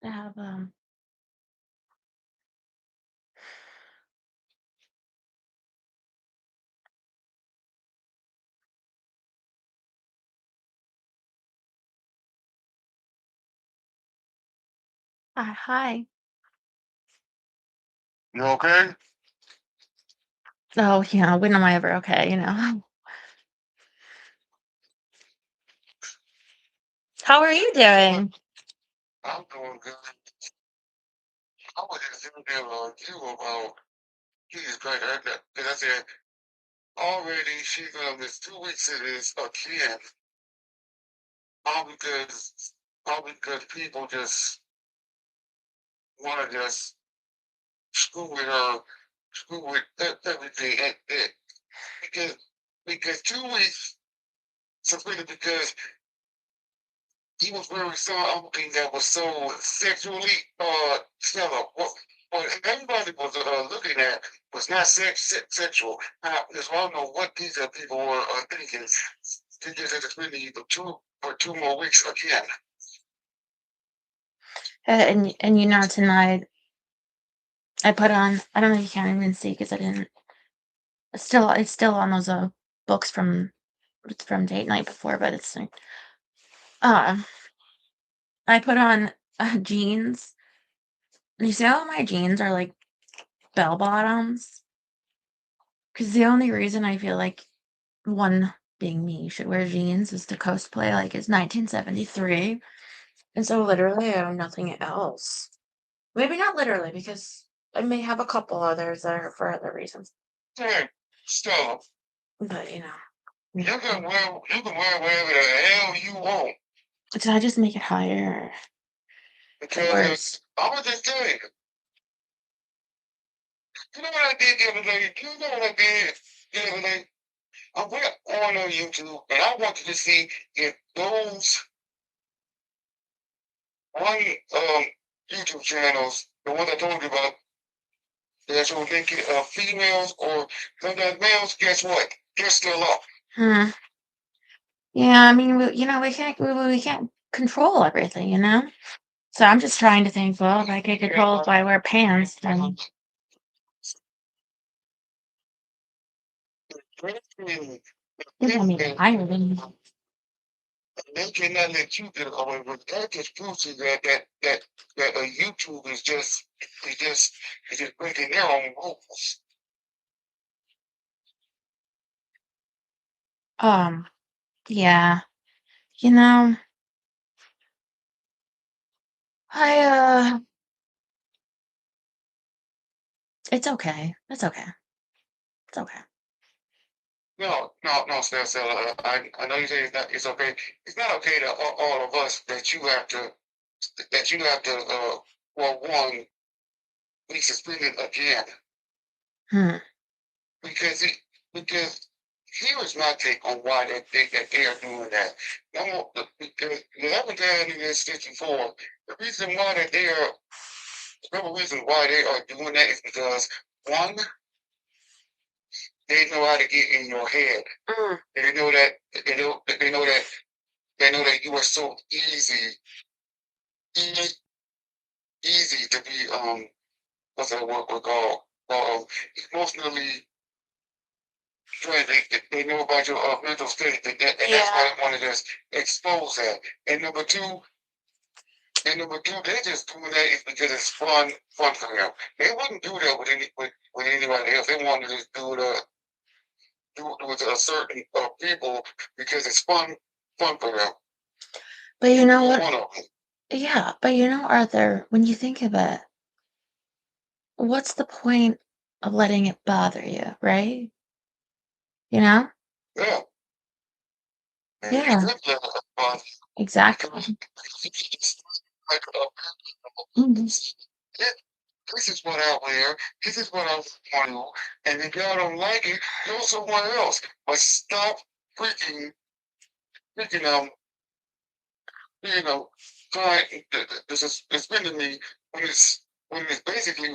I have hi. You okay? Oh, yeah, when am I ever okay? How are you Look, doing? I'm doing good. I was just thinking about you about Jesus Christ. Because I said, already she's going to miss 2 weeks of this again. All because, all because people just want to just screw with her, screw with everything. Because, because 2 weeks, simply because he was wearing something that was so sexually set up. What everybody was looking at was not sexual. Because I don't know what these people were thinking. They just had to spend for 2 more weeks again. And tonight I put on. I don't know if you can't even see because I didn't. It's still on those books from date night before, but it's like, uh, I put on jeans. You see how my jeans are like bell bottoms? Because the only reason I feel like one being me should wear jeans is to cosplay like it's 1973. And so literally I have nothing else. Maybe not literally, because I may have a couple others that are for other reasons. Hey, so But you can wear whatever the hell you want did I just make it higher or because worse? I was just telling you. You know what I did the other day? You know what I did the other day? I went on YouTube and I wanted to see if those one YouTube channels, the one I told you about, that show naked females or sometimes males, guess what? They're still up. Hmm. Yeah, I mean, we can't control everything. So I'm just trying to think, well, if I could control if I wear pants, then it's gonna be higher than. They cannot let you get away with that. Just proves to you that YouTube is just breaking their own rules. Yeah. You know, I it's okay. It's okay. It's okay. No, Stella. I know you say it's okay. It's not okay to all of us that you have to well one be suspended again Hmm. because it because here is my take on why they are doing that. No, because I've been telling you this since before. The reason why that they are the number reason why they are doing that is because one, they know how to get in your head. Mm. They know that they know that you are so easy, easy to be what's that word we call emotionally drained. They know about your mental state, and that's why Yeah. they want to just expose that. And number two, they just doing that is because it's fun for them. They wouldn't do that with anybody else. They wanted to do it with a certain people because it's fun for them. But And you you know being what? one of them. Yeah, but Arthur, when you think of it, what's the point of letting it bother you, right? You know? Yeah. And you Yeah, should let it fun because exactly. it's like Mhm. this is what I wear, this is what I want to do, and if y'all don't like it, go somewhere else. But stop freaking, freaking, you know, trying, this is offending me when it's basically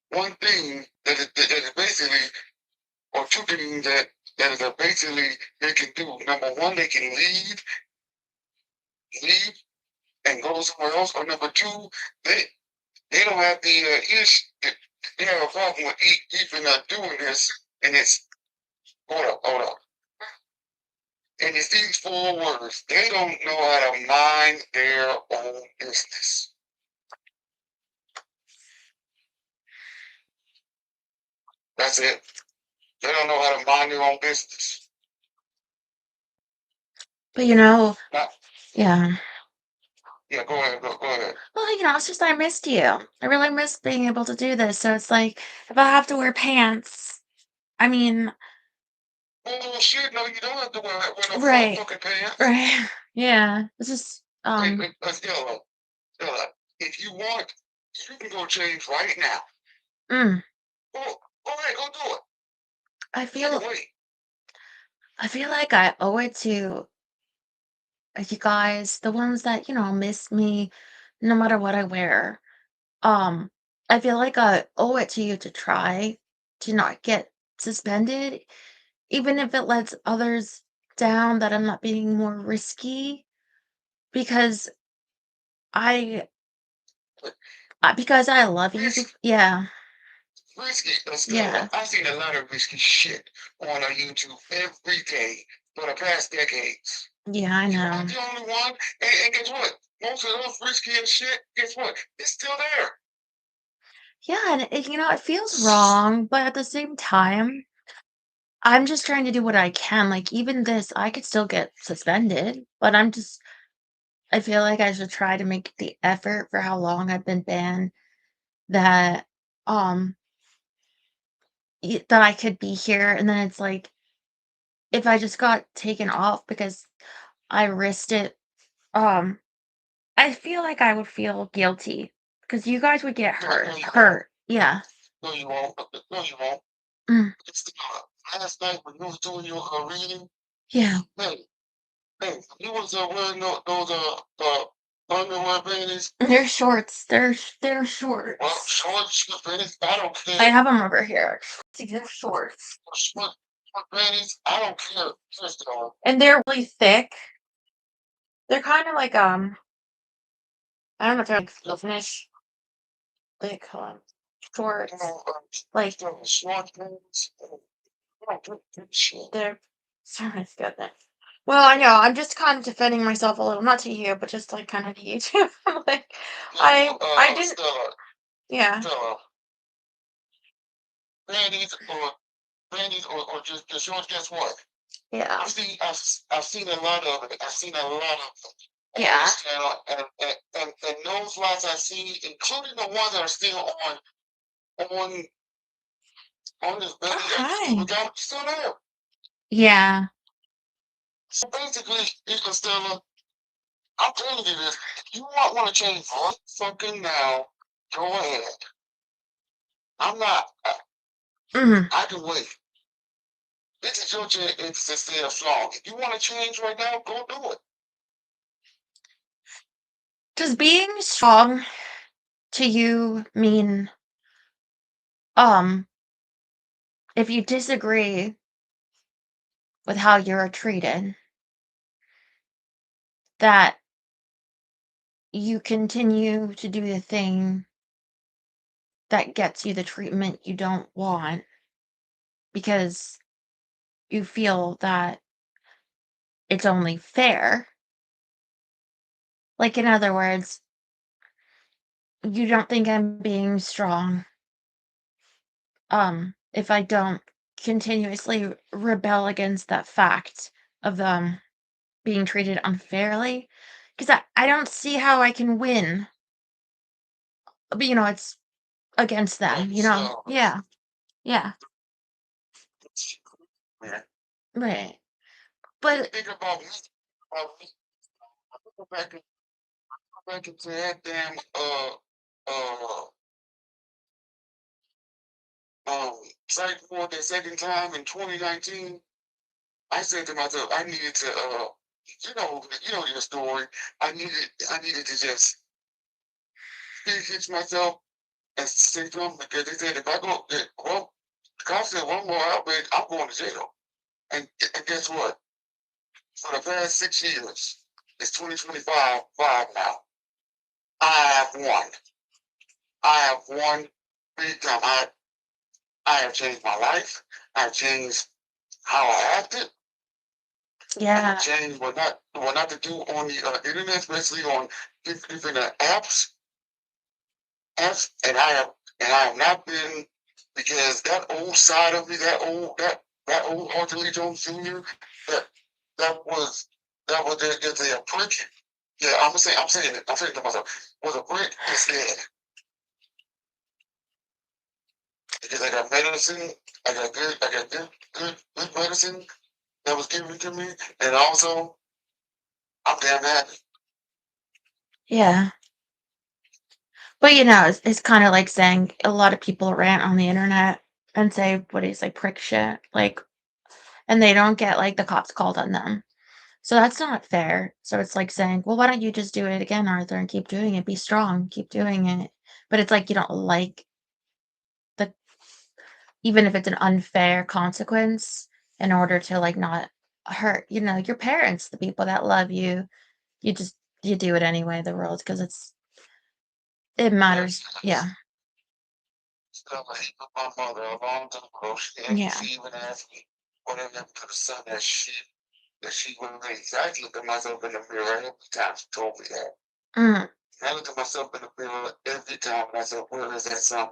one thing that is basically, or two things that are basically they can do. Number one, they can leave and go somewhere else. Or number two, they don't have the issue. They have a problem with even doing this, and it's hold up. And it's these four words. They don't know how to mind their own business. That's it. They don't know how to mind their own business. But Now, yeah. Yeah, go ahead. Go ahead. Well, it's just I missed you. I really missed being able to do this. So it's like if I have to wear pants, I mean, Oh shit! No, you don't have to wear no right, fucking pants. right, yeah. It's just Stella, if you want, you can go change right now. mm, Go ahead, go do it. I feel Wait. I feel like I owe it to you guys, the ones that miss me, no matter what I wear. Um, I feel like I owe it to you to try to not get suspended, even if it lets others down that I'm not being more risky because I because I love you. Yeah. Risky, Yeah. I've seen a lot of risky shit on YouTube every day for the past decades. Yeah, I You're not know. the only one. And guess what? Most of those risky as shit, guess what? It's still there. Yeah, and it feels wrong, but at the same time, I'm just trying to do what I can. Like even this, I could still get suspended, but I feel like I should try to make the effort for how long I've been banned that um that I could be here and then it's like if I just got taken off because I risked it, um I feel like I would feel guilty because you guys would get hurt. Yeah. No, you won't. No, you won't. Mm, It's last night when you was doing your reading. yeah. Hey, you was wearing those underwear panties. They're shorts. They're shorts. Well, shorts with panties. I don't care. I have them over here. See, they're shorts. Short panties. I don't care. First of all, And they're really thick. They're kind of like I don't know if they're like finish thick shorts. Like short panties. I don't give a shit. they're sorry, goodness. Well, I know. I'm just kind of defending myself a little, not to you, but just like kind of to you too. Like I didn't. Yeah. Stella, panties or just the shorts. Guess what? Yeah. I've seen a lot of it. I've seen a lot of them on Yeah. this channel, and those lots I see, including the ones that are still on on this belly Hi. without still there. Yeah. So basically, Stella, I'm telling you this. If you want to change right fucking now, go ahead. I'm not. I can wait. This is your chance to stay strong. If you want to change right now, go do it. Does being strong to you mean um if you disagree with how you're treated, that you continue to do the thing that gets you the treatment you don't want because you feel that it's only fair? Like, in other words, you don't think I'm being strong, if I don't continuously rebel against that fact of, being treated unfairly? Because I don't see how I can win, but, it's against them, you know? So, Yeah, yeah, man, right. But think about me. Go back into that damn uh site for the second time in 2019. I said to myself, I needed to you know your story. I needed to just fix myself and say something because they said if I go well, the cop said one more outbreak, I'm going to jail. And guess what? For the past 6 years, it's 2025 now. won. I have won big time. I have changed my life. I've changed how I acted. I have Yeah. changed what not to do on the internet, especially on different apps. And I have not been, because that old side of me, that old Arthur Lee Jones Jr. that that was that was just a prick. Yeah, I'm saying to myself, was a prick. It's dead, because I got medicine. I got good medicine that was given to me, and also I'm damn happy. Yeah. But it's kind of like saying a lot of people rant on the internet and say what is like prick shit, like, and they don't get like the cops called on them. So that's not fair. So it's like saying, well, why don't you just do it again, Arthur, and keep doing it? Be strong, keep doing it. But it's like you don't like the, even if it's an unfair consequence, in order to like not hurt, your parents, the people that love you, you just you do it anyway, the rules, because it matters. Yeah. Stuff I hate with my mother a long time ago. Yeah. She even asked me what happened to the son that she raised. I looked at myself in the mirror every time she told me that. Mm, I looked at myself in the mirror every time and I said, where is that son?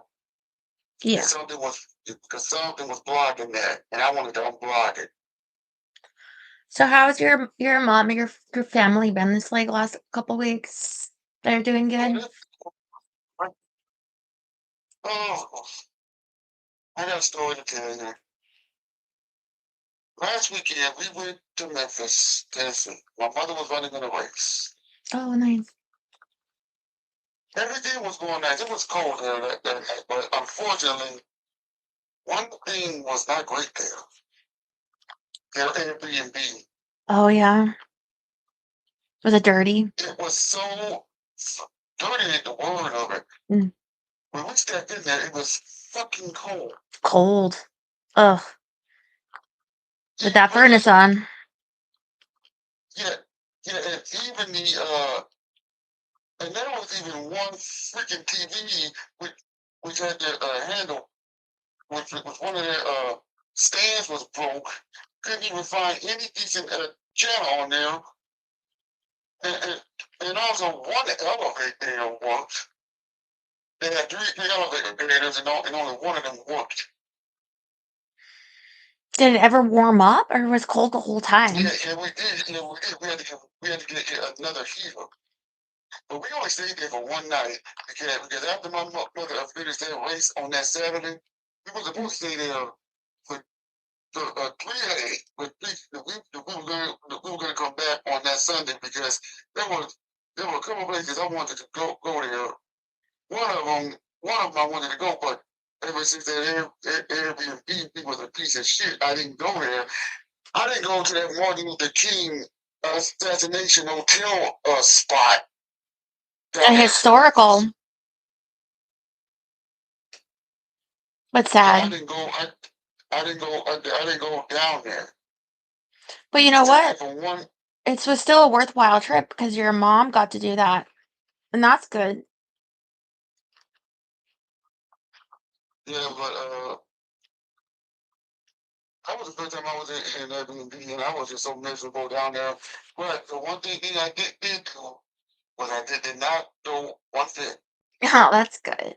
And yeah. something was blocking that, and I wanted to unblock it. So how's your mom and your family been this like last couple weeks? They're doing Oh, good? oh, I got a story to tell you. Last weekend, we went to Memphis, Tennessee. My mother was running in a race. Oh, nice. Everything was going nice. It was cold there that night, but unfortunately, one thing was not great there. Their Airbnb. Oh yeah. Was it dirty? It was so dirty ain't the word of it. Mm, When we stepped in there, it was fucking cold. cold. Ugh. With that But furnace on. yeah, yeah, and even and there was even one freaking TV which had the handle, which was one of their stands was broke. Couldn't even find any decent channel on there, and also one elevator worked. They had three elevators, and only one of them worked. Did it ever warm up or was it cold the whole Yeah, time? yeah, we did. Yeah, we did. We had to get another heater. But we only stayed there for one night, because after my mother finished that race on that Saturday, we were supposed to stay there for 3 days. But we were gonna come back on that Sunday, because there was there were a couple of places I wanted to go there. One of them I wanted to go, but ever since that Airbnb was a piece of shit, I didn't go there. I didn't go to that Martin Luther King assassination hotel spot A down there in historical, Memphis. but Yeah, I sad. didn't go. I didn't go down there. But you We know stayed there what? for one. It was still a worthwhile trip because your mom got to do that. And that's good. Yeah, but that was the first time I was in Airbnb, and I was just so miserable down there. But the one thing I did do was I did not do one thing. Oh, that's good.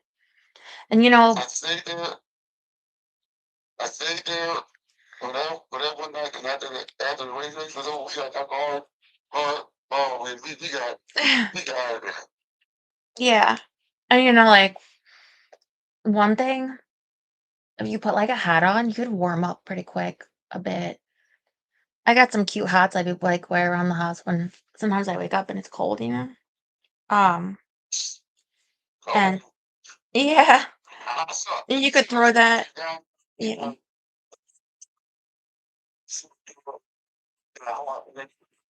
And I stayed there. I stayed there for that one night, and after the race was over, we got alcohol. And we got out of there. yeah. And like one thing, if you put like a hat on, you could warm up pretty quick a bit. I got some cute hats I do like wear around the house when sometimes I wake up and it's cold. Um, and Oh, yeah, I saw. and you could See, throw that. down. Yeah.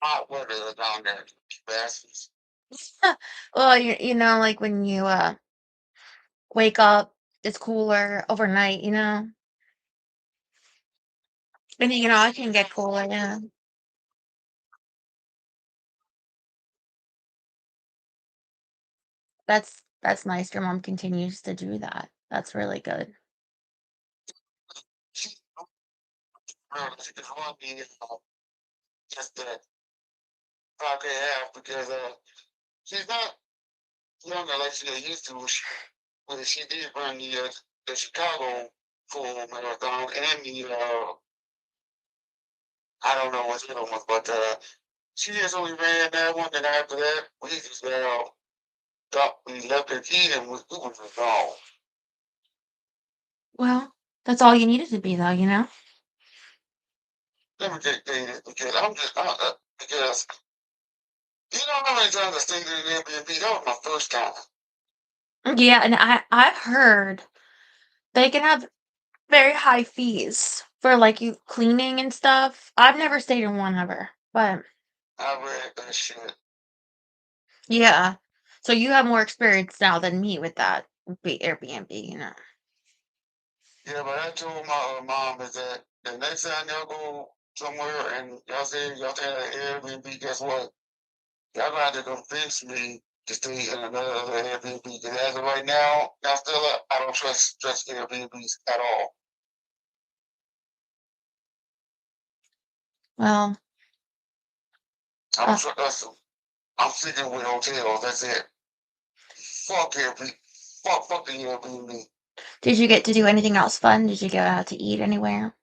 Hot weather down there, bastards. Well, like when you wake up, it's cooler overnight. And it can get cooler, yeah. That's That's nice your mom continues to do that. That's really good. She, she just want me, just that pocket half because she's not younger like she used to. When she did run the Chicago full marathon and the I don't know what's the other one, but she just only ran that one, and after that we just thought we left her key and we was gone. Well, that's all you needed to be, though, you know? Let me tell you this because I'm just because you know how many times I stayed in an Airbnb. That was my first time. Yeah, and I've heard they can have very high fees for like you cleaning and stuff. I've never stayed in one ever, but I read that shit. yeah. So you have more experience now than me with that Airbnb, you know. Yeah, but I told my mom is that the next time y'all go somewhere and y'all stay at an Airbnb, guess what? Y'all gonna have to convince me to stay in another Airbnb. Because as of right now, I don't trust Airbnbs at all. Well, I don't uh, trust them. I'm sticking with hotels. That's it. Fuck Airbnb. Fuck the Airbnb. did you get to do anything else fun? Did you go out to eat anywhere?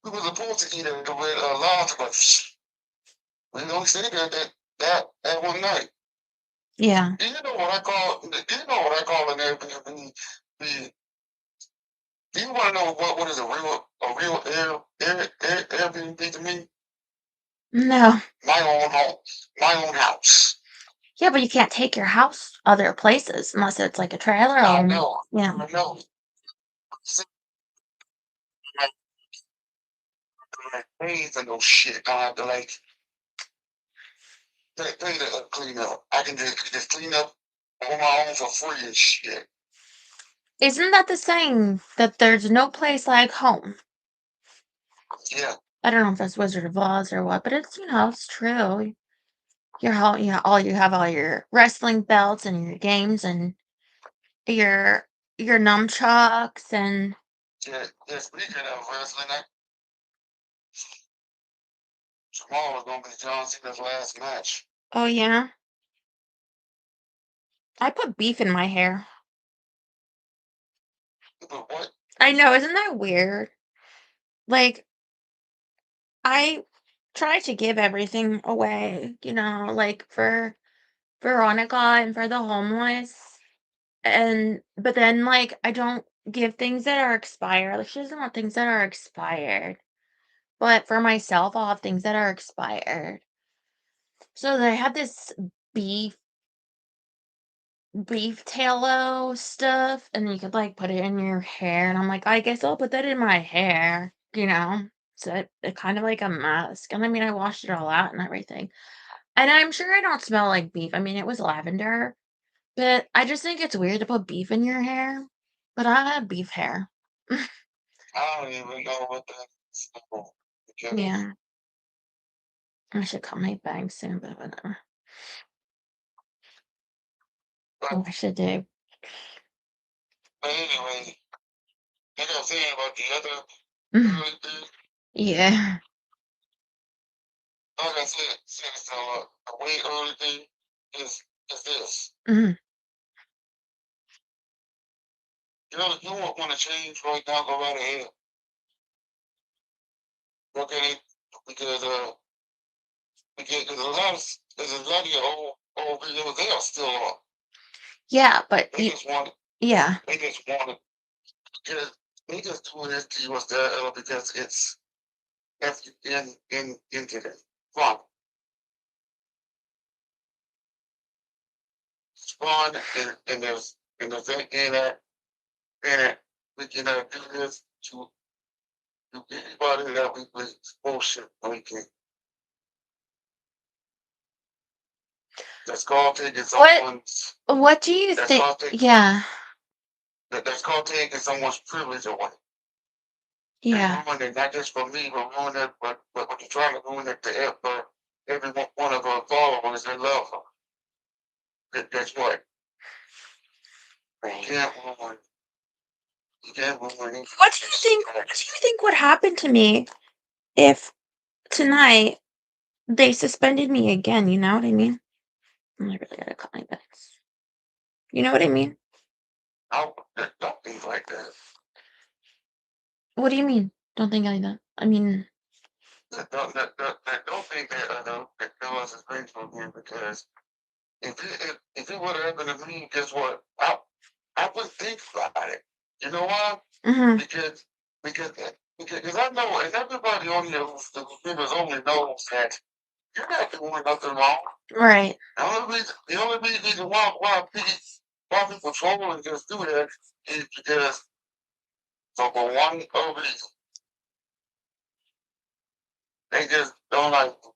We were supposed to eat at the Red Lodge, but we only stayed there that one night. Yeah. Do you know what I call? Do you know what I call an Airbnb? Do you want to know what is a real Airbnb to me? No. My own home, my own house. Yeah, but you can't take your house other places unless it's like a trailer I or know, yeah. I know. Like, pay for no shit. I have to pay to clean up. I can just clean up on my own for free and shit. Isn't that the saying that there's no place like home? Yeah, I don't know if that's Wizard of Oz or what, but it's it's true. Your whole you have all your wrestling belts and your games and your your nunchucks and yeah, yeah. Speaking of wrestling, tomorrow is gonna be John Cena's last match. oh yeah. I put beef in my hair. But what? I know, isn't that weird? Like I try to give everything away, like for Veronica and for the homeless. And but then like I don't give things that are expired. Like she doesn't want things that are expired. But for myself, I'll have things that are expired. So they had this beef beef tallow stuff, and you could like put it in your hair. And I'm like, I guess I'll put that in my hair. So it kind of like a mask. And I mean, I washed it all out and everything. And I'm sure I don't smell like beef. I mean, it was lavender, but I just think it's weird to put beef in your hair. But I have beef hair. I don't even know what that is. Because, Yeah, I should cut my bangs soon, but whatever. but, Oh, I should do. but anyway, like I was saying about the other Mm, early thing, yeah. like I said it's a way early thing is this. Mm, You know, you won't want to change right now, go right ahead. Okay, because there's a lot of your old videos they are still on. yeah, but They just want yeah. they just want to because they just doing this to you as that because it's in internet. Fun. It's fun and there's in it we can do this to anybody that we bullshit we can. That's called taking What someone's what do you that's think? called take Yeah, that's called taking someone's privilege away. And yeah. ruin it not just for me, but ruin it but you're trying to ruin it for every one of our followers that love her. Guess what? Right. can't ruin. You can't ruin What do you anything. think? What do you think would happen to me if tonight they suspended me again? You know what I mean? I really gotta cut my bets. You know what I mean? Don't be like that. What do you mean? Don't think like that. I mean, Don't think that that was his thing from him because if it would have happened to me, guess what? I wouldn't think about it. You know why? mhm, Because because because I know, and everybody on here who's members only knows that you're not doing nothing wrong. right. The only reason why people troll and just do that is because for one reason, they just don't like you.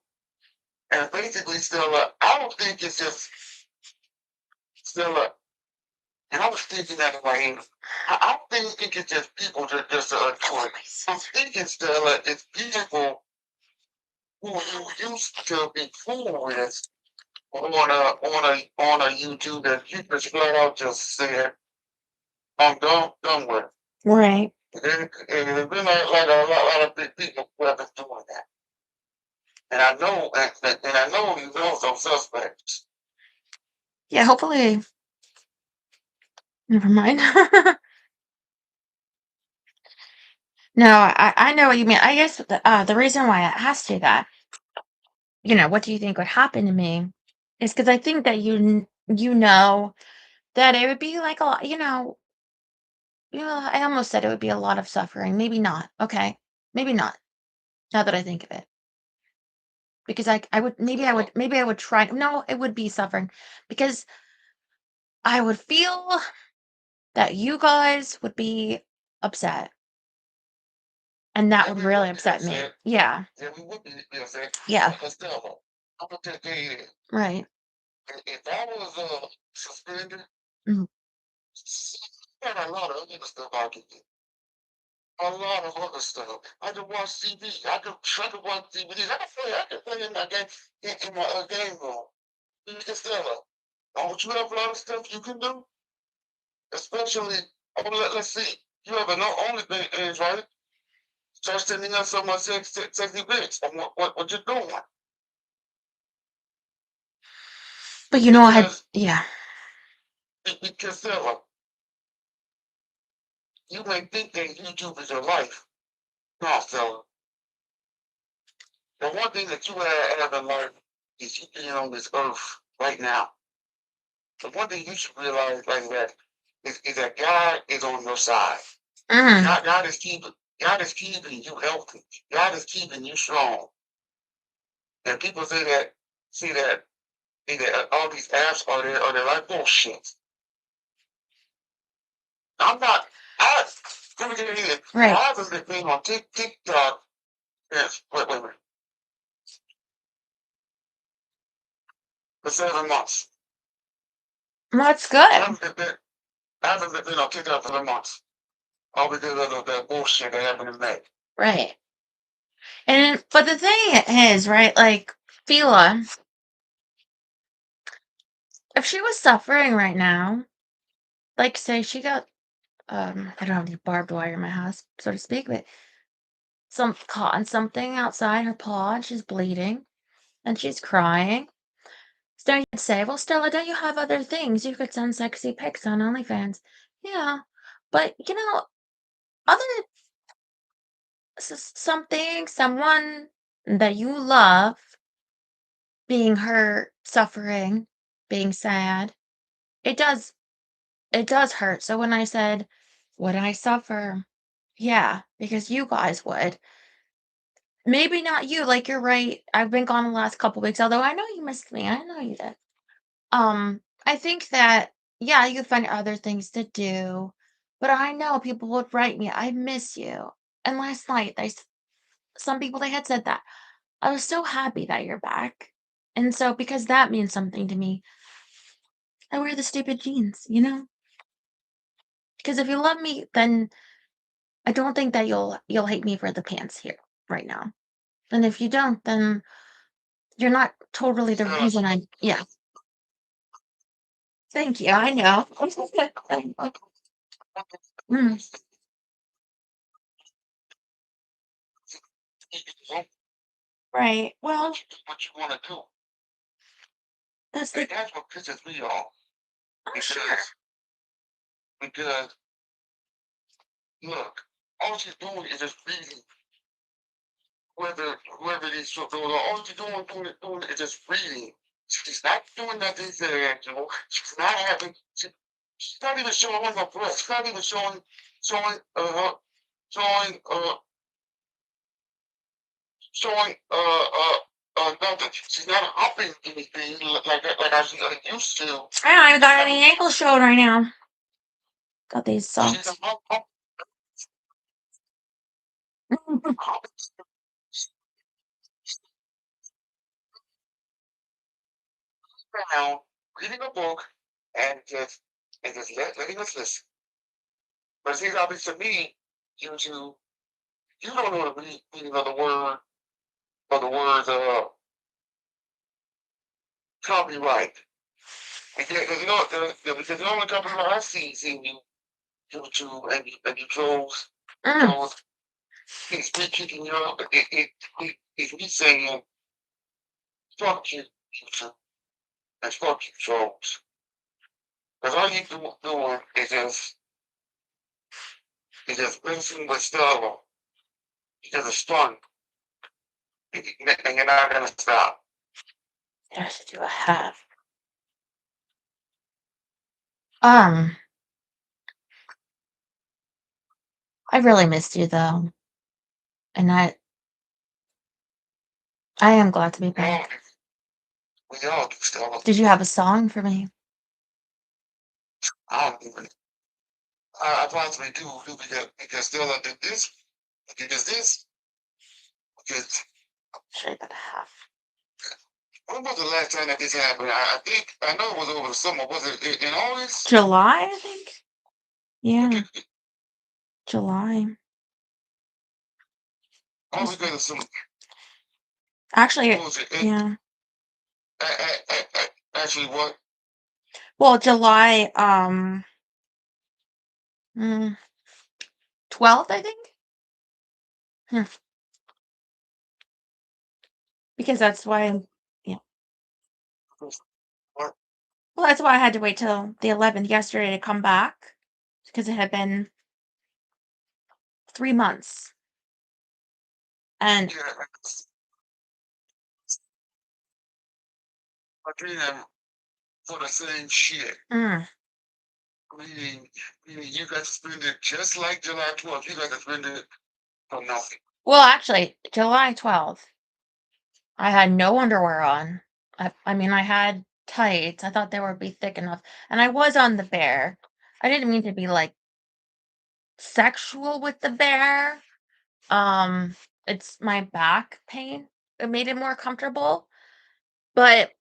And basically, still, I don't think it's just still, and I was thinking that in my head. I don't think it's just people that just do it. I'm thinking still, it's people who you used to be cool with on a YouTube that you just flat out just said, I'm done with. Right. And there's been like a lot of big people who have been doing that. And I know you know some suspects. Yeah, hopefully. Never mind. No, I know what you mean. I guess the reason why I asked you that, what do you think would happen to me, is because I think that you know that it would be like a lot. I almost said it would be a lot of suffering. Maybe not. Okay, maybe not. Now that I think of it, because I would maybe I would try. No, it would be suffering because I would feel that you guys would be upset, and that Yeah, would we really would be upset me. upset. Yeah, Yeah, we would be upset. yeah, But still, I'm gonna tell you this. right. If I was suspended, Mhm. I got a lot of other stuff I could do. A lot of other stuff. I could watch TV. I could watch DVDs. I could play in my game in my game room. You can still don't you have a lot of stuff you can do? Especially, let's see. You have an only thing, right? Start sending us some sexy pics on what you're doing. But I had, Because, yeah, because you may think that YouTube is your life. No, fella. The one thing that you have in life is you being on this earth right now. The one thing you should realize like that is that God is on your side. mm, God is keeping you healthy. God is keeping you strong. And people say that all these apps are they like bullshit. I'm not. I let me tell you this. right. I haven't been on TikTok. Yes, wait a minute. For 7 months. Well, that's I good, haven't been, I haven't been on TikTok for 7 months. All because of that bullshit that happened in May. right? But the thing is, right? Like Fila, if she was suffering right now, like say she got, I don't have any barbed wire in my house, so to speak, but some caught on something outside her paw, and she's bleeding, and she's crying. So you'd say, well, Stella, don't you have other things? You could send sexy pics on OnlyFans. Yeah, but other someone that you love being hurt, suffering, being sad, it does it does hurt. So when I said, would I suffer? Yeah, because you guys would. Maybe not you, like you're right. I've been gone the last couple weeks, although I know you missed me. I know you did. I think that yeah, you find other things to do, but I know people would write me, I miss you. And last night some people they had said that. I was so happy that you're back. And so because that means something to me, I wear the stupid jeans, Because if you love me, then I don't think that you'll hate me for the pants here right now. And if you don't, then you're not totally the Stella, reason I yeah. Thank you. I know. Mm, right. Well, what you want to do. that's And the. that's what pisses me off. Oh, sure. Because look, all she's doing is just reading whether these children are all she's doing is just reading. She's not doing nothing sexual. She's not having she's not even showing her breast. She's not even showing showing showing nothing. She's not hopping anything like I was used to. I don't even got any ankles showing right now. Got these She's socks. hopping around, reading a book, and just letting us listen. But see, obviously to me, you two, you don't know the meaning of the word of the words copyright. Because you know because the only copyright I see you and you Mm, chose it's me kicking you out. It's me saying fuck you two, and fuck you trolls. Because all you doing is just messing with Stella. Because it's fun. And you're not gonna stop. I should do a half. Um, I really missed you though, and I am glad to be We all back. do. We all do, Stella. Did you have a song for me? I don't even. I possibly do because Stella did this, because this, because Should I got a half? when was the last time that this happened? I think I know it was over the summer. Was it in August? July, I think. Yeah, Okay, July. all Was because of some actually, bullshit. yeah. Actually, what? Well, July, 12th, I think. Hmm. Because that's why, yeah. What? Well, that's why I had to wait till the 11th yesterday to come back because it had been 3 months. And Yeah, again, for the same shit. mm, Meaning, meaning you got to spend it just like July 12th. You got to spend it for nothing. well, actually, July 12th, I had no underwear on. I mean, I had tights. I thought they would be thick enough. And I was on the bear. I didn't mean to be like sexual with the bear. Um, it's my back pain. It made it more comfortable. But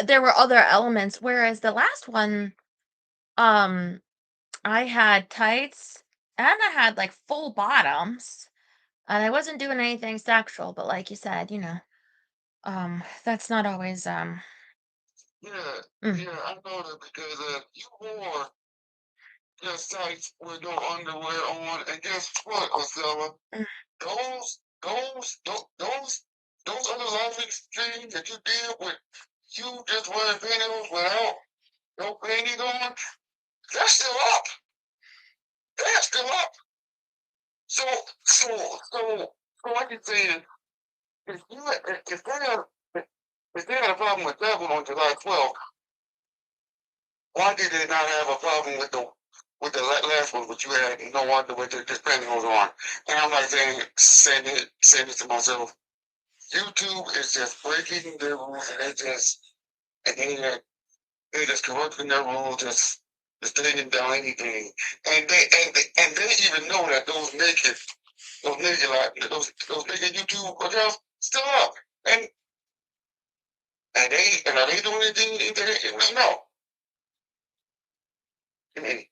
there were other elements. Whereas the last one, um, I had tights and I had like full bottoms. And I wasn't doing anything sexual, but like you said, that's not always Yeah, mm, yeah, I know that because you wore your tights with no underwear on, and guess what, Marcella? mm. Those other lovely things that you did with you just wearing pantyhose without no panties on, that's still up. That's still up. So, so, so, so I can say if you if they had a problem with that one on July 12th, why did they not have a problem with the last one, which you had no underwear, just pantyhose on? And I'm like saying it to myself. YouTube is just breaking their rules, and they just corrupting their rules, just taking down anything. And they even know that those naked YouTube accounts still up. And and are they doing anything? No. I mean,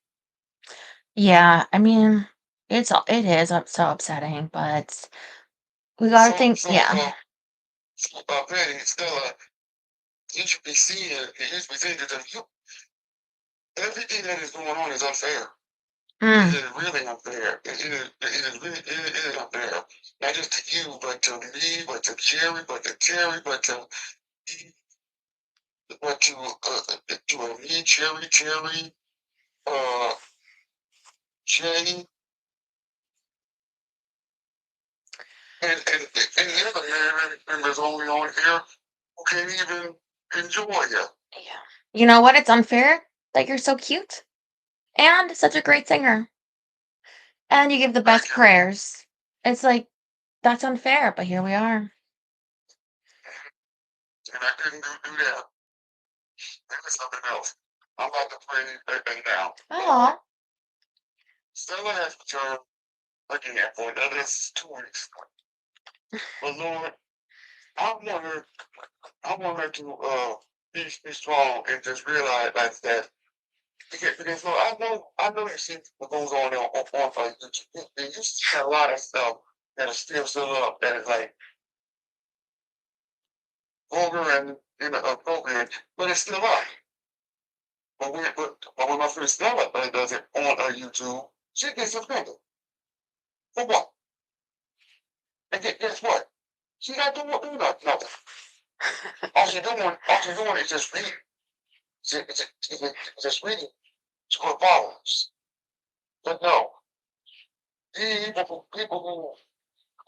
Yeah, I mean, it is so upsetting, but we gotta so think, so yeah. Patty, Stella, you should be seeing that you everything that is going on is unfair. Mm. It is really unfair. It is unfair. Not just to you, but to me, but to Jerry, but to Terry, but to me, Terry, uh, Jenny, and the other man members only on here who can't even enjoy it. Yeah. You know what? It's unfair that you're so cute and such a great singer. And you give the best prayers. It's like, that's unfair, but here we are. And I couldn't do that. There's something else. I'm about to play it now. Oh. Stella has returned again for another 2 weeks. But Lord, I want her to be strong and just realize like that. Because Lord, I know you see what goes on YouTube. You see a lot of stuff that is still up that is like vulgar and inappropriate, but it's still up. But when my friend Stella does it on YouTube, she gets offended. For what? And guess what? She not doing nothing. All she's doing is just reading. Just reading to her followers. But no, people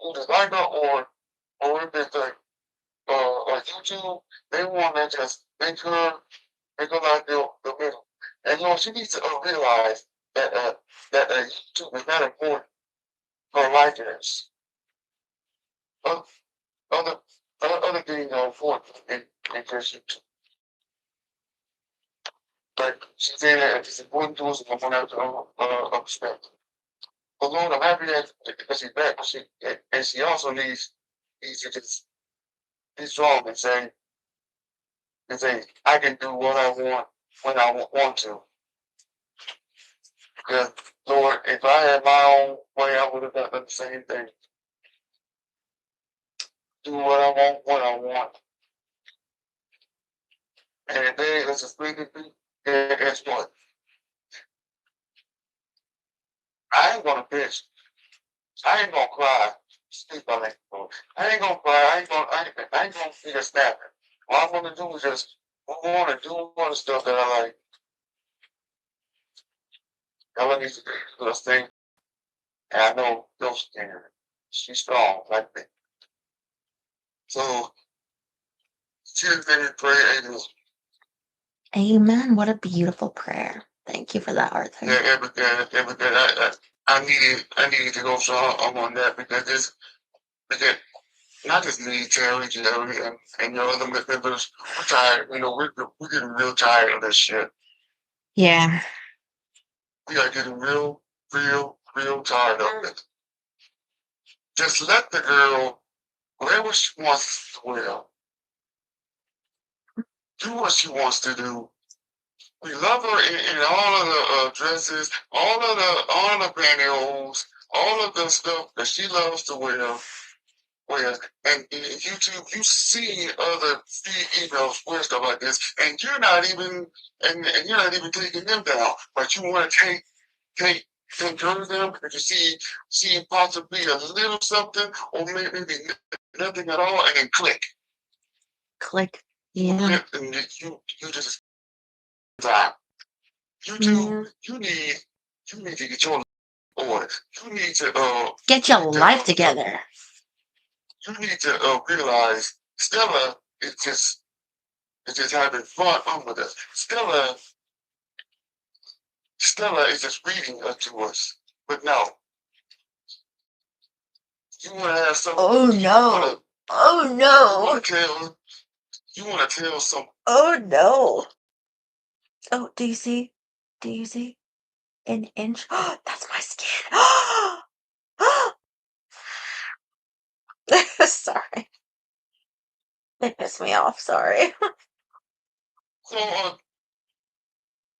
who design her or if it's YouTube, they want to just make her like the middle. And she needs to realize that YouTube is not important. Her likeness, other other things are important in just YouTube. But she's saying that it's important to us, and I'm going to respect. But Lord, I'm happy that she's back, and she also needs to just be strong and say, I can do what I want when I want to. Because, Lord, if I had my own way, I would have done the same thing. Do what I want when I want. And if they is a speaking thing, then guess what? I ain't gonna bitch. I ain't gonna cry. Speak my language. I ain't gonna cry. I ain't gonna be a snapper. All I'm gonna do is just move on and do all the stuff that I like. Ella needs to do this thing. And I know those things. She's strong like me. So, cheers, baby, pray, angels. Amen. What a beautiful prayer. Thank you for that, Arthur. Yeah, everything. I needed to go so I'm on that because not just me, Terry, and your other members, we're tired. We're getting real tired of this shit. Yeah. We are getting real tired of it. Just let the girl wear what she wants to wear. Do what she wants to do. We love her in all of the dresses, all of the pantyhose, all of the stuff that she loves to wear. And in YouTube, you see other females wear stuff like this, and you're not even taking them down, but you want to take care of them because you see possibly a little something or maybe nothing at all, and then Click. Yeah. And you just die. YouTube, you need to get your order. You need to get your life together. You need to realize Stella is just having fun with us. Stella is just reading to us. But no, you want to have some. Oh no! Oh no! You want to tell some. Oh no! Oh, do you see? Do you see? An inch? That's my skin. Sorry. It pissed me off. Sorry. So,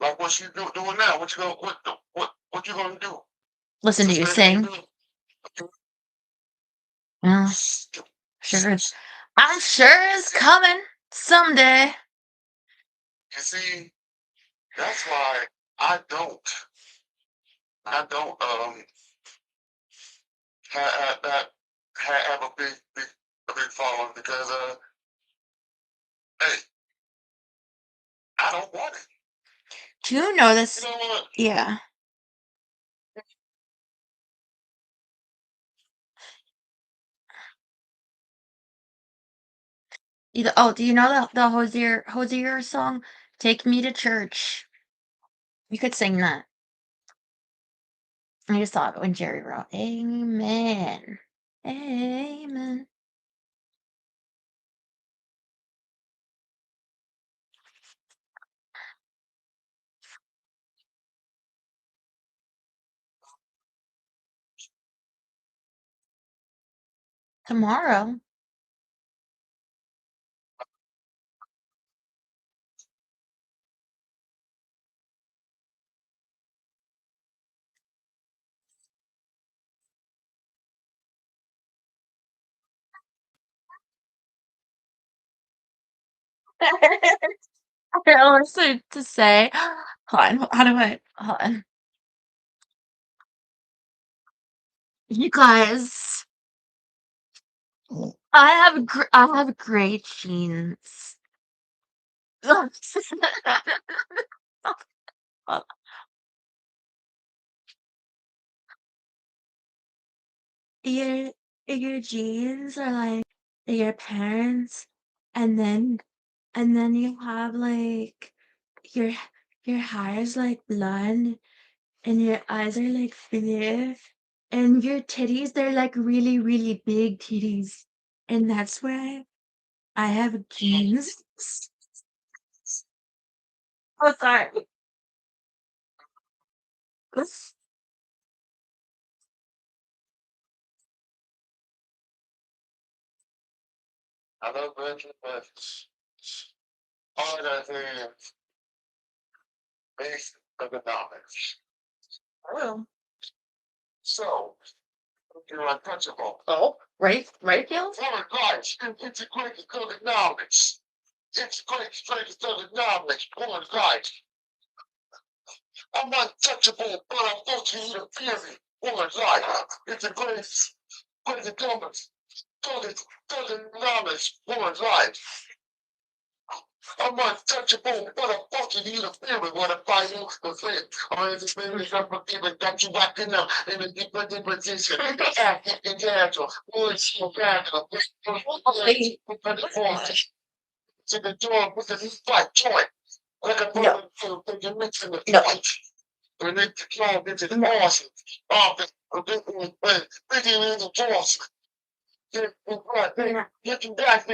like what you doing now? What you gonna do? Listen to you sing. Well, sure is. I'm sure it's coming someday. You see, that's why I don't. I don't have a big following because hey, I don't want it. Do you know this? You know what? Yeah. Oh, do you know the Hosier song? Take Me to Church. You could sing that. I just thought when Jerry wrote, Amen. Amen. Tomorrow. I don't know what to say. Hold on. How do I? Hold on. You guys, I have great jeans. your your jeans are like your parents, and then you have like your your hair is like blonde, and your eyes are like blue, and your titties they're like really really big titties, and that's why I have jeans. Oh, sorry. I love Benjamin, but all that is basic economics. Oh, So, you're untouchable. oh, right, Gil? Foreign life, integrated economics. Integrated economics, foreign life. I'm untouchable, but I'm fucking interfering. Foreign life. Integrated economics. Economics, foreign life. I'm untouchable, but I'm fucking interfering when I find you for fit. I'm interfering, I'm forgiving, got you rocking up in a different position. Acting casual, boy, so casual. To the door with a new fight joint. Like a brother to the mix in the fight. When they declare into the awesome. Office, bigger in the awesome. Looking back there, back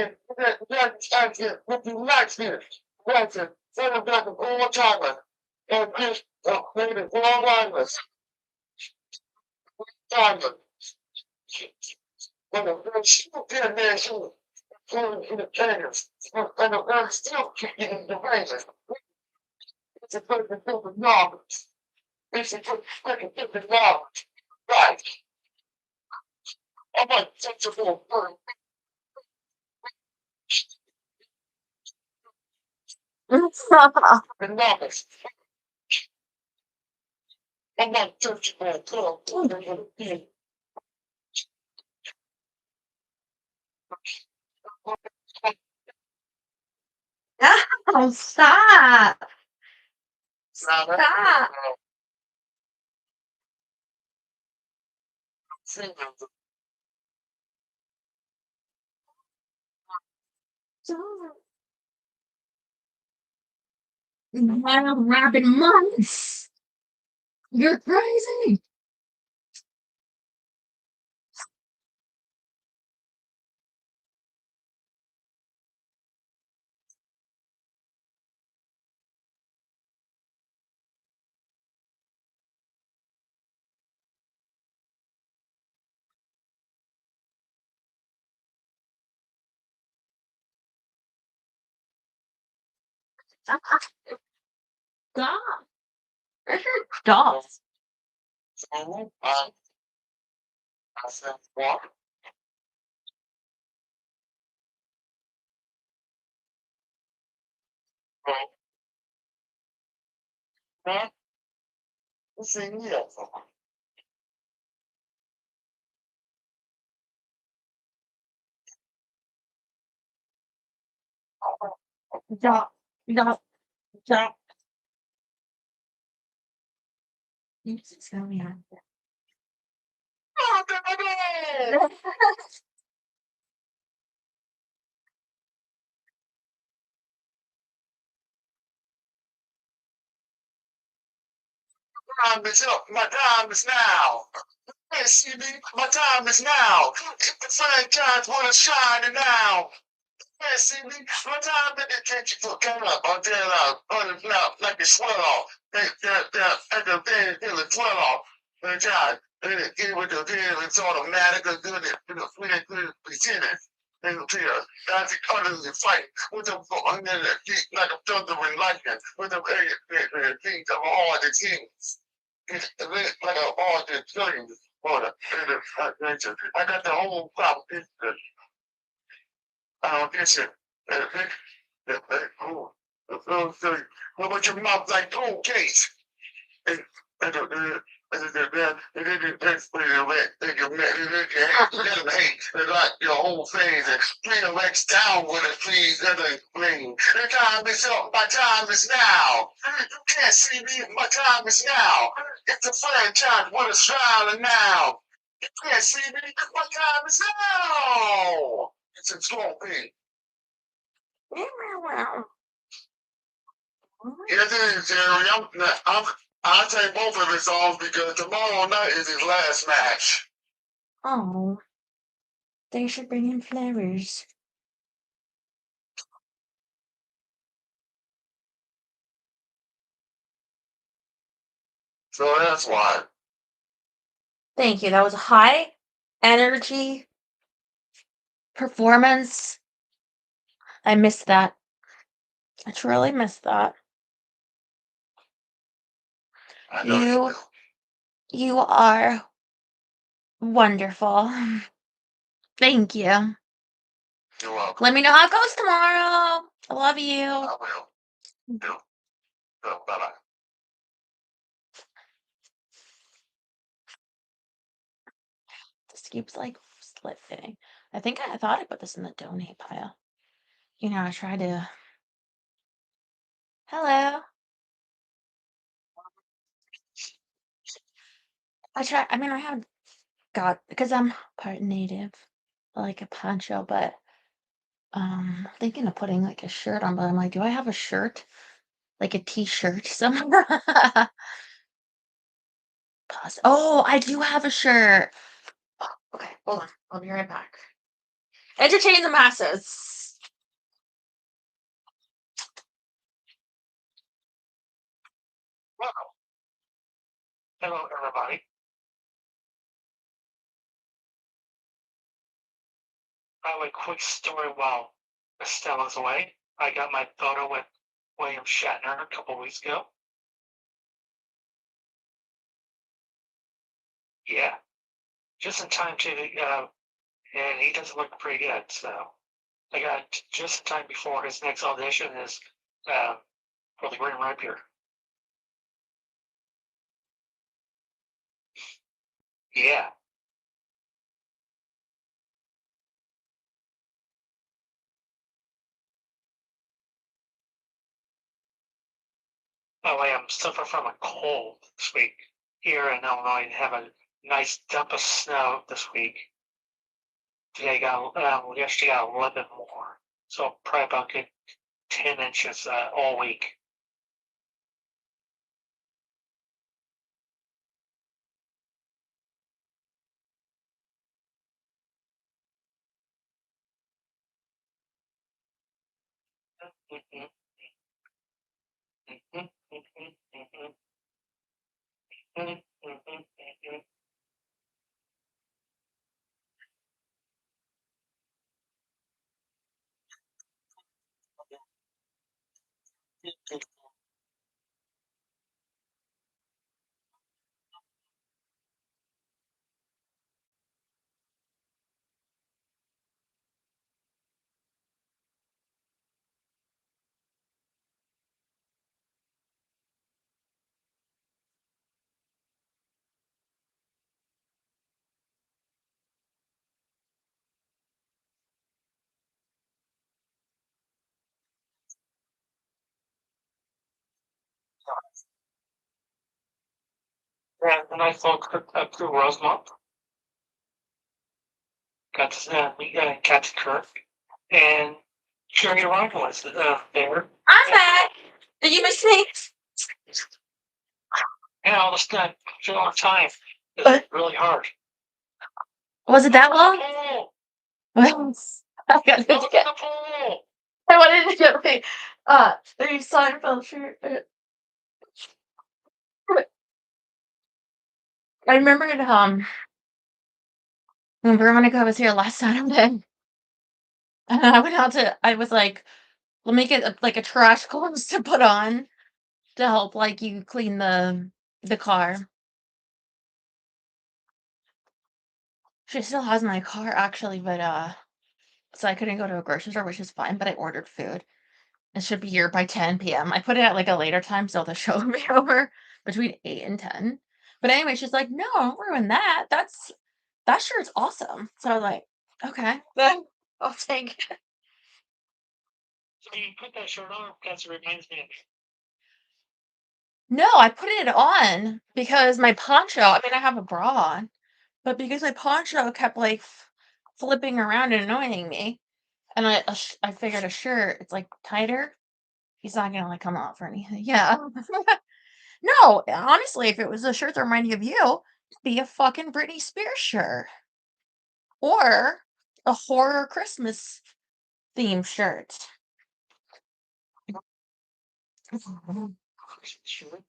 here, looking back here, back there, settle back a all timer, and this, maybe all timers, timer. When the girl still get there, she was pulling in the cannons, and the girl still kicking in the razor. It's a good to do the knowledge. It's a good to do the knowledge. Right. I'm untouchable, the knowledge. I'm untouchable, Oh, stop. Now that's Stop. singing. Wild rabbit months. You're crazy. Stop. Stop. So, I said, what? Huh? See, yeah. Stop. Stop. Stop. It's gonna be on. Time is up. My time is now. Yes, you mean my time is now. The franchise wanna shine now. Yes, see me, my time in the kitchen for coming up on there on the now, like a swallow. And the bed in the swallow. And God, and it gave it the deal, it's automatic, and doing it in the free and good beginning. And the deal, that's the color of the fight with the under the feet like a thunder and lightning, with the feet of all the kings. Like a all the kings. I got the whole problem. Yes, sir. Oh, what about your mouth like cold case? And like your whole face and bring the legs down with a please and a bling. The time is up, my time is now. You can't see me, my time is now. It's a franchise with a smile now. You can't see me, my time is now. It's a small thing. Yes, it is, Jerry. I'll take both of his songs because tomorrow night is his last match. Oh, they should bring in flowers. So that's why. Thank you. That was a high energy performance. I missed that. I truly missed that. I know you will. You are wonderful. Thank you. You're welcome. Let me know how it goes tomorrow. I love you. I will. Bye bye. This keeps like slipping. I think I thought I put this in the donate pile. You know, I tried to. Hello. I mean, I have got because I'm part native, like a poncho, but thinking of putting like a shirt on, but I'm like, do I have a shirt? Like a t-shirt somewhere? Pause. Oh, I do have a shirt. Oh, okay, hold on. I'll be right back. Entertain the masses. Welcome. Hello, everybody. I have a quick story while Estella's away. I got my photo with William Shatner a couple weeks ago. Yeah, just in time to, and he does look pretty good. So I got just in time before his next audition is for the Grim Rapier. Yeah. Oh, I am suffering from a cold this week. Here in Illinois, have a nice dump of snow this week. Today got yesterday got 11 more, so probably about good 10 inches all week. Yeah, a nice little crew Rosemont. Got to meet Captain Kirk, and Sherry Ryan was there. I'm back. Did you miss me? And all this time, for a long time. It What? was really hard. Was it that long? Pool! I got Go to to get. the pool! I wanted to get my the Seinfeld shirt. I remembered when Veronica was here last Saturday, and I went out to. I was like, let me get like a trash clothes to put on to help like you clean the car. She still has my car actually, but so I couldn't go to a grocery store, which is fine. But I ordered food. It should be here by 10 p.m. I put it at like a later time so the show will be over between 8 and 10. But anyway, she's like, no, don't ruin that. That shirt's awesome. So I was like, okay, then I'll take it. So you put that shirt on because it reminds me of No, I put it on because my poncho, I mean, I have a bra on, but because my poncho kept like flipping around and annoying me, and I figured a shirt, it's like tighter. He's not gonna like come off or anything. Yeah. No, honestly, if it was a shirt that reminded you of you, it'd be a fucking Britney Spears shirt or a horror Christmas theme shirt. shirt.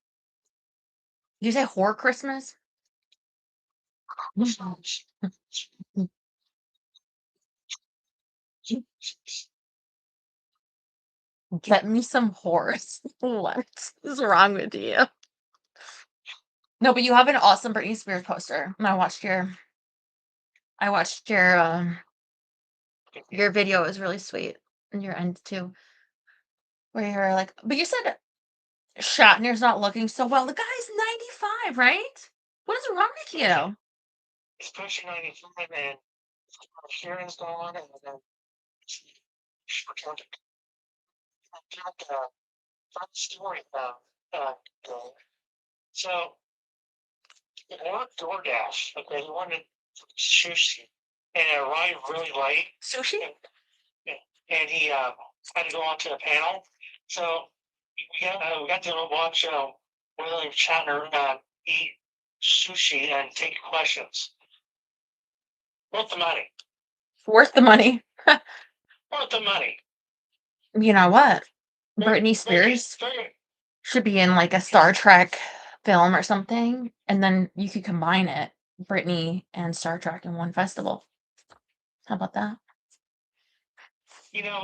You say horror Christmas? Get me some horse. What is wrong with you? No, but you have an awesome Britney Spears poster. And I watched your video. It was really sweet. And your end too. Where you're like, but you said Shatner's not looking so well. The guy's 95, right? What is wrong with you? Especially 95 and Sharon's gone and then she returned to fun story about Bill. So it worked DoorDash. Okay, he wanted sushi and it arrived really late. Sushi? And he had to go on to a panel. So we got to watch William Shatner eat sushi and take questions. Worth the money. Worth the money. Worth the money. You know what? Britney Spears should be in like a Star Trek film or something, and then you could combine it, Britney and Star Trek in one festival. How about that? You know,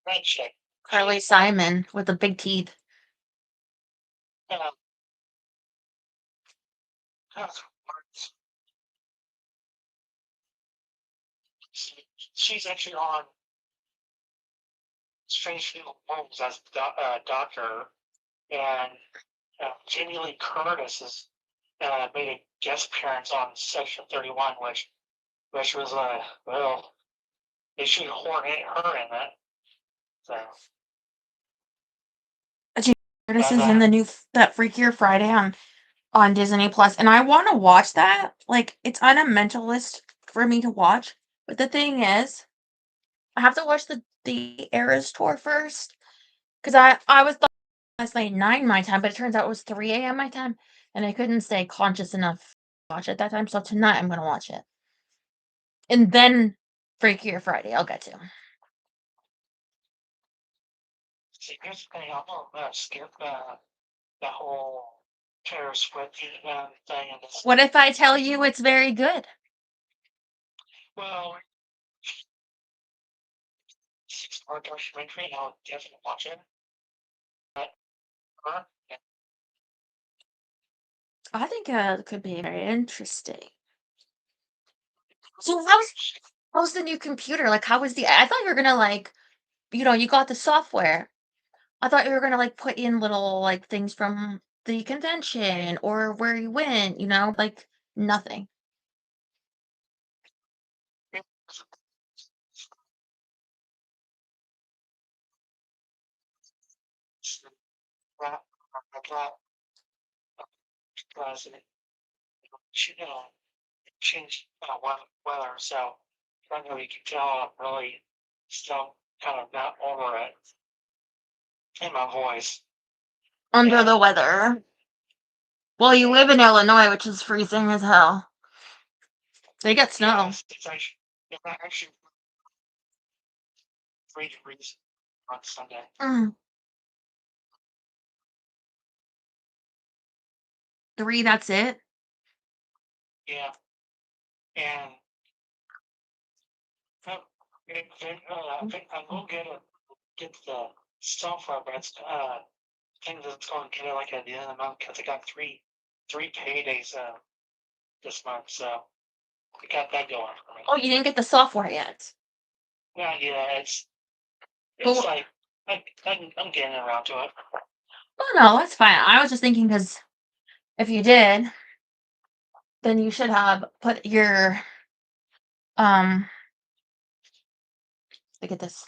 that chick. Carly Simon with the big teeth. Uh, she's actually on Strange New Worlds as doctor, and Jamie Lee Curtis has made a guest appearance on Section 31, which was well, they should horn her in that. So. This is in the new that Freakier Friday on Disney Plus, and I want to watch that. Like, it's on a mental list for me to watch. But the thing is, I have to watch the Eras tour first because I was thought last night 9 my time, but it turns out it was 3 a.m. my time, and I couldn't stay conscious enough to watch it at that time. So tonight I'm gonna watch it, and then Freakier Friday I'll get to. See, here's the thing. I'm gonna skip the whole Taylor Swift thing. And What if I tell you it's very good? Well, 6-part documentary. I'll definitely watch it. I think it could be very interesting. So how's the new computer? Like, how was the? I thought you were gonna like, you got the software. I thought you were gonna like put in little like things from the convention or where you went, like nothing. President, changed weather, so I know you can tell I'm really still kind of not over it in my voice. Under the weather. Well, you live in Illinois, which is freezing as hell. They get snow. Yes, it's actually 3 degrees on Sunday. Mm. 3, that's it? Yeah, and I think I'm gonna get the software, but it's I think that's going to get it like at the end of the month because I got three paydays this month, so we got that going for me. Oh, you didn't get the software yet. Yeah, it's But like I'm getting around to it. oh no, that's fine. I was just thinking because if you did, then you should have put your um look at this.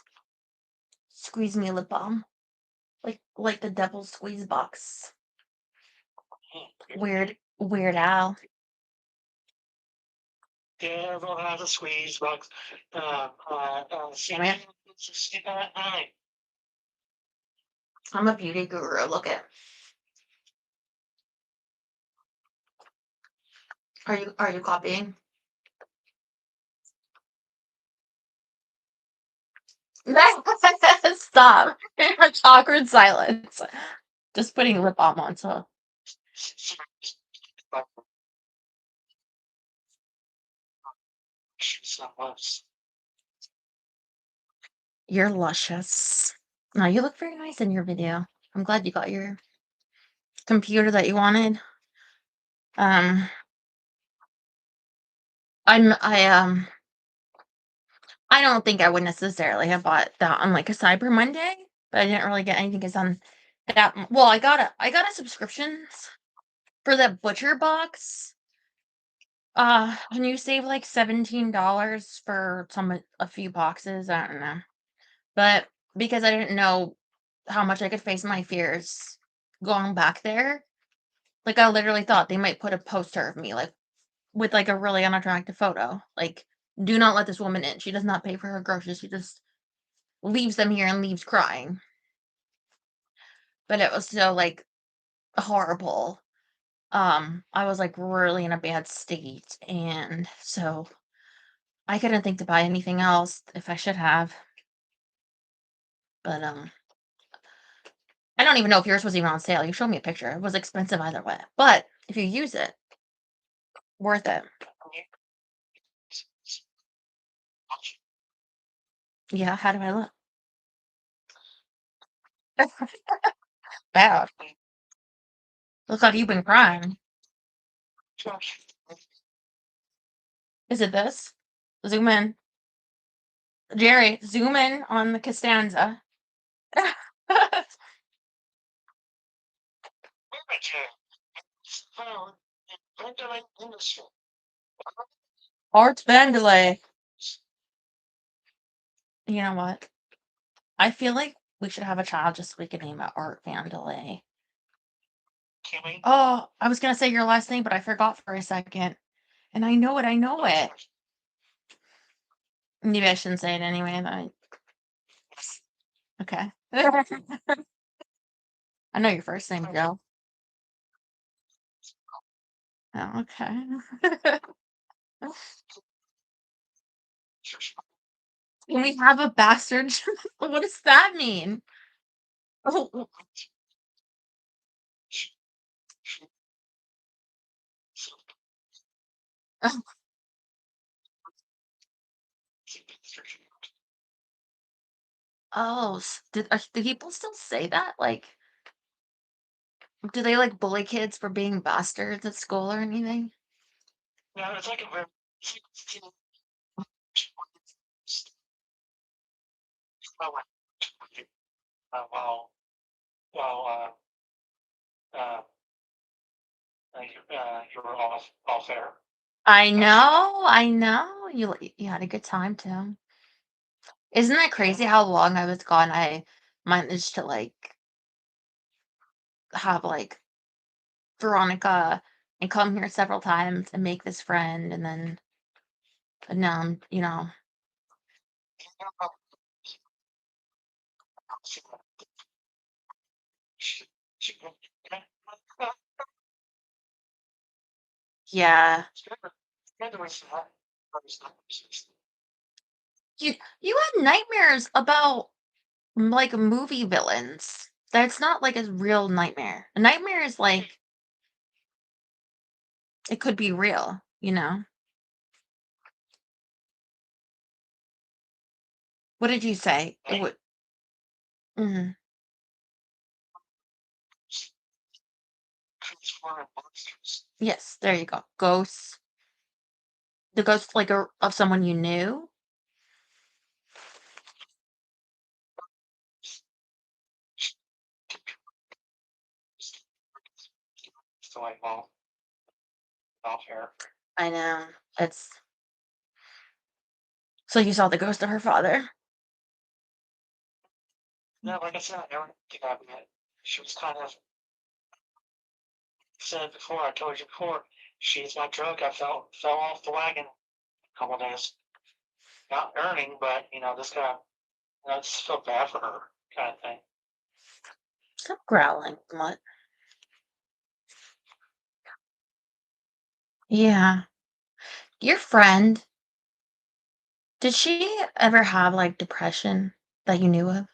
Squeeze me lip balm. Like the devil's squeeze box. Weird Al. Yeah, everyone has a squeeze box. Damn it. I'm a beauty guru. Look at. Are you copying? Stop. Awkward silence. Just putting lip balm on, so you're luscious. No, you look very nice in your video. I'm glad you got your computer that you wanted. Um, I don't think I would necessarily have bought that on like a Cyber Monday, but I didn't really get anything because on that. Well, I got a subscription for that butcher box. And you save like $17 for a few boxes. I don't know, but because I didn't know how much I could face my fears going back there, like I literally thought they might put a poster of me like with like a really unattractive photo, like do not let this woman in. She does not pay for her groceries. She just leaves them here and leaves crying. But it was so like horrible. I was like really in a bad state, and so I couldn't think to buy anything else if I should have. But I don't even know if yours was even on sale. You showed me a picture. It was expensive either way. But if you use it, worth it. Yeah, how do I look? Bad. Looks like you've been crying. Is it this? Zoom in. Jerry, zoom in on the Costanza. Art Vandelay. You know what? I feel like we should have a child just so we could name it Art Vandelay. Oh, I was gonna say your last name, but I forgot for a second. And I know it, I know it. Maybe I shouldn't say it anyway, but okay. I know your first name, Joe. Oh, okay. Can we have a bastard? What does that mean? Oh, oh, do people still say that? Like, do they like bully kids for being bastards at school or anything? No, it's like a while You were off air. I know. You had a good time too. Isn't that crazy how long I was gone? I managed to like have like Veronica and come here several times and make this friend, and then but now She, she, yeah. You had nightmares about like movie villains. That's not like a real nightmare. A nightmare is like it could be real. What did you say? It would. Mhm. Yes, there you go. Ghosts. The ghost like of someone you knew. So like, well, off air. I know. It's so you saw the ghost of her father. No, like I said, I never did that yet. She was kind of said before. I told you before. She's my drug. I fell off the wagon a couple of days. Not earning, but this kind of I just feel bad for her, kind of thing. Stop growling. What? Yeah. Your friend, did she ever have like depression that you knew of?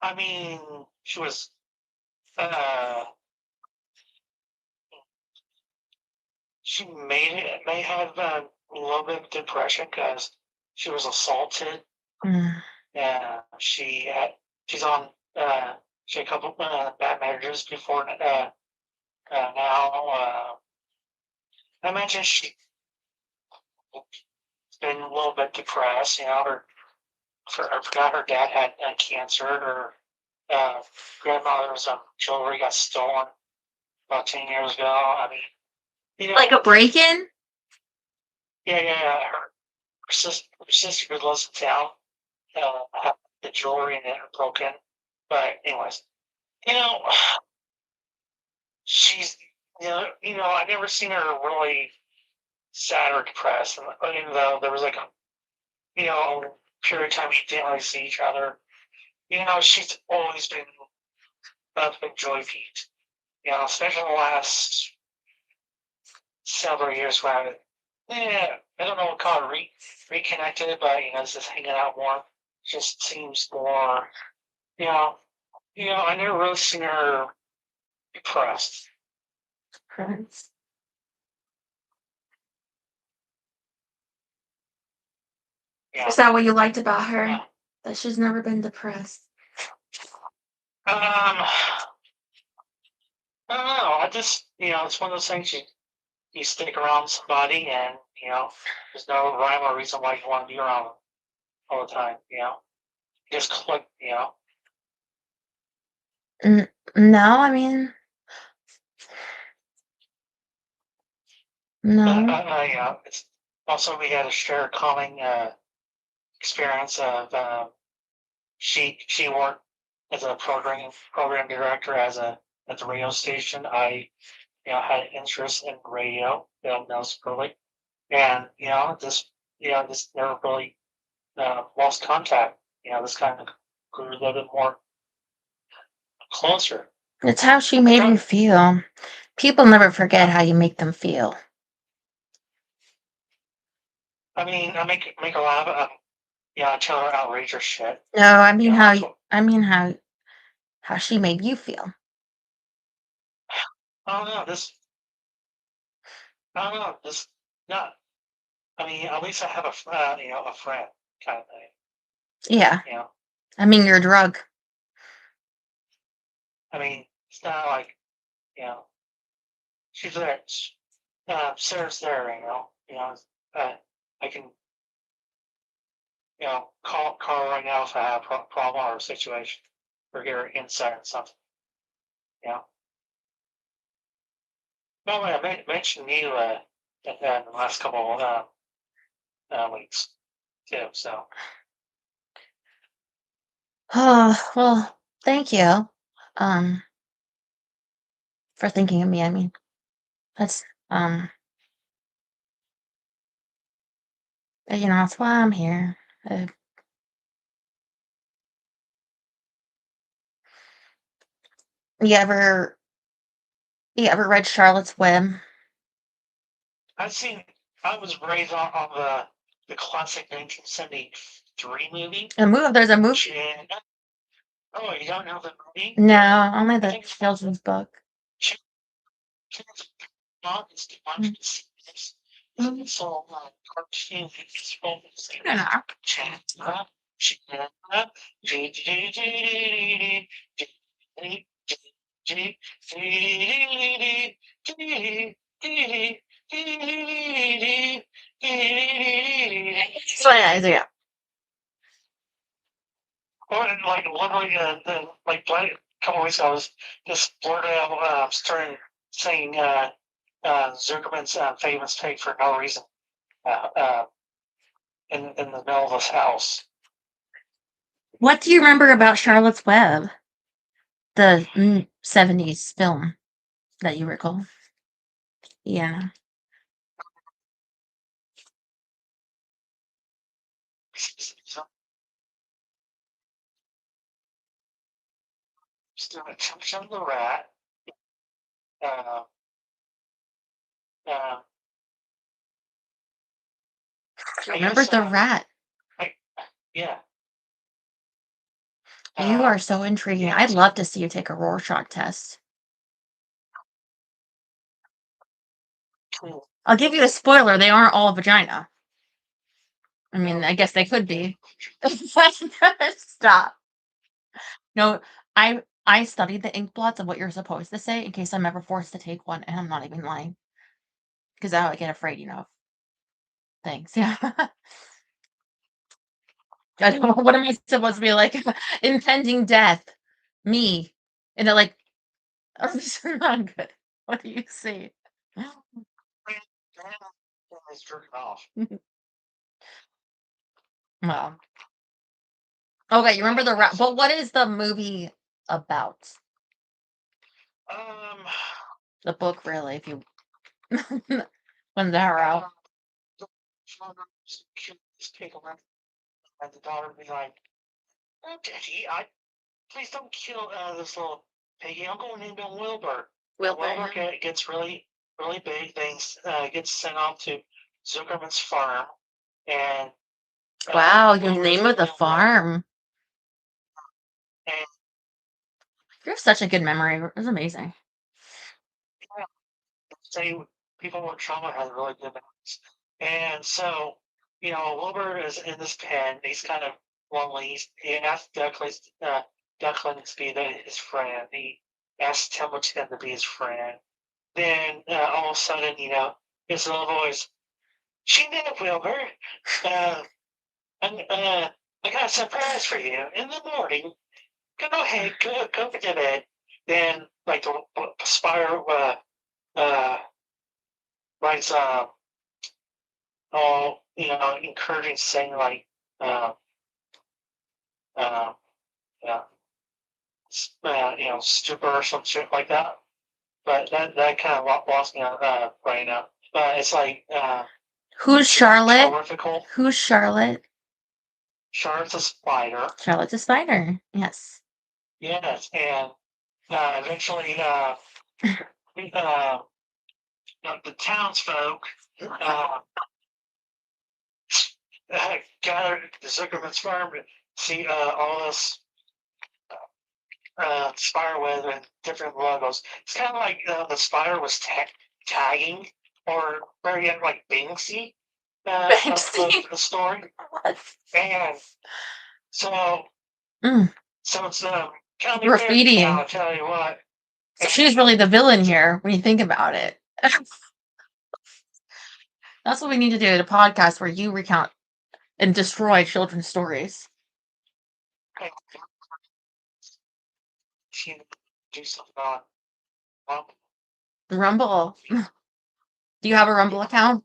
I mean, she was uh she may have a little bit of depression because she was assaulted. Mm. Yeah, she's on she had a couple bad marriages before now. I mentioned she's been a little bit depressed. I forgot her dad had cancer. Her grandmother's jewelry got stolen about 10 years ago. I mean, Like a break-in? yeah. Her sister who lives in town had the jewelry and it broken. But anyways, you know, she's I never seen her really sad or depressed, and even though there was like a period of time she didn't really see each other. She's always been a big joy feat. Especially the last several years where I don't know what call it reconnected, but it's just hanging out more. Just seems more, you know, I never really seen her depressed. Friends. Yeah. Is that what you liked about her? Yeah. That she's never been depressed. I don't know. I just, it's one of those things you stick around somebody and, there's no rhyme or reason why you want to be around them all the time, Just click. No, I mean, no. It's also we had a shared common experience of she worked as a program director at the radio station. I had interest in radio, knows early, and this never really lost contact. This kind of grew a little bit more closer. It's how she made you feel. People never forget how you make them feel. I mean, I make a lot of I tell her outrageous shit. No, I mean how she made you feel. I don't know this not. I mean, at least I have a a friend kind of thing. Yeah. I mean, you're a drug. I mean, it's not like she's there. Sarah's there. I can call her right now if I have a problem or a situation. or hear insight on something. Yeah. No, I mentioned you in the last couple weeks too. So Oh, well, thank you. For thinking of me. I mean, that's that's why I'm here. You ever read Charlotte's Web? I've seen. I was raised on the classic 1973 movie. There's a movie. Oh, you don't know the movie? No, only the children's book. So cartoon is focused So yeah. Well, and like literally, like a couple weeks ago, I was just blurted out, starting saying Zuckerman's famous take for no reason in the middle of his house. What do you remember about Charlotte's Web? The 70s film that you recall? Yeah. Still a Chum the Rat. Remember the rat? Yeah. You are so intriguing. I'd love to see you take a Rorschach test. I'll give you a spoiler. They aren't all vagina. I mean, I guess they could be. Stop. No, I studied the ink blots of what you're supposed to say in case I'm ever forced to take one, and I'm not even lying. Because I would get afraid, things. Yeah. I don't know. What am I supposed to be like? Impending death. Me. And they're like, oh, this is not good. What do you see? Well. Okay, you remember the rat. But what is the movie about? The book, really, if you when they're out. And the daughter would be like, "Oh, Daddy, please don't kill this little piggy. I'm going to name him Wilbur." Wilbur gets really, really big. Things gets sent off to Zuckerman's farm, and wow, the name of the farm. And you have such a good memory. It was amazing. Say people with trauma have really good memories, and so Wilbur is in this pen. He's kind of lonely. He asked Duckling to be his friend. He asked Templeton to be his friend. Then all of a sudden, his little voice, "She did it, Wilbur. I got a surprise for you in the morning. Go ahead, go to bed." Then, like the spire writes, encouraging, saying like, stupid or some shit like that. But that kind of lost me right now. But it's like, who's Charlotte? Horrifical. Who's Charlotte? Charlotte's a spider. Charlotte's a spider. Yes. Yes, and eventually, the townsfolk gathered at the Zuckerman's farm to see all this spider web and different logos. It's kind of like the spider was tagging, or better yet, like Banksy. Of the story. And so it's kind of graffiti. I'll tell you what. So she's really the villain here when you think about it. That's what we need to do at a podcast where you recount and destroy children's stories. do something on Rumble. Do you have a Rumble account?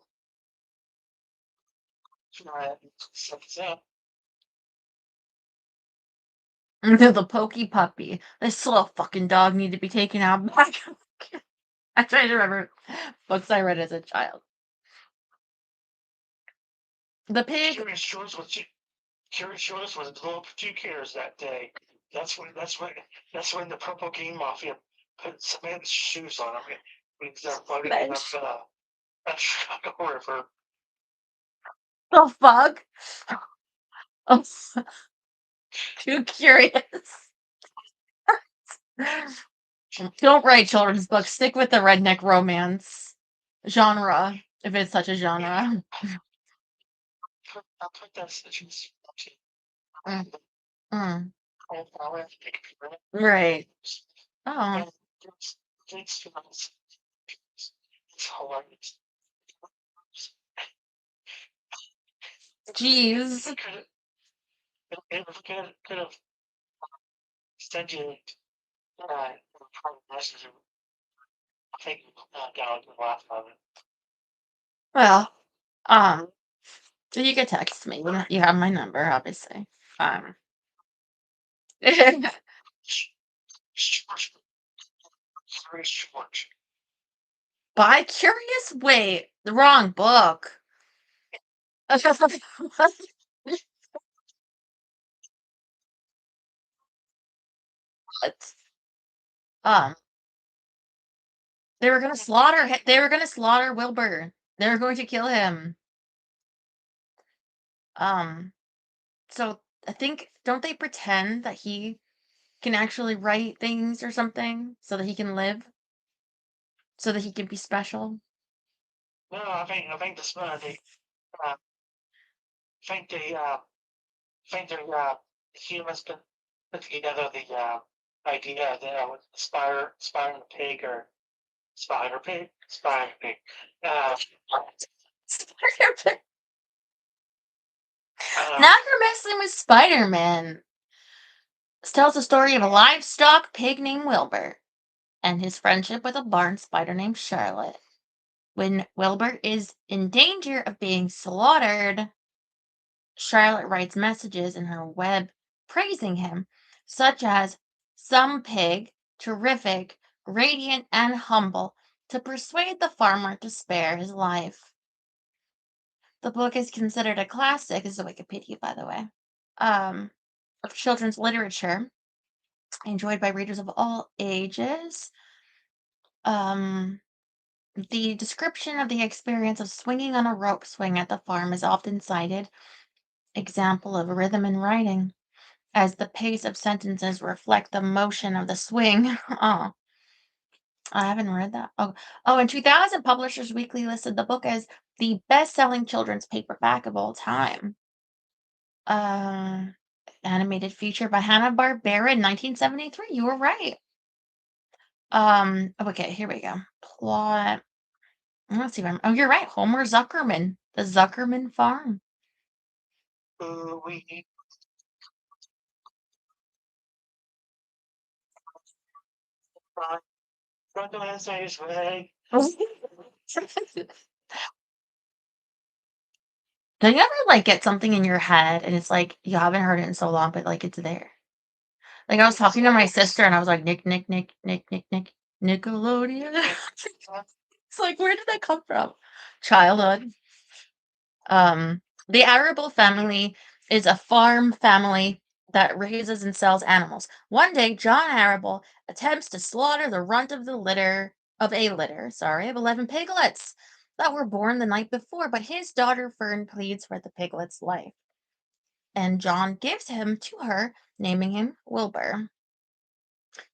The Pokey Puppy. This little fucking dog need to be taken out back. I try to remember books I read as a child. The pig. Curious Shores was a little 2 cares that day. That's when the Purple Game Mafia put cement shoes on him because they're floating in the Chicago River. The fuck? Oh, too curious. Don't write children's books. Stick with the redneck romance genre, if it's such a genre. I'll put that stitches. Mm. Right. Oh. It's hilarious. Jeez. It could have sent you message. I think God would laugh about it. Well, you can text me. You have my number, obviously. By Curious Wait, the wrong book. What? They were gonna slaughter him. They were gonna slaughter Wilbur. They were going to kill him. So I think, don't they pretend that he can actually write things or something so that he can live? So that he can be special? No, I think this they think the humans put together the idea that with spider and pig or spider pig. Now you're messing with Spider-Man. This tells the story of a livestock pig named Wilbur and his friendship with a barn spider named Charlotte. When Wilbur is in danger of being slaughtered, Charlotte writes messages in her web praising him, such as "some pig, terrific, radiant, and humble," to persuade the farmer to spare his life. The book is considered a classic, this is Wikipedia, by the way, of children's literature, enjoyed by readers of all ages. The description of the experience of swinging on a rope swing at the farm is often cited, example of rhythm in writing, as the pace of sentences reflect the motion of the swing. Oh, I haven't read that. In 2000, Publishers Weekly listed the book as the best-selling children's paperback of all time. Animated feature by Hanna-Barbera in 1973. You were right. Okay, here we go. Plot. Let's see if you're right. Homer Zuckerman. The Zuckerman Farm. We need Do you ever get something in your head and it's like you haven't heard it in so long, but it's there? Like I was talking to my sister and I was like, Nick, Nickelodeon. It's like, where did that come from? Childhood. The Arable family is a farm family that raises and sells animals. One day, John Arable attempts to slaughter the runt of a litter of 11 piglets that were born the night before, but his daughter Fern pleads for the piglet's life. And John gives him to her, naming him Wilbur.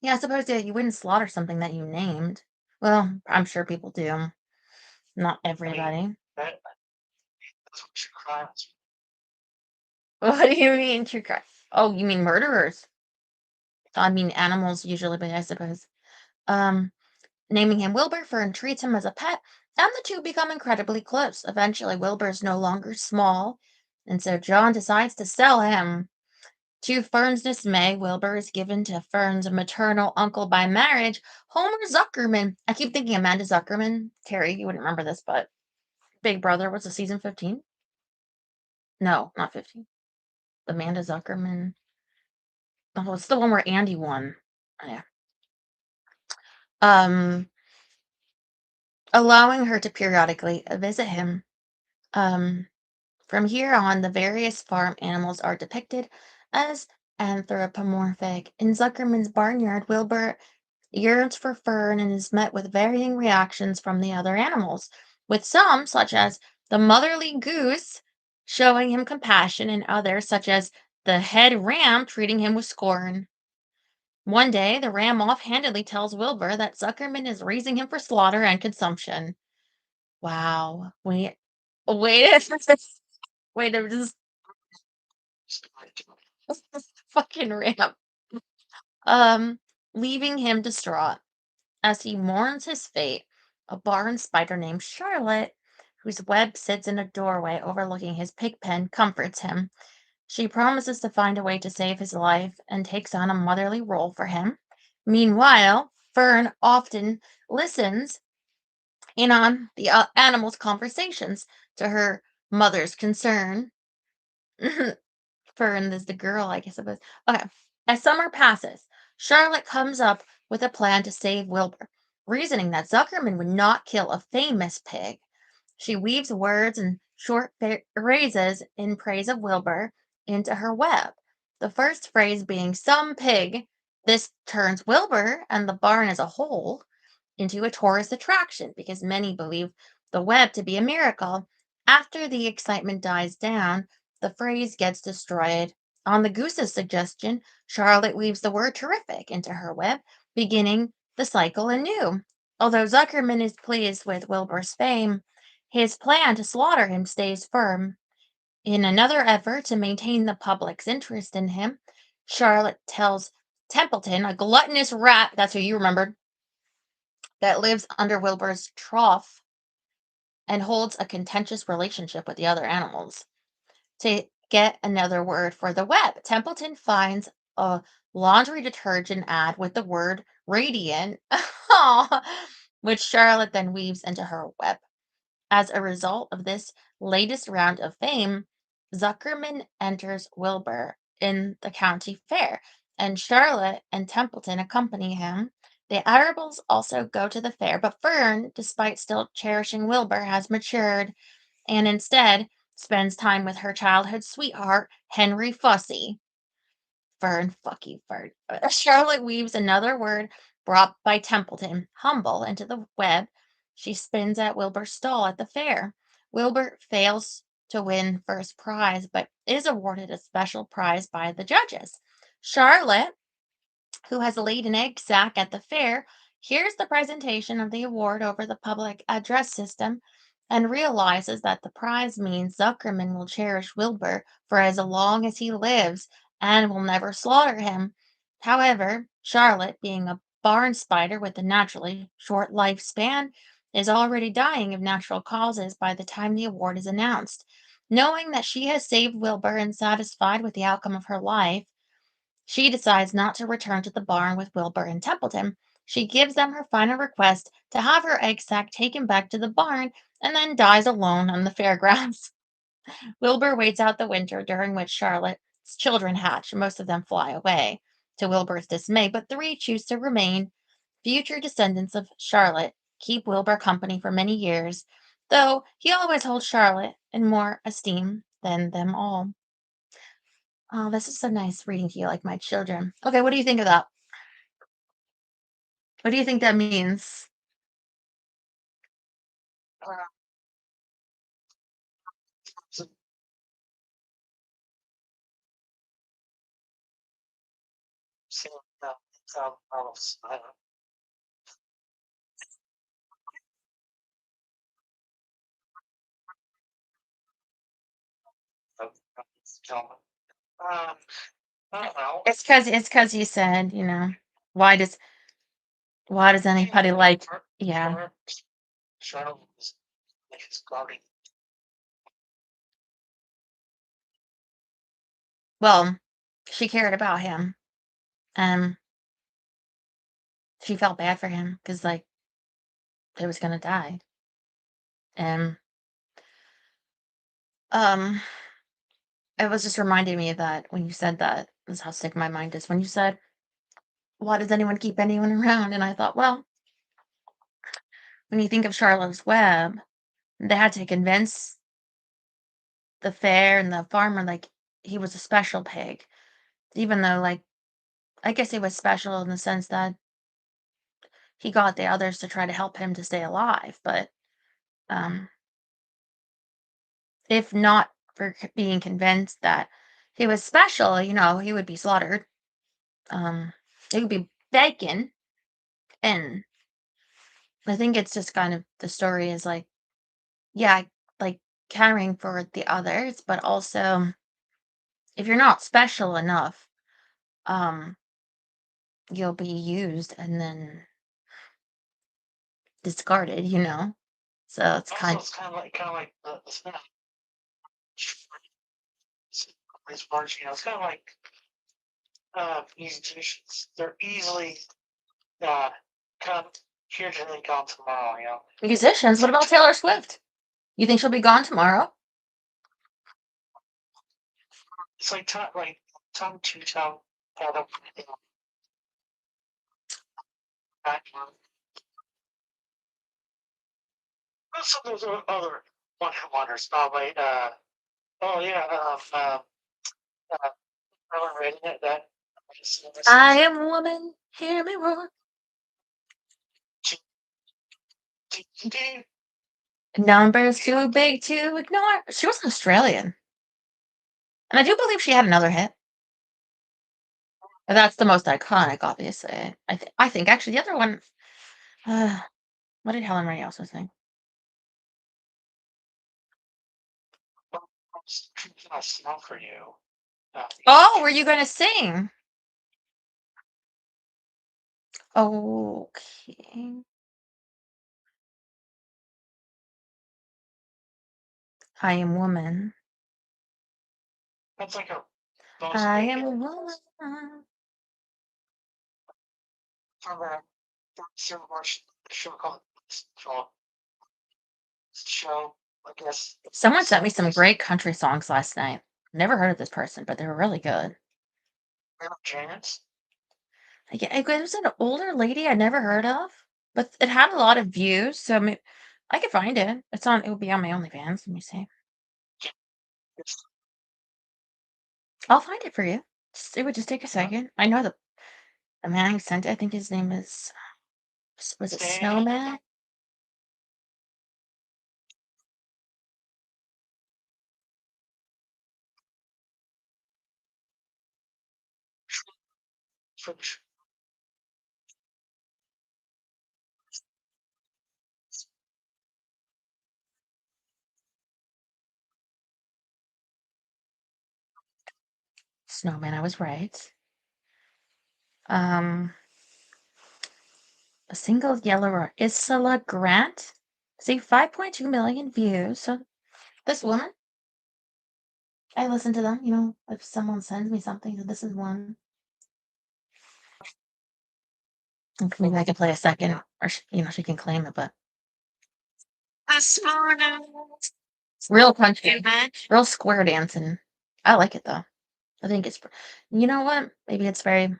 Yeah, I suppose you wouldn't slaughter something that you named. Well, I'm sure people do. Not everybody. What do you mean true crime? Oh, you mean murderers? I mean animals usually, but I suppose. Naming him Wilbur, Fern treats him as a pet, and the two become incredibly close. Eventually, Wilbur's no longer small, and so John decides to sell him. To Fern's dismay, Wilbur is given to Fern's maternal uncle by marriage, Homer Zuckerman. I keep thinking Amanda Zuckerman. Terry, you wouldn't remember this, but Big Brother was a season 15? No, not 15. Amanda Zuckerman. Oh, it's the one where Andy won. Oh, yeah. Allowing her to periodically visit him. From here on, the various farm animals are depicted as anthropomorphic. In Zuckerman's barnyard, Wilbur yearns for Fern and is met with varying reactions from the other animals, with some, such as the motherly goose, showing him compassion, and others, such as the head ram, treating him with scorn. One day, the ram offhandedly tells Wilbur that Zuckerman is raising him for slaughter and consumption. Wow. Wait wait a just fucking ram. Leaving him distraught. As he mourns his fate, a barn spider named Charlotte, whose web sits in a doorway overlooking his pig pen, comforts him. She promises to find a way to save his life and takes on a motherly role for him. Meanwhile, Fern often listens in on the animals' conversations to her mother's concern. Fern is the girl, I guess it was. Okay. As summer passes, Charlotte comes up with a plan to save Wilbur, reasoning that Zuckerman would not kill a famous pig. She weaves words and short phrases in praise of Wilbur into her web. The first phrase being some pig. This turns Wilbur and the barn as a whole into a tourist attraction because many believe the web to be a miracle. After the excitement dies down, the phrase gets destroyed. On the goose's suggestion, Charlotte weaves the word terrific into her web, beginning the cycle anew. Although Zuckerman is pleased with Wilbur's fame, his plan to slaughter him stays firm. In another effort to maintain the public's interest in him, Charlotte tells Templeton, a gluttonous rat, that's who you remembered, that lives under Wilbur's trough and holds a contentious relationship with the other animals, to get another word for the web. Templeton finds a laundry detergent ad with the word radiant, which Charlotte then weaves into her web. As a result of this latest round of fame, Zuckerman enters Wilbur in the county fair, and Charlotte and Templeton accompany him. The Arables also go to the fair, but Fern, despite still cherishing Wilbur, has matured and instead spends time with her childhood sweetheart, Henry Fussy. Fern, fuck you, Fern. Charlotte weaves another word brought by Templeton, humble, into the web she spins at Wilbur's stall at the fair. Wilbur fails to win first prize, but is awarded a special prize by the judges. Charlotte, who has laid an egg sack at the fair, hears the presentation of the award over the public address system and realizes that the prize means Zuckerman will cherish Wilbur for as long as he lives and will never slaughter him. However, Charlotte, being a barn spider with a naturally short lifespan, is already dying of natural causes by the time the award is announced. Knowing that she has saved Wilbur and satisfied with the outcome of her life, she decides not to return to the barn with Wilbur and Templeton. She gives them her final request to have her egg sac taken back to the barn and then dies alone on the fairgrounds. Wilbur waits out the winter, during which Charlotte's children hatch. Most of them fly away, to Wilbur's dismay, but three choose to remain. Future descendants of Charlotte keep Wilbur company for many years, though he always holds Charlotte in more esteem than them all. Oh, this is so nice reading to you like my children. Okay, what do you think of that? What do you think that means? Uh, so, no, I don't know. Um, I don't know. It's because you said, why does why does anybody like yeah. Charlotte was like his guardian. Well, she cared about him, and she felt bad for him because, like, he was gonna die. And it was just reminding me of that when you said that. That's how sick my mind is. When you said, "Why does anyone keep anyone around?" And I thought, well, when you think of Charlotte's Web, they had to convince the fair and the farmer, like, he was a special pig, even though, like, I guess he was special in the sense that he got the others to try to help him to stay alive. But um, if not for being convinced that he was special, he would be slaughtered. It would be bacon. And I think it's just kind of the story is like, yeah, like caring for the others, but also if you're not special enough, um, you'll be used and then discarded. So it's Also, it's kind of like the spin-off. It's kind of like musicians. They're easily come here today, gone tomorrow. musicians. What about Taylor Swift? You think she'll be gone tomorrow? It's like tongue to tongue. Also, there's other one-hit wonders. Oh yeah. I read it that. I am a woman. Hear me roar. Numbers too big to ignore. She was Australian, and I do believe she had another hit. But that's the most iconic, obviously. I think actually the other one. What did Helen Ray also sing? I smell for you. Oh, were you going to sing? Okay. I am woman. That's like a. I am a woman. From a show called show, I guess. Someone sent me some great country songs last night. Never heard of this person, but they were really good. Janet? Yeah, it was an older lady I never heard of, but it had a lot of views, so I could find it. It will be on my OnlyFans. Let me see. I'll find it for you. It would just take a second. I know the man who sent it. I think his name was it Snowman? Snowman, I was right. A single yellow Isla Grant. See, 5.2 million views. So this woman, I listen to them, if someone sends me something, so this is one. Maybe I can play a second, or she can claim it, but real country, real square dancing. I like it though. I think it's, you know what? Maybe it's very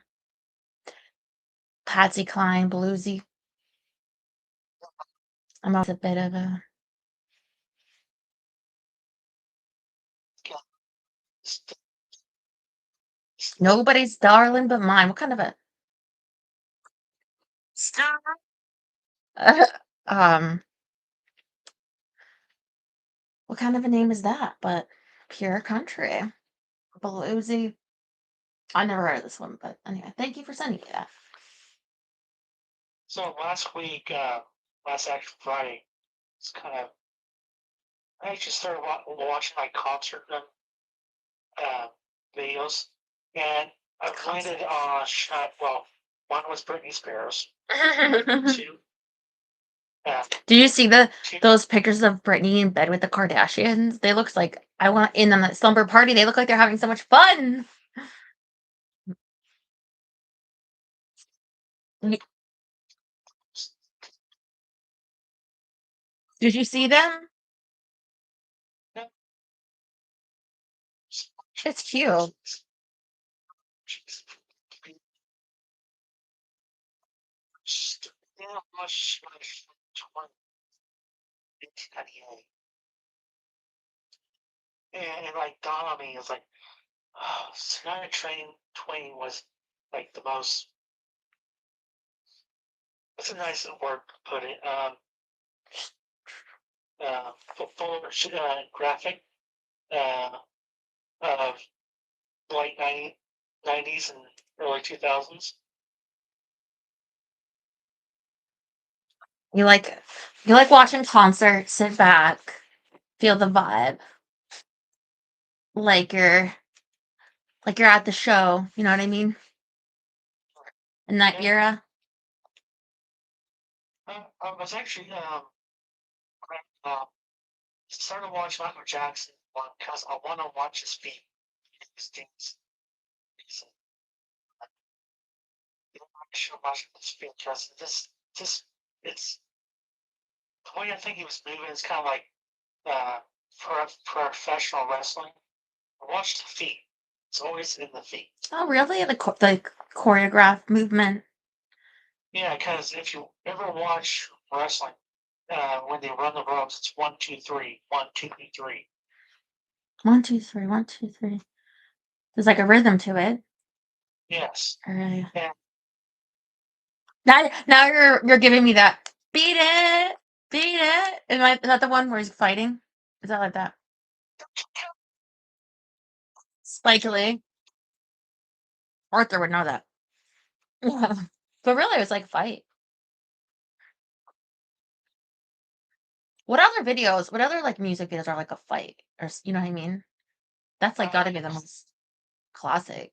Patsy Cline bluesy. I'm always a bit of a nobody's darling but mine. What kind of a um? What kind of a name is that? But pure country, bluesy. I never heard of this one, but anyway, thank you for sending me that. So last week, last actual Friday, it's kind of. I just started watching my concert videos, and I landed on well, one was Britney Spears. Two. Do you see those pictures of Britney in bed with the Kardashians? They look like I want in on that slumber party. They look like they're having so much fun. Did you see them? It's cute. Yeah, much 1998. And like dawned on me, it's like, oh, Sonic Train Twain was like the most. That's a nice word to put it. Full graphic of late 90s and early 2000s. You like watching concerts, sit back, feel the vibe. Like you're at the show, you know what I mean? In that era. I was actually started watching Michael Jackson because I want to watch his feet. His things. I should watch his feet because it's the way I think he was moving is kind of like professional wrestling. Watch the feet. It's always in the feet. Oh, really? The choreographed movement. Yeah, because if you ever watch wrestling, when they run the ropes, it's 1, 2, 3, 1, 2, 3. 1, 2, 3, 1, 2, 3. There's like a rhythm to it. Yes. Yeah. And Now you're giving me that beat it, beat it. Is that the one where he's fighting? Is that like that? Spike Lee. Arthur would know that. But really, it was like fight. What other like music videos are like a fight? Or you know what I mean? That's like gotta be the most classic.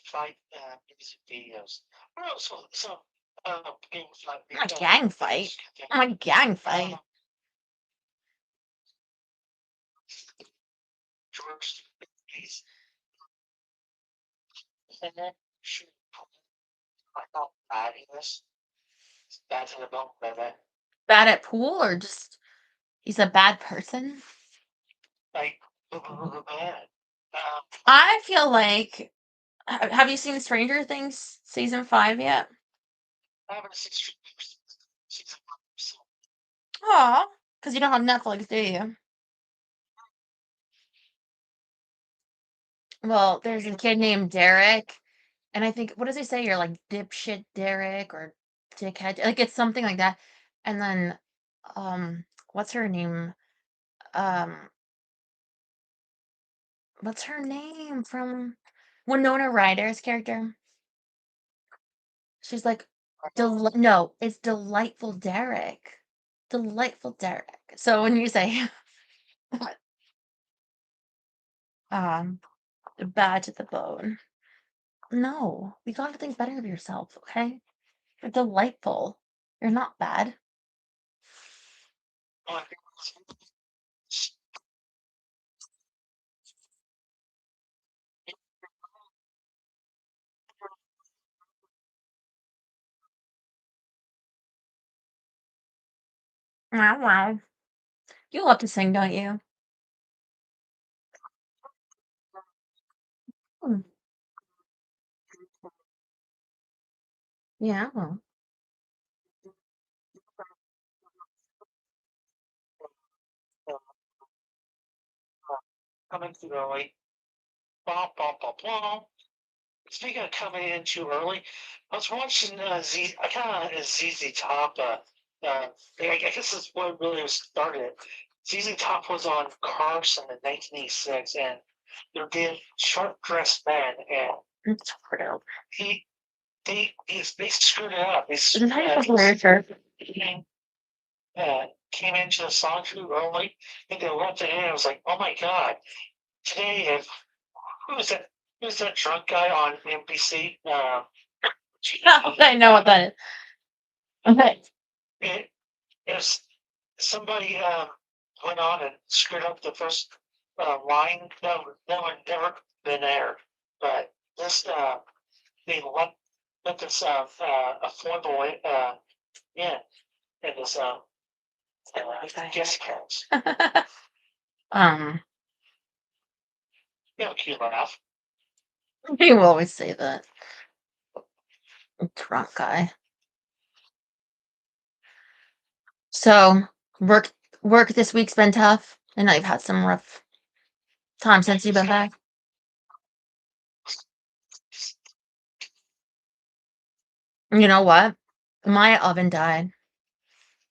fight music videos. Oh, so game fight. A gang fight. A gang fight. George, please. And then shoot, I thought bad he was. It's bad to the bone, baby. Bad at pool or just he's a bad person? Like bad. I feel like have you seen Stranger Things season 5 yet? I haven't seen season 1, so Aw, because you don't have Netflix, do you? Well, there's a kid named Derek, and I think what does he say? You're like dipshit Derek or dickhead, like it's something like that. And then, what's her name? Um, what's her name from Winona Ryder's character? She's like, no, it's delightful Derek, delightful Derek. So when you say, um, bad to the bone, no, you gotta think better of yourself, okay? You're delightful. You're not bad. I think Wow, wow. You love to sing, don't you? Hmm. Yeah, well, coming too early. Blah, blah, blah, blah. Speaking of coming in too early, I was watching I kind of ZZ Top. I guess this is what really started. ZZ Top was on Carson in 1986, and they did Sharp Dressed Man, and it's true. he they screwed it up. Is this how you're supposed to wear your shirt? Came into the song too early. I think they left it in. I was like, oh my god! Today, if who's that? Who's that drunk guy on NBC? I know what that is. Okay. If somebody went on and screwed up the first line, that would never been aired. But this they let this affordable in this guest house. You know, cute enough. You always say that. Drunk guy. So work this week's been tough. I know you've had some rough time since you've been back. You know what? My oven died.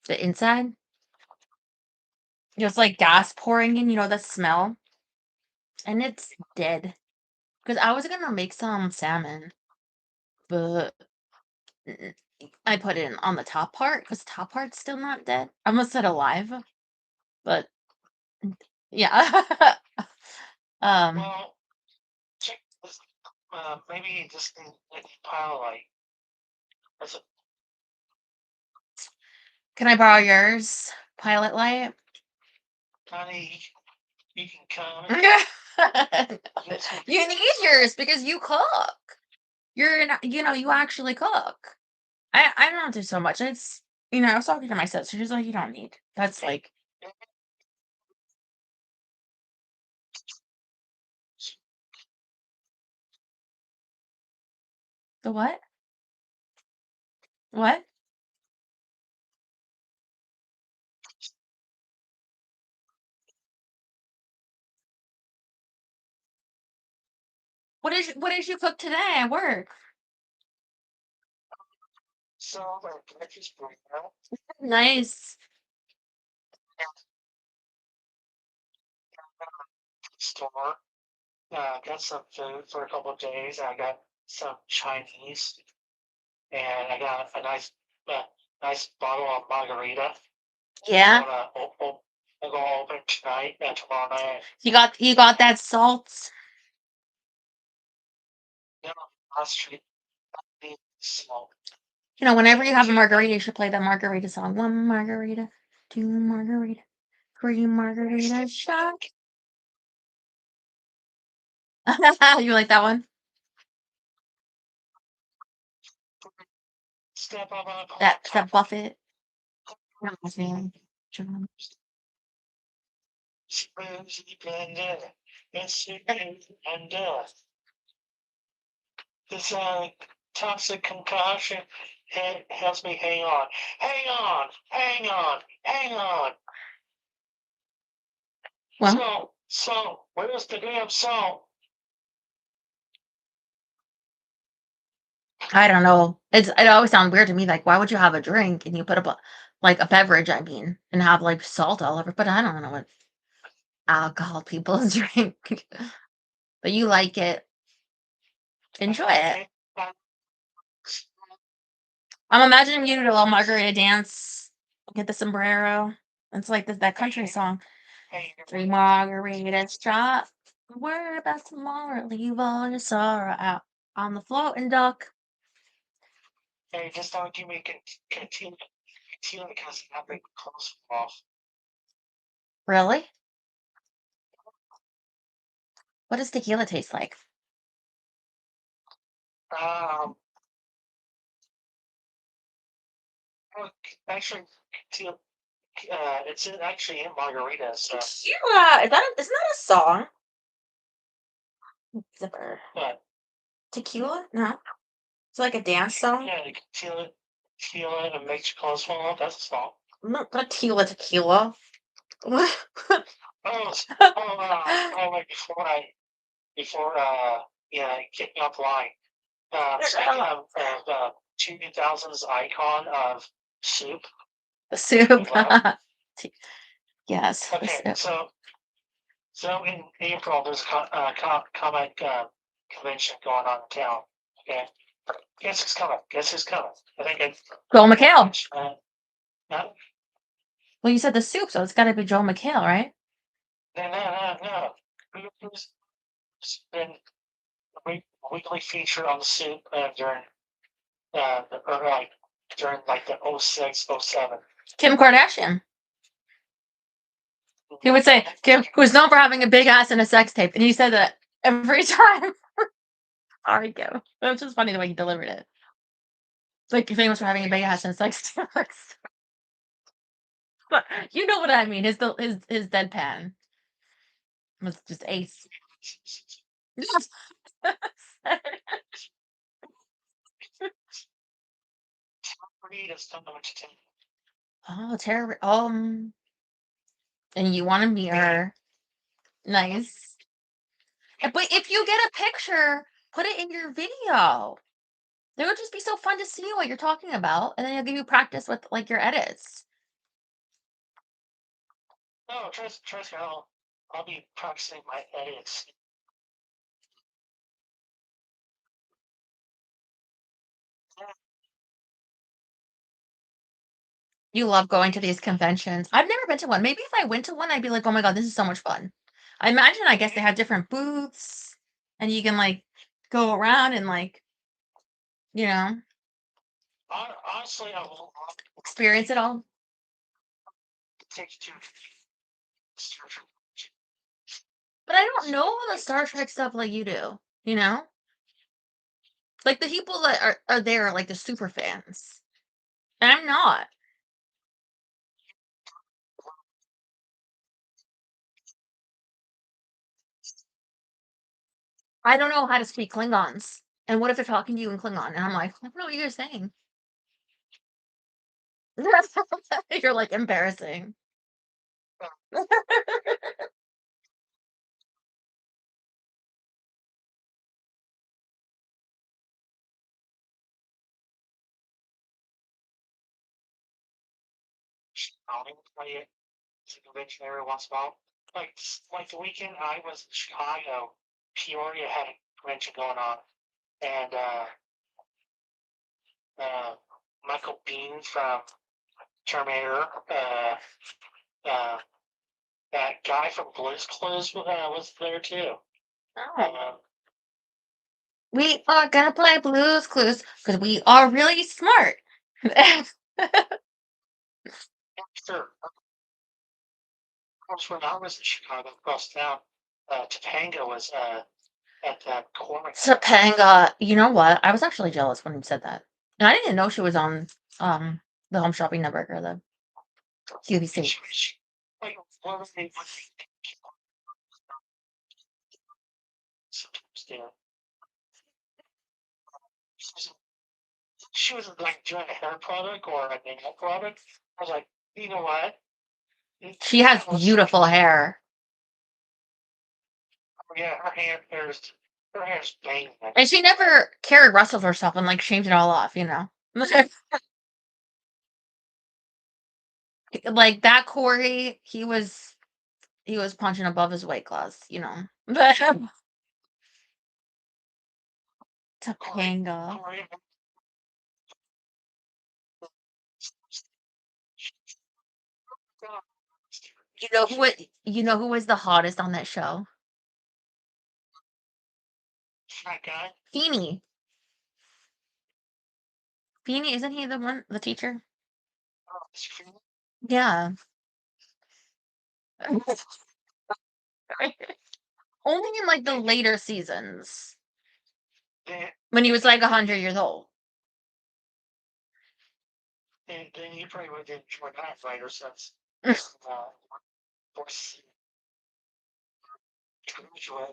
The inside. There's like gas pouring in, you know, the smell. And it's dead. Because I was gonna make some salmon, but I put it on the top part because the top part's still not dead. I almost said alive, but yeah. Well, check this. Maybe just pile like. That's a, Can I borrow yours, Pilot Light? honey, you can come. You need yours because you cook. You're not, you know, you actually cook. I don't do so much. It's, you know, I was talking to my sister. She's like, you don't need. That's like. The what? What? What did you cook today at work? So, breakfast burrito. Nice. Store. Got some food for a couple of days. I got some Chinese, and I got a nice bottle of margarita. Yeah. I'm gonna open tonight and tomorrow night. You got that salt. Austrian salt. You know, whenever you have a margarita, you should play that margarita song. 1 margarita, 2 margarita, 3 margarita shot. You like that one? Step up on That Buffett. This toxic concoction helps me hang on. Hang on, hang on, hang on. Well, so where's the damn salt? I don't know. It always sounds weird to me. Like, why would you have a drink and you put like a beverage, I mean, and have like salt all over? But I don't know what alcohol people drink. But you like it. Enjoy it. I'm imagining you do a little margarita dance. Get the sombrero. It's like that country song. 3 margaritas shot. Worry about tomorrow. Leave all your sorrow out on the floating dock. Hey, just don't give me continue because I'm having close off. Really? What does tequila taste like? Actually, it's actually in margaritas. So. Tequila. Isn't that a song? Zipper. What? Tequila? No. It's like a dance song. Yeah, tequila and makes your clothes fall off. That's a song. Not tequila. What? Like before getting off the line. Speaking of 2000's icon of soup. The soup. Yes. Okay, so in April there's a comic convention going on in town. Okay, guess who's coming? I think it's Joel McHale. No. Well, you said the soup, so it's got to be Joel McHale, right? No. Who's been a weekly feature on the soup during the 06, 07. Kim Kardashian. He would say Kim, who's known for having a big ass and a sex tape, and he said that every time. Sorry, go. It was just funny the way he delivered it. Like, famous for having a big ass and sex jokes. But you know what I mean, his deadpan was just ace. Yes. Oh, terror. And you want to meet her. Nice. But if you get a picture, put it in your video. It would just be so fun to see what you're talking about, and then it'll give you practice with like your edits. No, trust me, I'll be practicing my edits. You love going to these conventions. I've never been to one. Maybe if I went to one, I'd be like, oh my God, this is so much fun. I guess they have different booths and you can like go around and like, you know, Honestly, I will experience it all. take you to But I don't know all the Star Trek stuff like you do, you know? Like the people that are there are like the super fans. And I'm not. I don't know how to speak Klingons. And what if they're talking to you in Klingon? And I'm like, I don't know what you're saying. You're like embarrassing. outing play it to convention every once in a while. Like the weekend I was in Chicago, Peoria had a convention going on, and uh, Michael Bean from Terminator, uh, that guy from Blue's Clues was there too. Oh. We are gonna play Blue's Clues because we are really smart. Sure. Of course, when I was in Chicago, across town, Topanga was at that Cormac. Topanga, you know what? I was actually jealous when you said that. And I didn't know she was on the Home Shopping Network or the QVC. Like, what was they? She was like doing a hair product or a makeup product. I was like, you know what? She has beautiful hair. Yeah, her hair's banging. And she never Carrie Russelled herself and like shaved it all off, you know. Like that Corey, he was punching above his weight class, you know. But Topanga. You know who was the hottest on that show? That guy? Feeny. Feeny, isn't he the teacher? Yeah. Only in like the later seasons. When he was like 100 years old. And then you probably would enjoy that writer since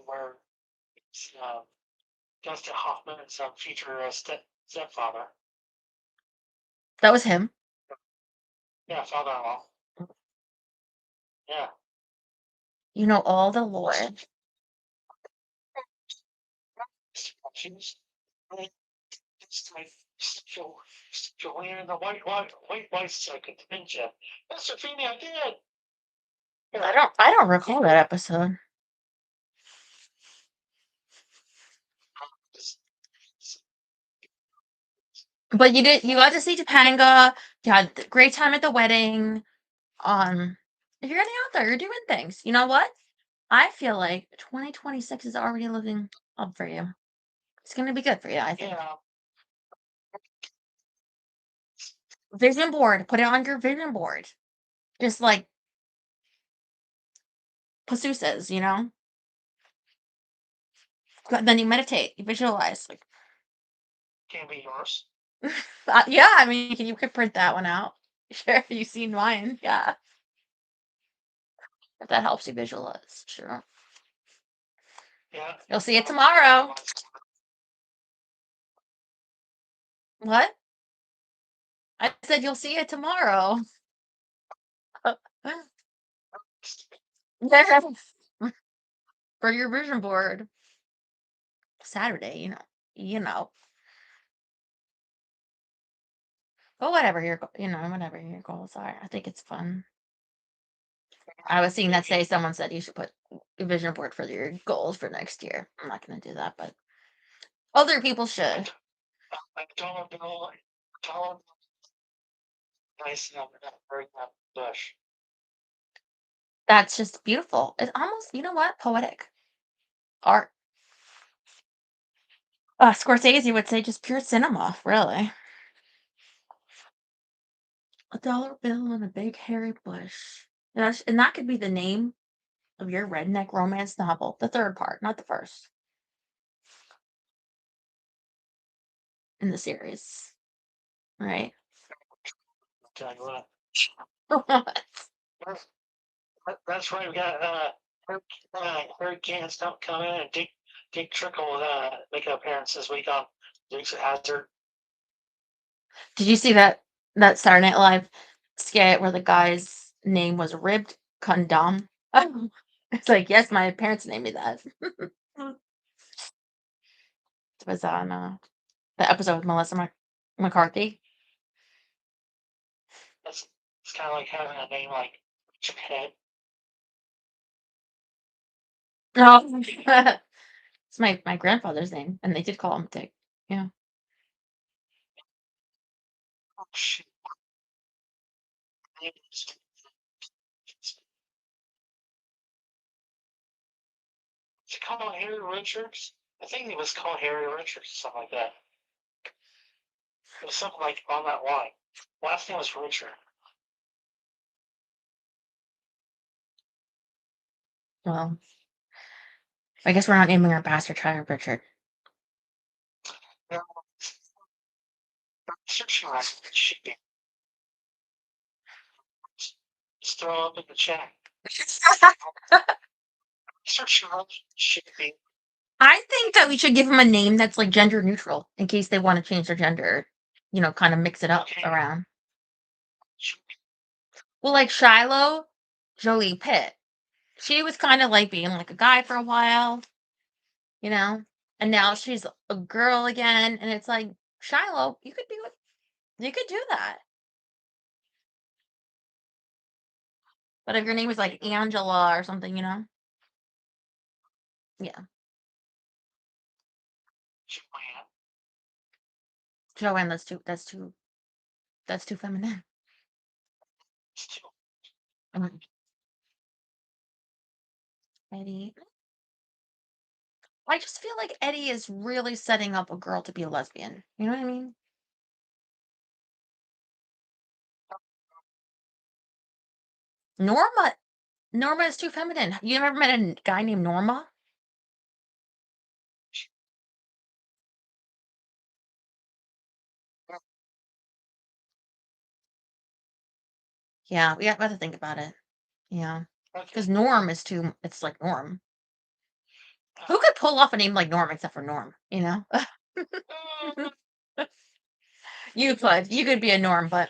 where Dustin Hoffman's future stepfather. That was him. Yeah, father-in-law. Yeah. You know all the lore. Joanne, the white second, didn't you? Mr. Feeney, I did. I don't recall that episode. But you got to see Topanga. You had a great time at the wedding. If you're getting out there, you're doing things. You know what? I feel like 2026 is already living up for you. It's gonna be good for you, I think. Yeah. Vision board. Put it on your vision board. Just like Pasu says, you know? Then you meditate, you visualize. Like, Can be yours. yeah, I mean, you could print that one out. Sure, you've seen mine. Yeah, if that helps you visualize, sure. Yeah. You'll see it tomorrow. What? I said you'll see it tomorrow. For your vision board. Saturday, you know. But whatever whatever your goals are, I think it's fun. I was seeing that say someone said you should put a vision board for your goals for next year. I'm not going to do that, but other people should. Like dollar nice enough that very bush. That's just beautiful. It's almost, you know what, poetic art. Scorsese would say just pure cinema, really. A dollar bill and a big hairy bush. And that could be the name of your redneck romance novel. The third part, not the first in the series. Right? Tell you what. That's right. We got hurricanes don't come in, and Dick Trickle will make an appearance this week on Dukes of Hazzard. Did you see that Saturday Night Live skit where the guy's name was Ribbed Condom? It's like, yes, my parents named me that. It was on the episode with Melissa McCarthy. It's kind of like having a name like Richard Head. No, it's my grandfather's name, and they did call him Dick. Yeah. Oh shit. Is it called Harry Richards? I think it was called Harry Richards, something like that. It was something like on that line. Last name was Richard. Well, I guess we're not naming our bastard child Richard. No, searching on shipping. Just throw up in the chat. Searching on shipping. I think that we should give him a name that's like gender neutral in case they want to change their gender, kind of mix it up around. Well, like Shiloh, Jolie Pitt. She was kind of like being like a guy for a while, and now she's a girl again, and it's like, Shiloh, you could do that. But if your name was like Angela or something, yeah. Joanne, that's too feminine. Eddie. I just feel like Eddie is really setting up a girl to be a lesbian. You know what I mean? Norma is too feminine. You ever met a guy named Norma? Yeah, we have to think about it. Yeah. Because Norm is too, it's like Norm. Who could pull off a name like Norm except for Norm, You could be a Norm, but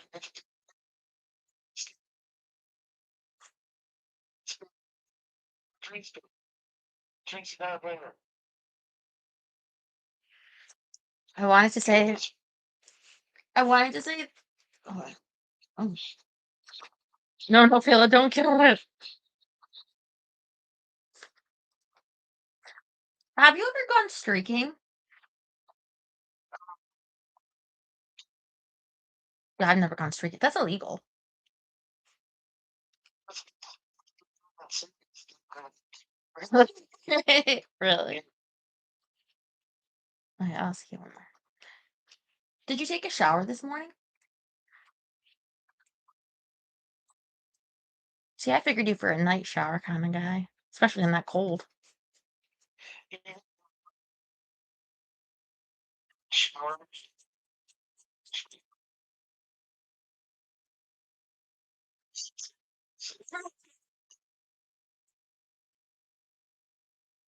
I wanted to say, oh, no, Phila, don't kill it. Have you ever gone streaking? Yeah, I've never gone streaking. That's illegal. Really? I ask you one more. Did you take a shower this morning? See, I figured you for a night shower kind of guy, especially in that cold. Sure.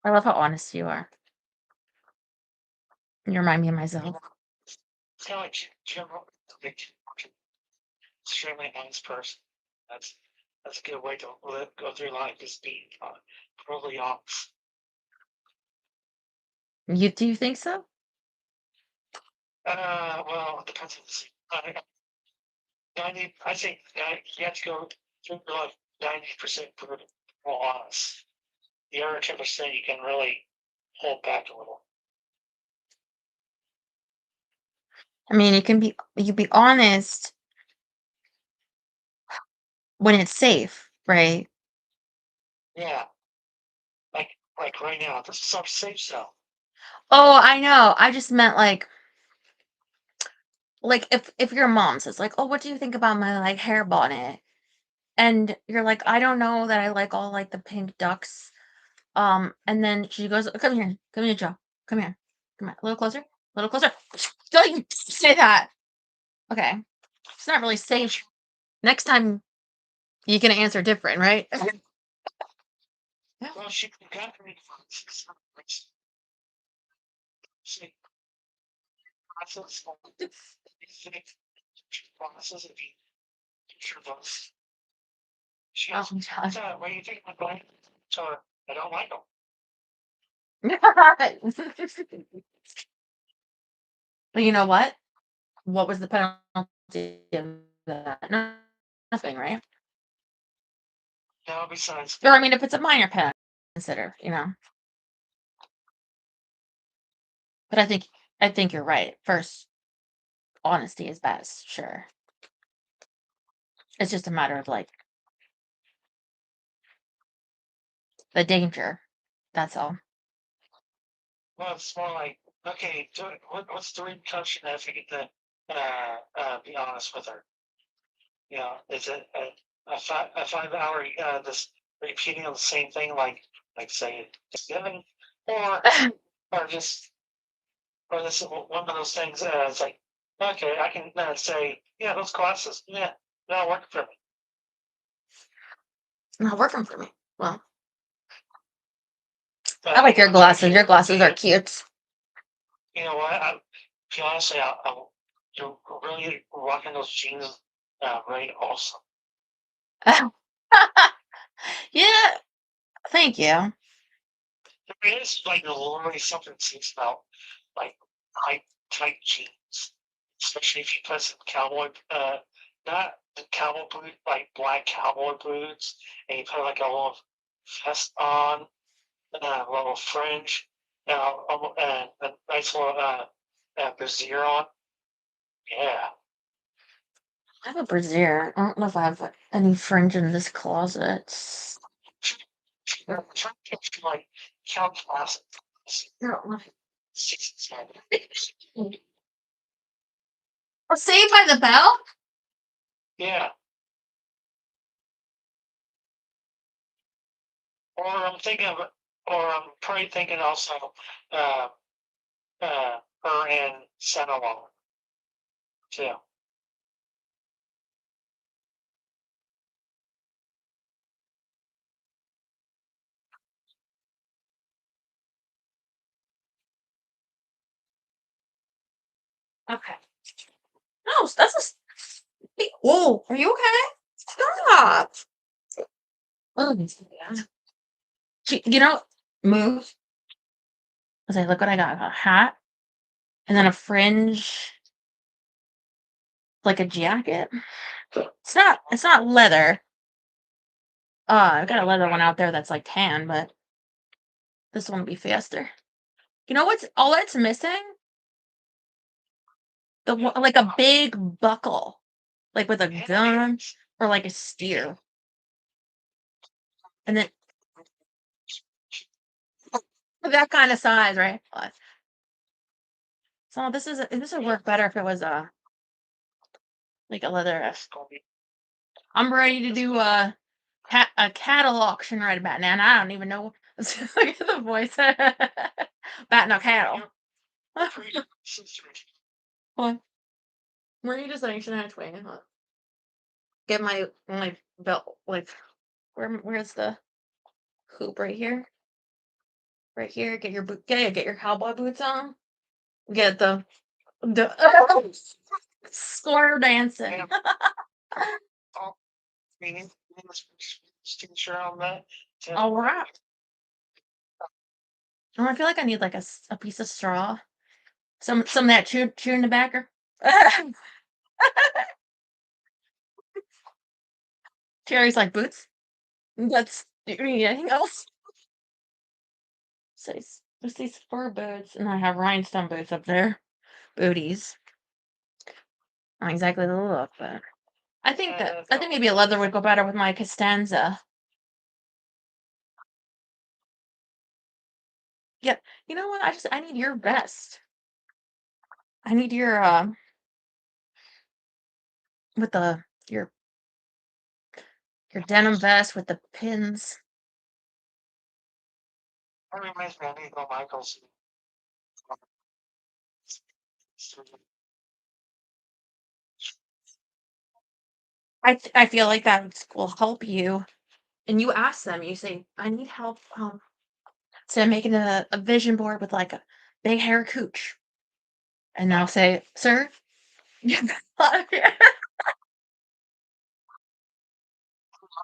I love how honest you are. You remind me of myself. It's kind of like Jim, like extremely honest person. That's that's a good way to go through life, just being brutally honest. Do you think so? Well, it depends on the scene. 90, I think you have to go through like 90% brutal honest. The other 10% you can really hold back a little. I mean, you can be honest when it's safe, right? Yeah, like right now, this is our safe zone. Oh, I know. I just meant like if your mom says like, "Oh, what do you think about my like hair bonnet?" And you're like, "I don't know that I like all like the pink ducks." And then she goes, "Come here, Joe, come here, a little closer, a little closer." Don't you say that. Okay, it's not really safe. Next time you can answer different, right? Well, she got me she process process if you sure those. She Oh goes, my god. what do you think I'm going? So I don't like them. But you know what? What was the penalty of that? Nothing, right? No, besides, Or I mean, if it's a minor penalty, consider, you know. But I think you're right. First, honesty is best, sure. It's just a matter of like the danger. That's all. well, it's more like, okay, what's the repercussion if you get to be honest with her? You know, is it a 5 hour this repeating of the same thing, like say Thanksgiving, or or just or this is one of those things? It's like, okay, I can say, yeah, those glasses, yeah, not working for me. Not working for me. Well, But I like your glasses. Your glasses are you cute. know what? Honestly, you're really rocking those jeans right awesome. Yeah, thank you. There is like literally something seems about like tight jeans, especially if you put some cowboy, not the cowboy boot, like black cowboy boots, and you put like a little vest on, a little fringe, and a nice little brassiere on. Yeah. I have a brassiere. I don't know if I have any fringe in this closet. Trying to picture like Count Classic. No. 67. Or Saved by the Bell? Yeah. Or I'm probably thinking also, uh, her and Senalong too. Okay. No, that's a. Whoa, are you okay? Stop. Oh, yeah. You know, move. I was like, look what I got. I got a hat and then a fringe, like a jacket. It's not leather. I've got a leather one out there that's like tan, but this one will be faster. You know what's all that's missing? Like a big buckle, like with a gun or like a steer, and then that kind of size, right? So this would work better if it was like a leather. I'm ready to do a cattle auction right about now, and I don't even know. Look at the voice. Batting a cattle. What? Marie just saying should have wait. Get my belt. Like, where's the hoop? Right here. Right here. Get your boot. Get your cowboy boots on. Get the square dancing. All right. Oh, I feel like I need like a piece of straw. Some of that chewing tobacco. Terry's like boots. That's you need anything else? So there's these fur boots, and I have rhinestone boots up there. Booties. Not exactly the look, but I think maybe a leather would go better with my Costanza. Yeah, you know what? I need your vest. I need your with your denim vest with the pins. That reminds me, I need to go Michael's. I feel like that will help you. And you ask them, you say, I need help so making a vision board with like a big hair cooch. And they'll say, sir, I'm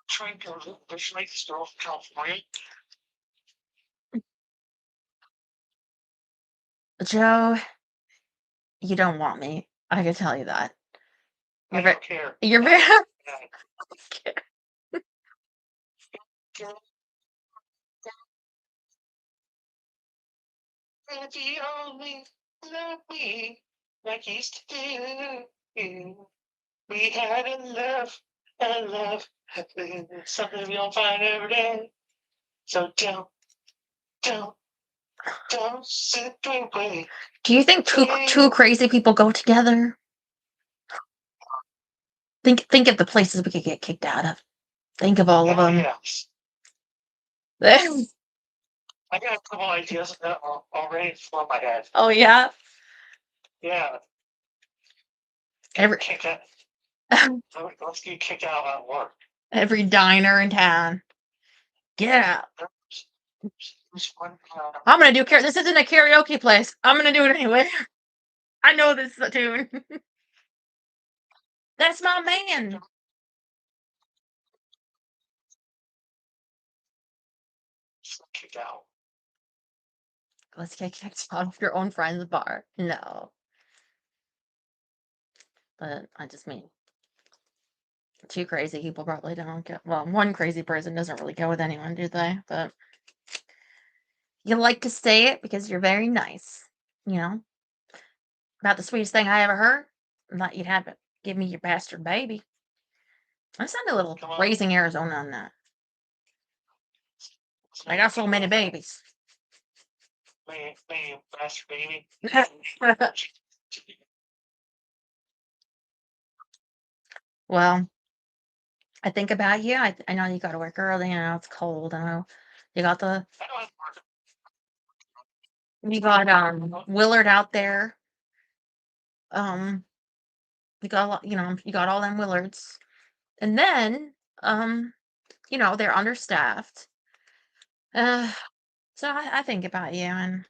trying to visualize this girl from California. Joe, you don't want me. I can tell you that. I don't care. You're very If you only love me like you used to do. We had a love, something we don't find every day. So don't sit away. Do you think two crazy people go together? Think of the places we could get kicked out of. Think of all of them. Yes. I got a couple ideas already for my head. Oh yeah. Yeah. Let's get kicked out at work. Every diner in town. Yeah. I'm gonna do this isn't a karaoke place. I'm gonna do it anyway. I know this tune. That's my man. Kicked out. Let's get kicked out of your own friend's bar. No. But I just mean two crazy people probably don't get one crazy person doesn't really go with anyone, do they? But you like to say it because you're very nice, you know? About the sweetest thing I ever heard? Not you'd have to give me your bastard baby. I sound a little Raising Arizona on that. I got so many babies. Bastard baby. Well, I think about you. I know you got to work early. I know it's cold. I know you got Willard out there. You got a lot, you got all them Willards, and then they're understaffed. So I think about you, and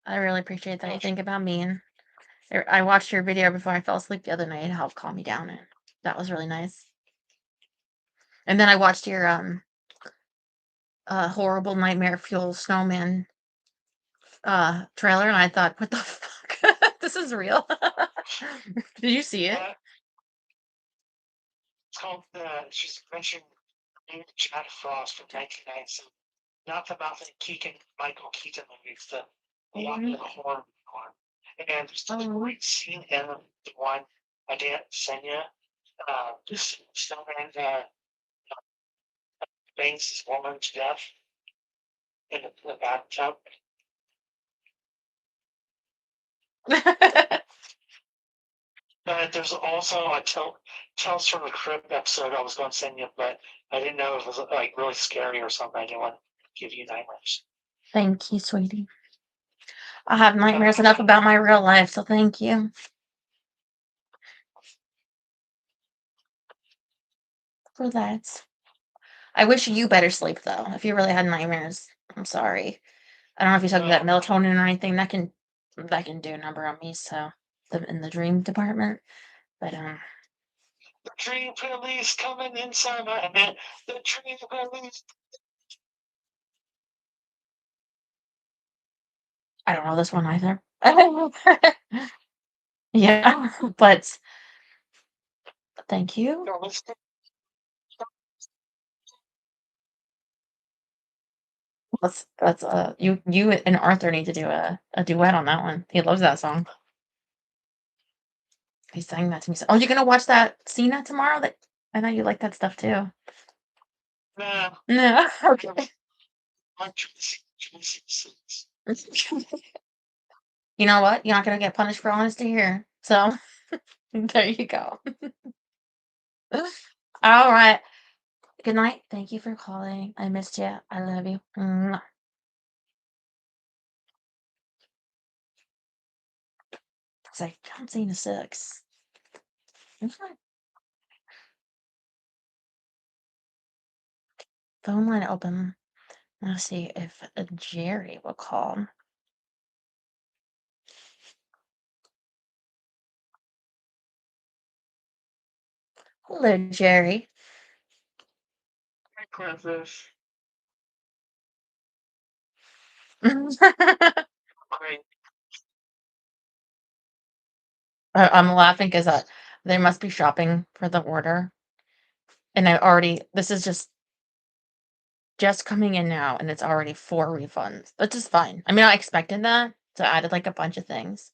I really appreciate that you think about me. And I watched your video before I fell asleep the other night. It helped calm me down, and that was really nice. And then I watched your horrible nightmare fuel snowman trailer, and I thought, what the fuck? This is real. Did you see it? It's called she's mentioned Jack Frost from 1997. Not the Mouth and Michael Keaton movies, the horror one. And there's a great scene in the one I didn't send you. This snowman bangs this woman to death in the bathtub. There's also a Tales from the Crypt episode I was going to send you, but I didn't know if it was like really scary or something. I didn't want to give you nightmares. Thank you, sweetie. I have nightmares enough about my real life, so thank you for that. I wish you better sleep though. If you really had nightmares, I'm sorry. I don't know if you took that melatonin or anything. That can do a number on me. So in the dream department, but The dream police coming inside my head. The dream police. I don't know this one either. Yeah, but thank you. No, let's go. That's you and Arthur need to do a duet on that one. He loves that song. He sang that to me. So, oh, you're gonna watch that Cena tomorrow? That I know you like that stuff too. Nah, No, okay. I'm choosing. You know what? You're not gonna get punished for honesty here. So there you go. All right. Good night. Thank you for calling. I missed you. I love you. Mwah. It's like John Cena sucks. Okay. Phone line open. Let's see if Jerry will call. Hello, Jerry. Hi, princess. Great. I'm laughing because they must be shopping for the order, and this is just coming in now, and it's already 4 refunds, which is fine. I mean, I expected that, so I added like a bunch of things,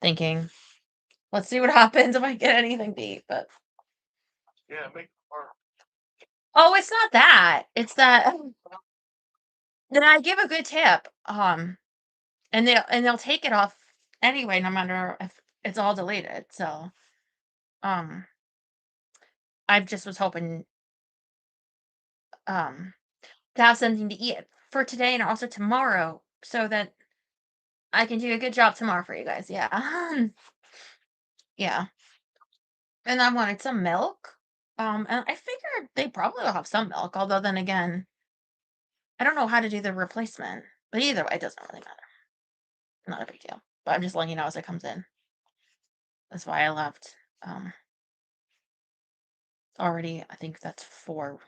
thinking, let's see what happens if I get anything to eat. But Yeah, make it work. oh, it's not that. It's that then I give a good tip, and they'll take it off anyway, no matter if it's all deleted. So, um, I just was hoping, um, to have something to eat for today and also tomorrow, so that I can do a good job tomorrow for you guys. Yeah, yeah. And I wanted some milk. And I figured they probably will have some milk. Although then again, I don't know how to do the replacement. But either way, it doesn't really matter. Not a big deal. But I'm just letting you know as it comes in. That's why I left. Already, I think that's 4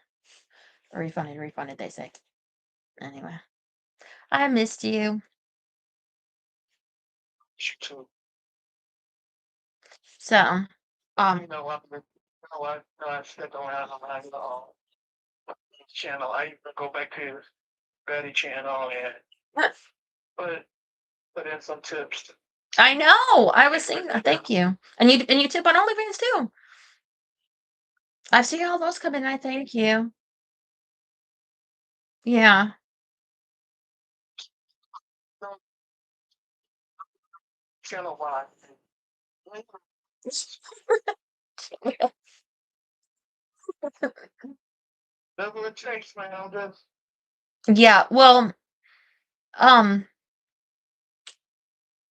refunded, they say. Anyway, I missed you. You too. So, You know what? You know what? No, I stick around on my channel. I even go back to Betty channel and put put in some tips. I know. I was saying that. Thank you. And you tip on OnlyFans too. I've seen all those come in. I thank you. Yeah. Channel wide. That's what it takes, man. I'm just Yeah. Well, um,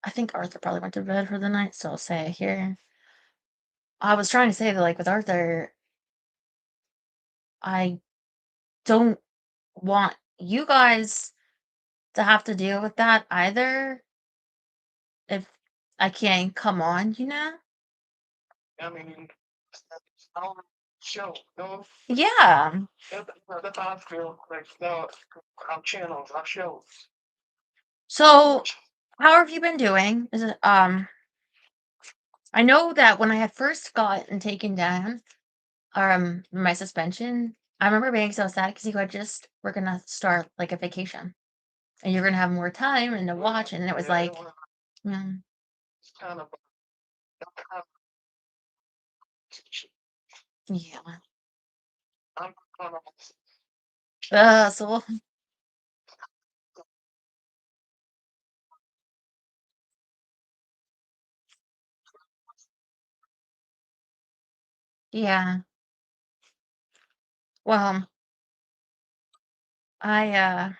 I think Arthur probably went to bed for the night, so I'll say it here. I was trying to say that, like, with Arthur, I don't want you guys to have to deal with that either if I can't come on, you know? I mean, I show, no, Yeah. that's how I feel. Like, no, I'm channels, I'm shows. So, how have you been doing? Is it, I know that when I had first gotten taken down, my suspension, I remember being so sad because you had we're gonna start like a vacation and you're gonna have more time and to watch, and it was Yeah, like, it's kind of, yeah. I'm kind of, So yeah. Well, I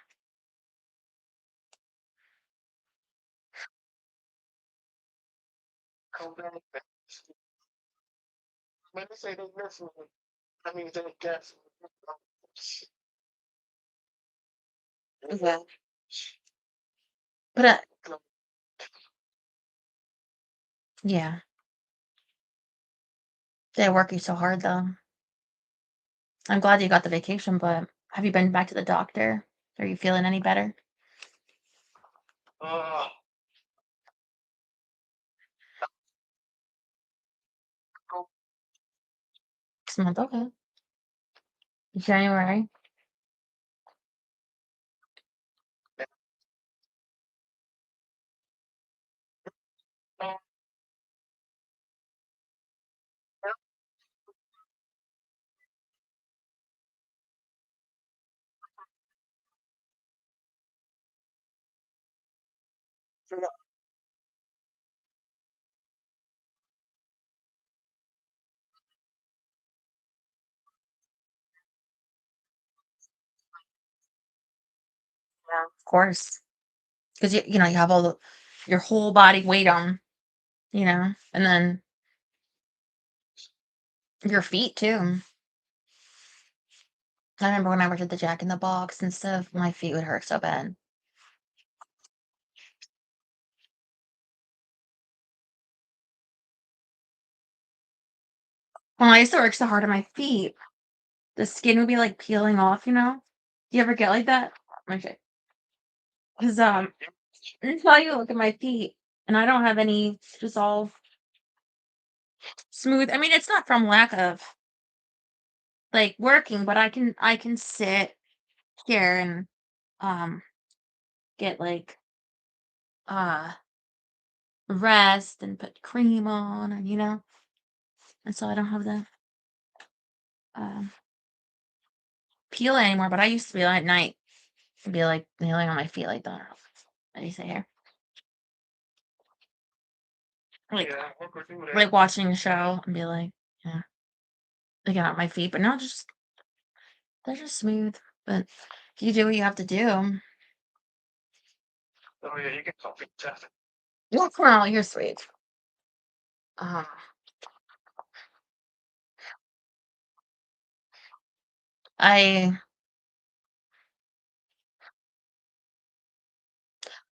come back. When they say they miss me, I mean they get. Yeah. But yeah, they're working so hard though. I'm glad you got the vacation, but have you been back to the doctor? Are you feeling any better? Uh, 6 months, okay. January. Yeah, of course. Because you have all your whole body weight on, and then your feet too. I remember when I worked at the Jack in the Box and stuff, my feet would hurt so bad. Well, I used to work so hard on my feet, the skin would be like peeling off. You ever get like that? Because until you look at my feet, and I don't have any, just all smooth. I mean, it's not from lack of like working, but I can sit here and um get like uh rest and put cream on, and so I don't have the um peel anymore. But I used to be like at night and be like kneeling on my feet like that. What do you say here? Like yeah, we could do that. like watching a show and be like, yeah, looking at my feet, but not just they're just smooth. But you do what you have to do. Oh yeah, you get something tested. Well, you're sweet. Um, I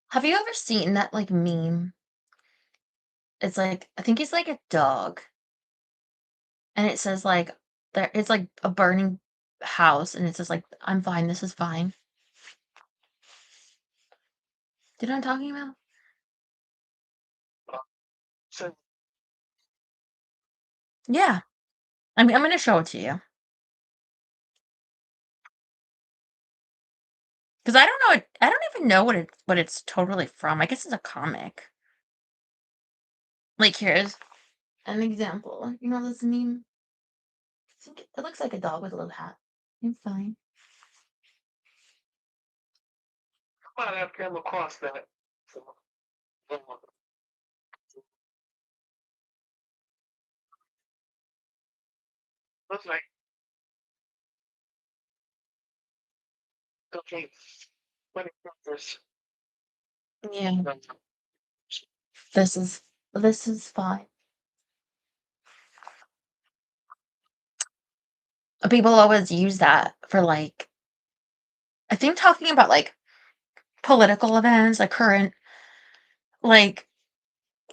have you ever seen that like meme? It's like I think it's like a dog, and it says like it's like a burning house, and it says like I'm fine, this is fine. Do you know what I'm talking about? So Yeah, I'm gonna show it to you because I don't know I don't even know what it's totally from. I guess it's a comic. Like here's an example. You know this meme? It looks like a dog with a little hat. I'm fine. I might have come across that. So, looks like okay. Funny pictures. Yeah, this is fine. People always use that for like I think talking about like political events, like current, like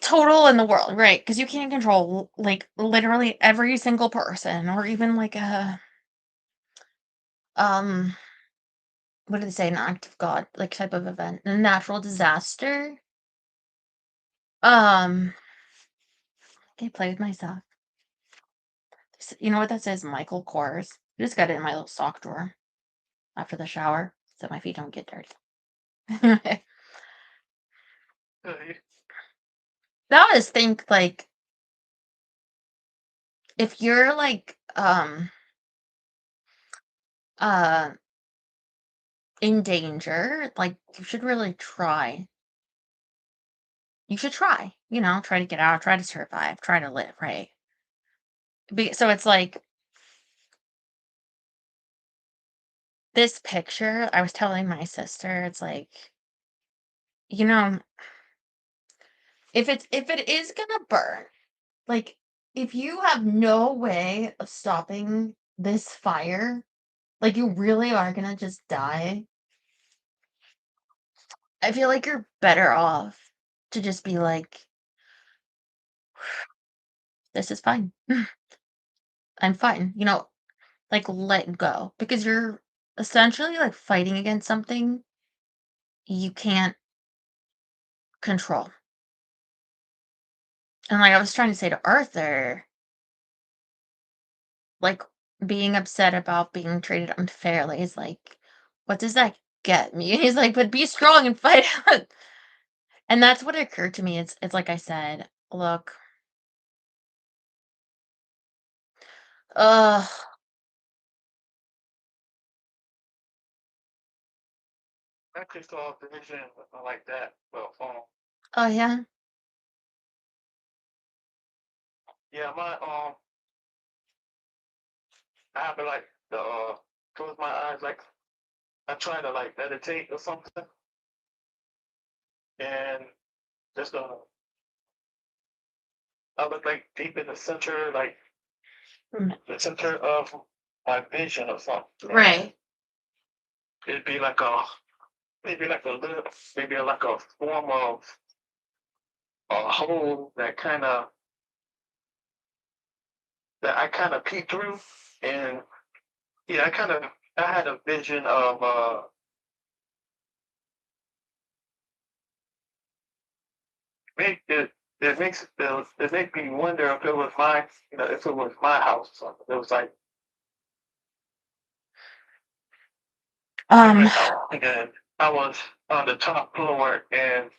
total in the world, right? Because you can't control like literally every single person, or even like um, what do they say, an act of God, like type of event, a natural disaster. Can I play with myself? You know what that says? Michael Kors. I just got it in my little sock drawer after the shower, so my feet don't get dirty. I always think like if you're like uh in danger, like you should really try. You should try, try to get out, try to survive, try to live, right? So it's like this picture, I was telling my sister, it's like, you know, if it is gonna burn, like, if you have no way of stopping this fire, like, you really are gonna just die, I feel like you're better off to just be like, "This is fine. I'm fine," like, let go, because you're essentially, like, fighting against something you can't control. And, like, I was trying to say to Arthur, like, being upset about being treated unfairly is like, what does that get me? And he's like, "But be strong and fight out." And that's what occurred to me. It's like I said, look, ugh, I actually saw a vision like that. Well, oh yeah, yeah, I have to like close my eyes, like I try to like meditate or something, and just I look like deep in the center, like mm, the center of my vision or something. And right. it'd be like maybe like a little, maybe like a form of a hole that I kind of peek through, and yeah, I had a vision of make it makes me wonder if it was my if it was my house or something. It was like Um, and I was on the top floor, and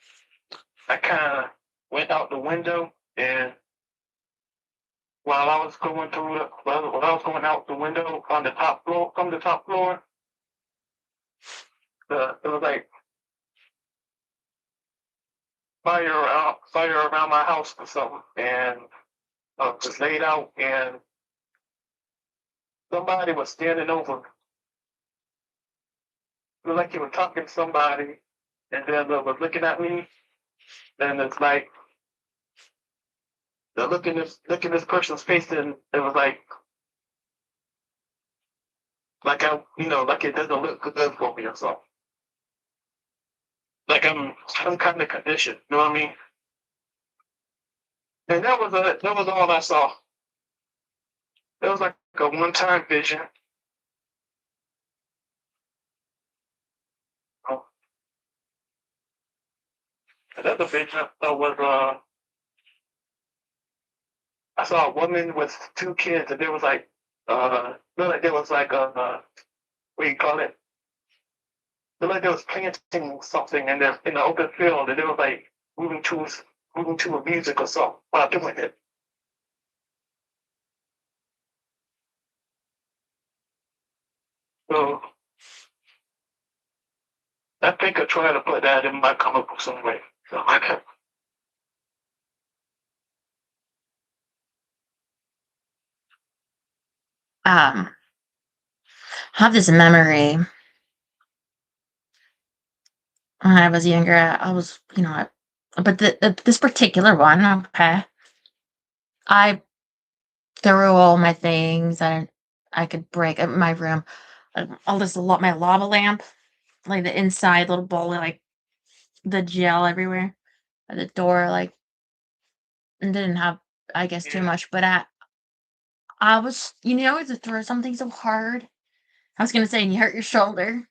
I kind of went out the window, and while I was going through while I was going out the window on the top floor from the top floor, it was like fire around my house or something, and just laid out, and somebody was standing over me. It was like he was talking to somebody, and then they was looking at me, and it's like the look in this person's face, and it was like I like it doesn't look good for me or something. Like I'm some kind of condition, you know what I mean? And that was all I saw. It was like a one time vision. Oh, another vision was I saw a woman with two kids, and there was like looked like there was like a what do you call it? Looked like they was planting something in the open field, and they was like moving to moving to a music or something while doing it. So I think I try to put that in my comic book some way. So, I have this memory when I was younger. I was, but this particular one, okay, I threw all my things that I could break in my room. All this, my lava lamp, like the inside little bowl, like the gel everywhere at the door, like, and didn't have, I guess, too yeah, much. But I was, to throw something so hard. I was gonna say, and you hurt your shoulder.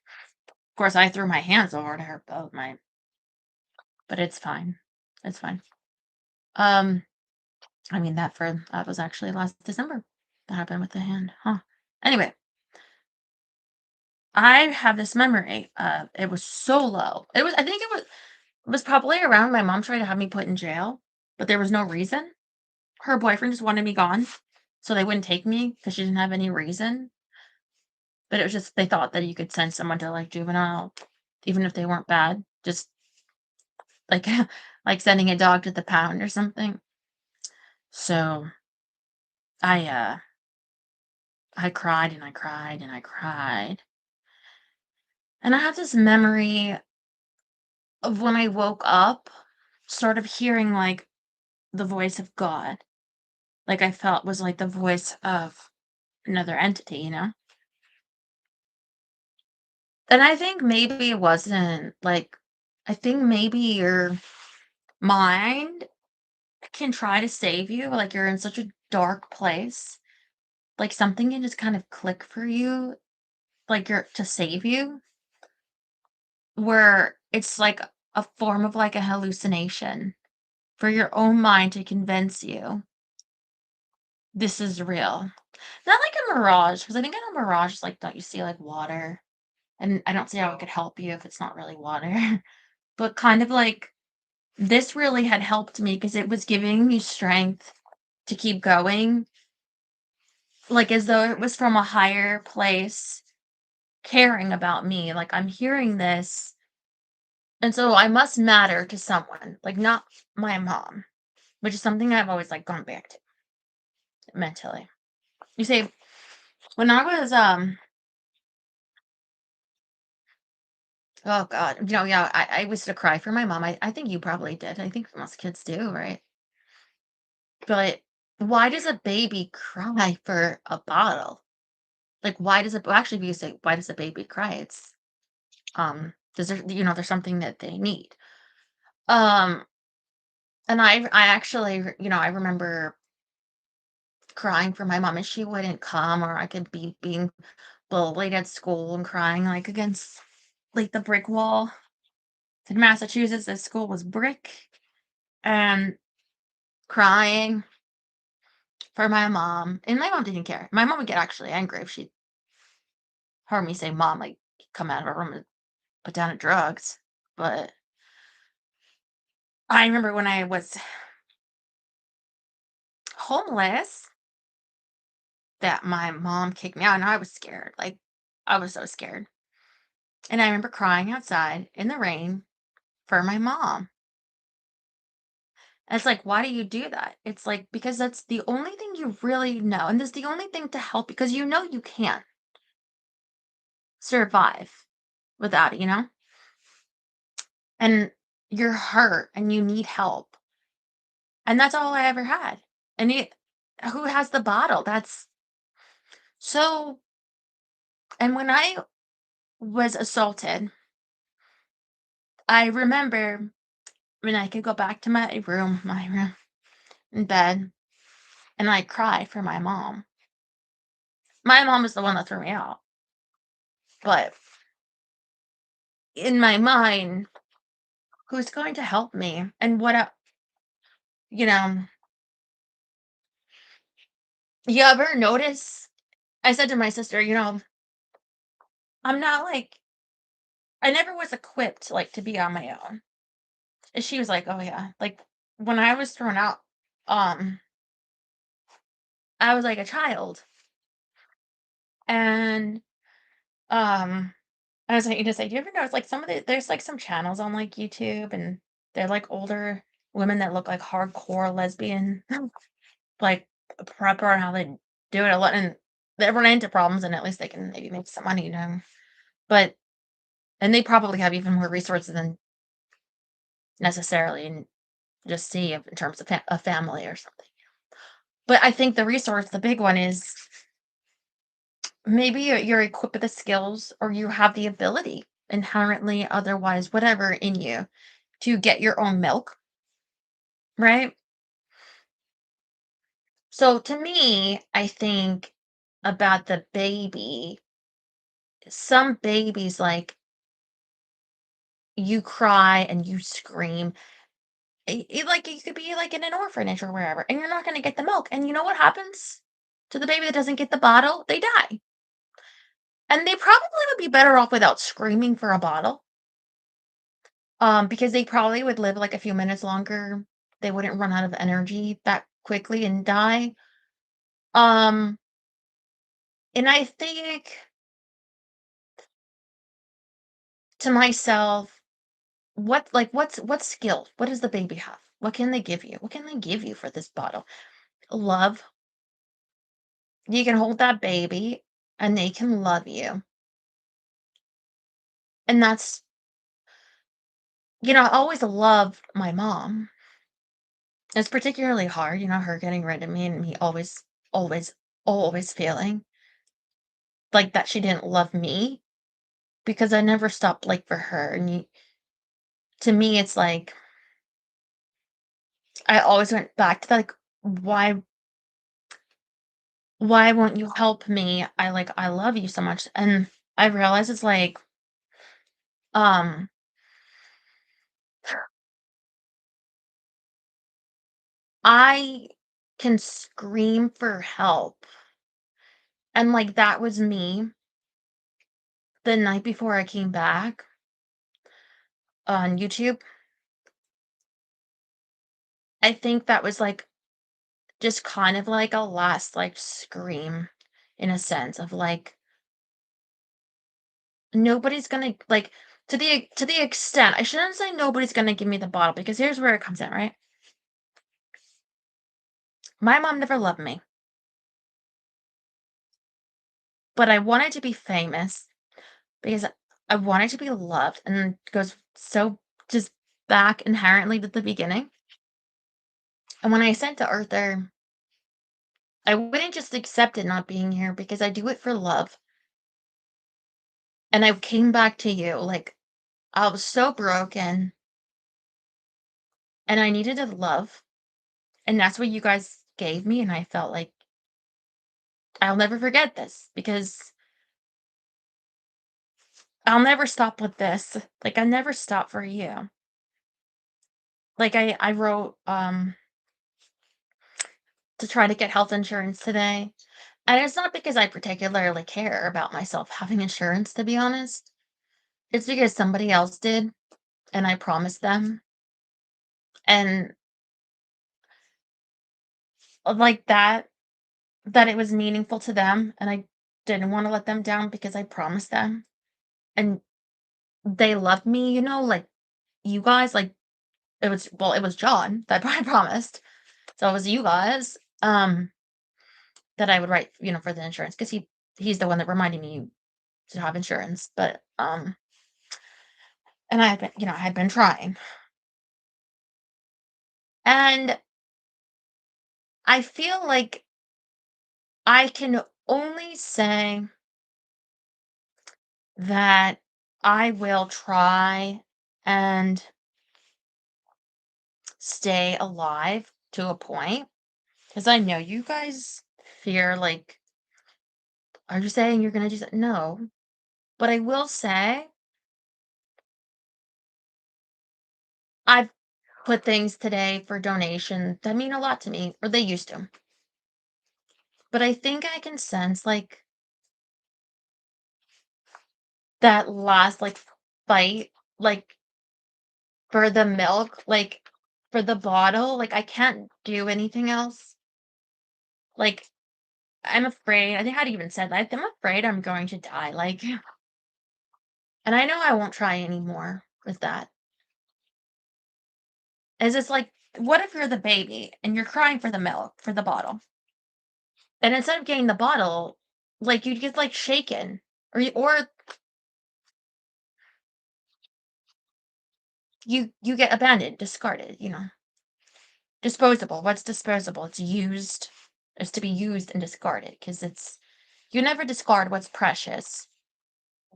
Of course, I threw my hands over to hurt both my, but it's fine. It's fine. Um, I mean that was actually last December. That happened with the hand, huh? Anyway, I have this memory. It was so low. I think it was probably around my mom tried to have me put in jail, but there was no reason. Her boyfriend just wanted me gone, so they wouldn't take me because she didn't have any reason. But it was just they thought that you could send someone to like juvenile, even if they weren't bad, just like like sending a dog to the pound or something. So I uh I cried and I cried and I cried. And I have this memory of when I woke up. sort of hearing like the voice of God. Like I felt was like the voice of another entity, you know? And I think maybe it wasn't like I think maybe your mind can try to save you, like you're in such a dark place. Like something can just kind of click for you, like you're to save you, where it's like a form of like a hallucination for your own mind to convince you this is real. Not like a mirage, because I think in a mirage, like, don't you see like water? And I don't see how it could help you if it's not really water. But kind of like this really had helped me because it was giving me strength to keep going, like as though it was from a higher place caring about me. Like I'm hearing this, and so I must matter to someone, like not my mom, which is something I've always like gone back to mentally. You see, when I was oh god, yeah, I used to cry for my mom. I think you probably did. I think most kids do, right? But why does a baby cry for a bottle? Like, why does it well, actually, if you say, "Why does a baby cry?" It's, does there there's something that they need. Um, and I actually, I remember crying for my mom, and she wouldn't come, or I could be being bullied at school and crying, like, against, like, the brick wall. In Massachusetts, the school was brick, and crying for my mom, and my mom didn't care. My mom would get actually angry if she heard me say, "Mom," like, come out of her room and put down her drugs, but I remember when I was homeless that my mom kicked me out, and I was scared, like, I was so scared, and I remember crying outside in the rain for my mom. And it's like, "Why do you do that?" It's like, "Because that's the only thing you really know, and that's the only thing to help because you know you can't survive without it, you know? And you're hurt and you need help." And that's all I ever had. And who has the bottle? That's so and when I was assaulted, I remember when I could go back to my room in bed, and I cried for my mom. My mom was the one that threw me out, but in my mind, who's going to help me? And you know, you ever notice? I said to my sister, I'm not like, I never was equipped like to be on my own. And she was like, oh yeah. Like when I was thrown out, um, I was like a child. And I was like, you just say, do you ever notice like there's like some channels on like YouTube and they're like older women that look like hardcore lesbian, like proper on how they do it a lot, and they run into problems and at least they can maybe make some money, But and they probably have even more resources than necessarily and just see in terms of a family or something. But I think the big one is maybe you're equipped with the skills or you have the ability inherently, otherwise, whatever in you to get your own milk, right? So to me, I think about the baby, some babies, like you cry and you scream. Like you could be like in an orphanage or wherever, and you're not going to get the milk. And you know what happens to the baby that doesn't get the bottle? They die. And they probably would be better off without screaming for a bottle. Because they probably would live like a few minutes longer. They wouldn't run out of energy that quickly and die. Um, and I think to myself, what skill? What does the baby have? What can they give you? What can they give you for this bottle? Love. You can hold that baby and they can love you. And that's I always loved my mom. It's particularly hard, her getting rid of me and me always, always feeling like that she didn't love me because I never stopped, like, for her, and to me, it's like I always went back to that, like, why won't you help me? I love you so much, and I realize it's like, um, I can scream for help, and, like, that was me the night before I came back on YouTube. I think that was, like, just kind of like a last, like, scream in a sense of, like, nobody's gonna like, to the extent I shouldn't say nobody's gonna give me the bottle because here's where it comes in, right? My mom never loved me, but I wanted to be famous because I wanted to be loved, and it goes so just back inherently to the beginning. And when I said to Arthur, I wouldn't just accept it not being here because I do it for love. And I came back to you, like, I was so broken and I needed a love. And that's what you guys gave me. And I felt like I'll never forget this because I'll never stop with this. Like, I never stop for you. Like, I wrote to try to get health insurance today. And it's not because I particularly care about myself having insurance, to be honest. It's because somebody else did and I promised them. And like that it was meaningful to them and I didn't want to let them down because I promised them. And they loved me, like you guys, like it was John that I promised. So it was you guys that I would write, for the insurance because he's the one that reminded me to have insurance. But and I had been trying. And I feel like I can only say that I will try and stay alive to a point because I know you guys fear, like, are you saying you're gonna do that? No. But I will say I've put things today for donation that mean a lot to me, or they used to. But I think I can sense like that last like fight, like for the milk, like for the bottle, like I can't do anything else. Like I'm afraid. I think I'd even said that. I'm afraid I'm going to die. Like, and I know I won't try anymore with that. Is it's like, what if you're the baby and you're crying for the milk, for the bottle? And instead of getting the bottle, like you get like shaken or you get abandoned, discarded, Disposable. What's disposable? It's used. It's to be used and discarded because you never discard what's precious.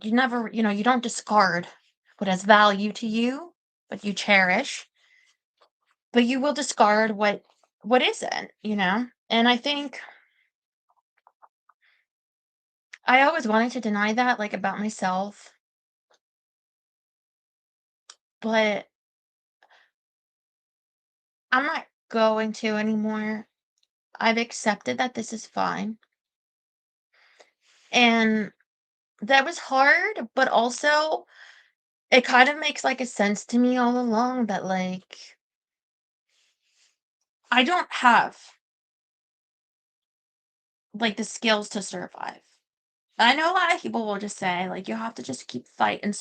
You never, you don't discard what has value to you, but you cherish. But you will discard what isn't. And I think I always wanted to deny that, like, about myself, but I'm not going to anymore. I've accepted that this is fine. And that was hard, but also it kind of makes like a sense to me all along that like I don't have like the skills to survive. I know a lot of people will just say like you have to just keep fighting,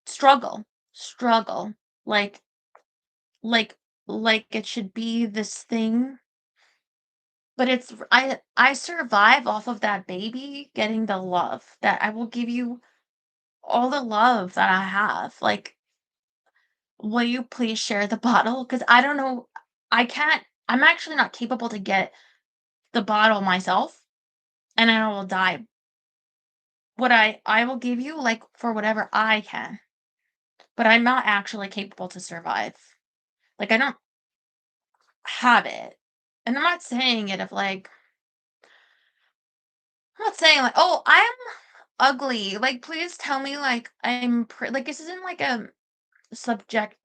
struggle, like like like it should be this thing. But I survive off of that baby getting the love that I will give you all the love that I have. Like will you please share the bottle? Because I don't know, I can't, I'm actually not capable to get the bottle myself, and I will die. What I will give you, like, for whatever I can, but I'm not actually capable to survive. Like, I don't have it. And I'm not saying it of, like, I'm not saying, like, "Oh, I'm ugly." Like, please tell me, like, like, this isn't, like, a subjective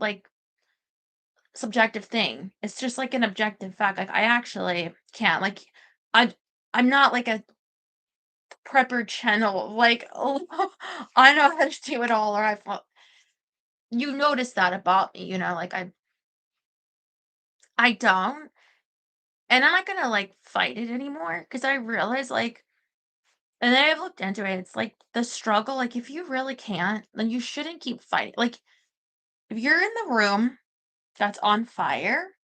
thing. It's just, like, an objective fact. Like, I actually can't. Like, I I'm not, like, a prepper channel. Like, "Oh, I know how to do it all," or you notice that about me, like, I don't, and I'm not gonna, like, fight it anymore because I realize, like, and then I've looked into it, it's like the struggle, like, if you really can't, then you shouldn't keep fighting. Like, if you're in the room that's on fire,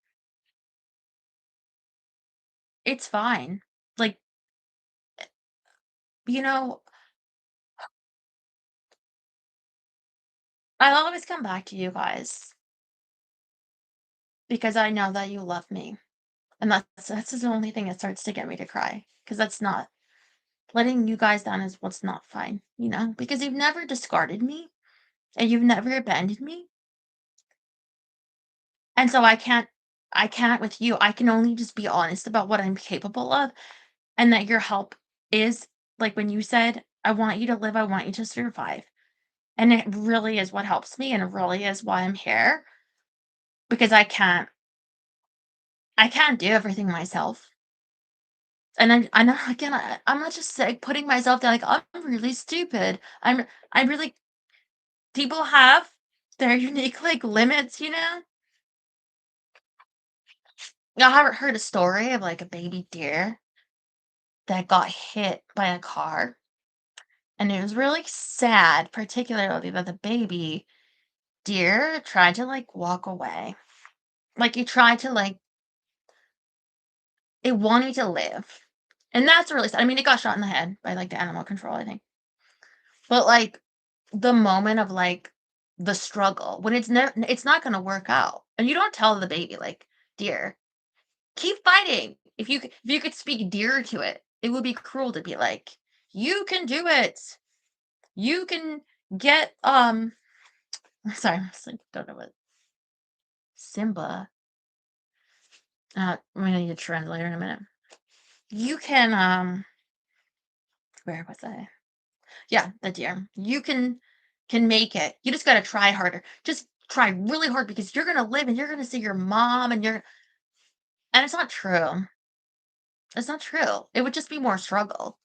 it's fine. Like, you know, I'll always come back to you guys because I know that you love me, and that's the only thing that starts to get me to cry. Because that's not letting you guys down is what's not fine, because you've never discarded me, and you've never abandoned me, and so I can't with you. I can only just be honest about what I'm capable of, and that your help is, like, when you said, "I want you to live, I want you to survive," and it really is what helps me, and it really is why I'm here, because I can't do everything myself, and I know, again, I'm not just, like, putting myself down, like, I'm really stupid. I really people have their unique, like, limits, I haven't heard a story of, like, a baby deer that got hit by a car, and it was really sad, particularly that the baby deer tried to, like, walk away. Like, it tried to, like, it wanted to live, and that's really sad. I mean, it got shot in the head by, like, the animal control, I think. But, like, the moment of, like, the struggle, when it's not gonna work out, and you don't tell the baby, like, "Dear, keep fighting." If you could speak dear to it, it would be cruel to be like, "You can do it. You can get, sorry, I just, like, don't know what Simba, I'm gonna need a translator in a minute. You can, where was I? Yeah, the deer. You can make it. You just gotta try harder. Just try really hard because you're gonna live and you're gonna see your mom and it's not true. It's not true. It would just be more struggle.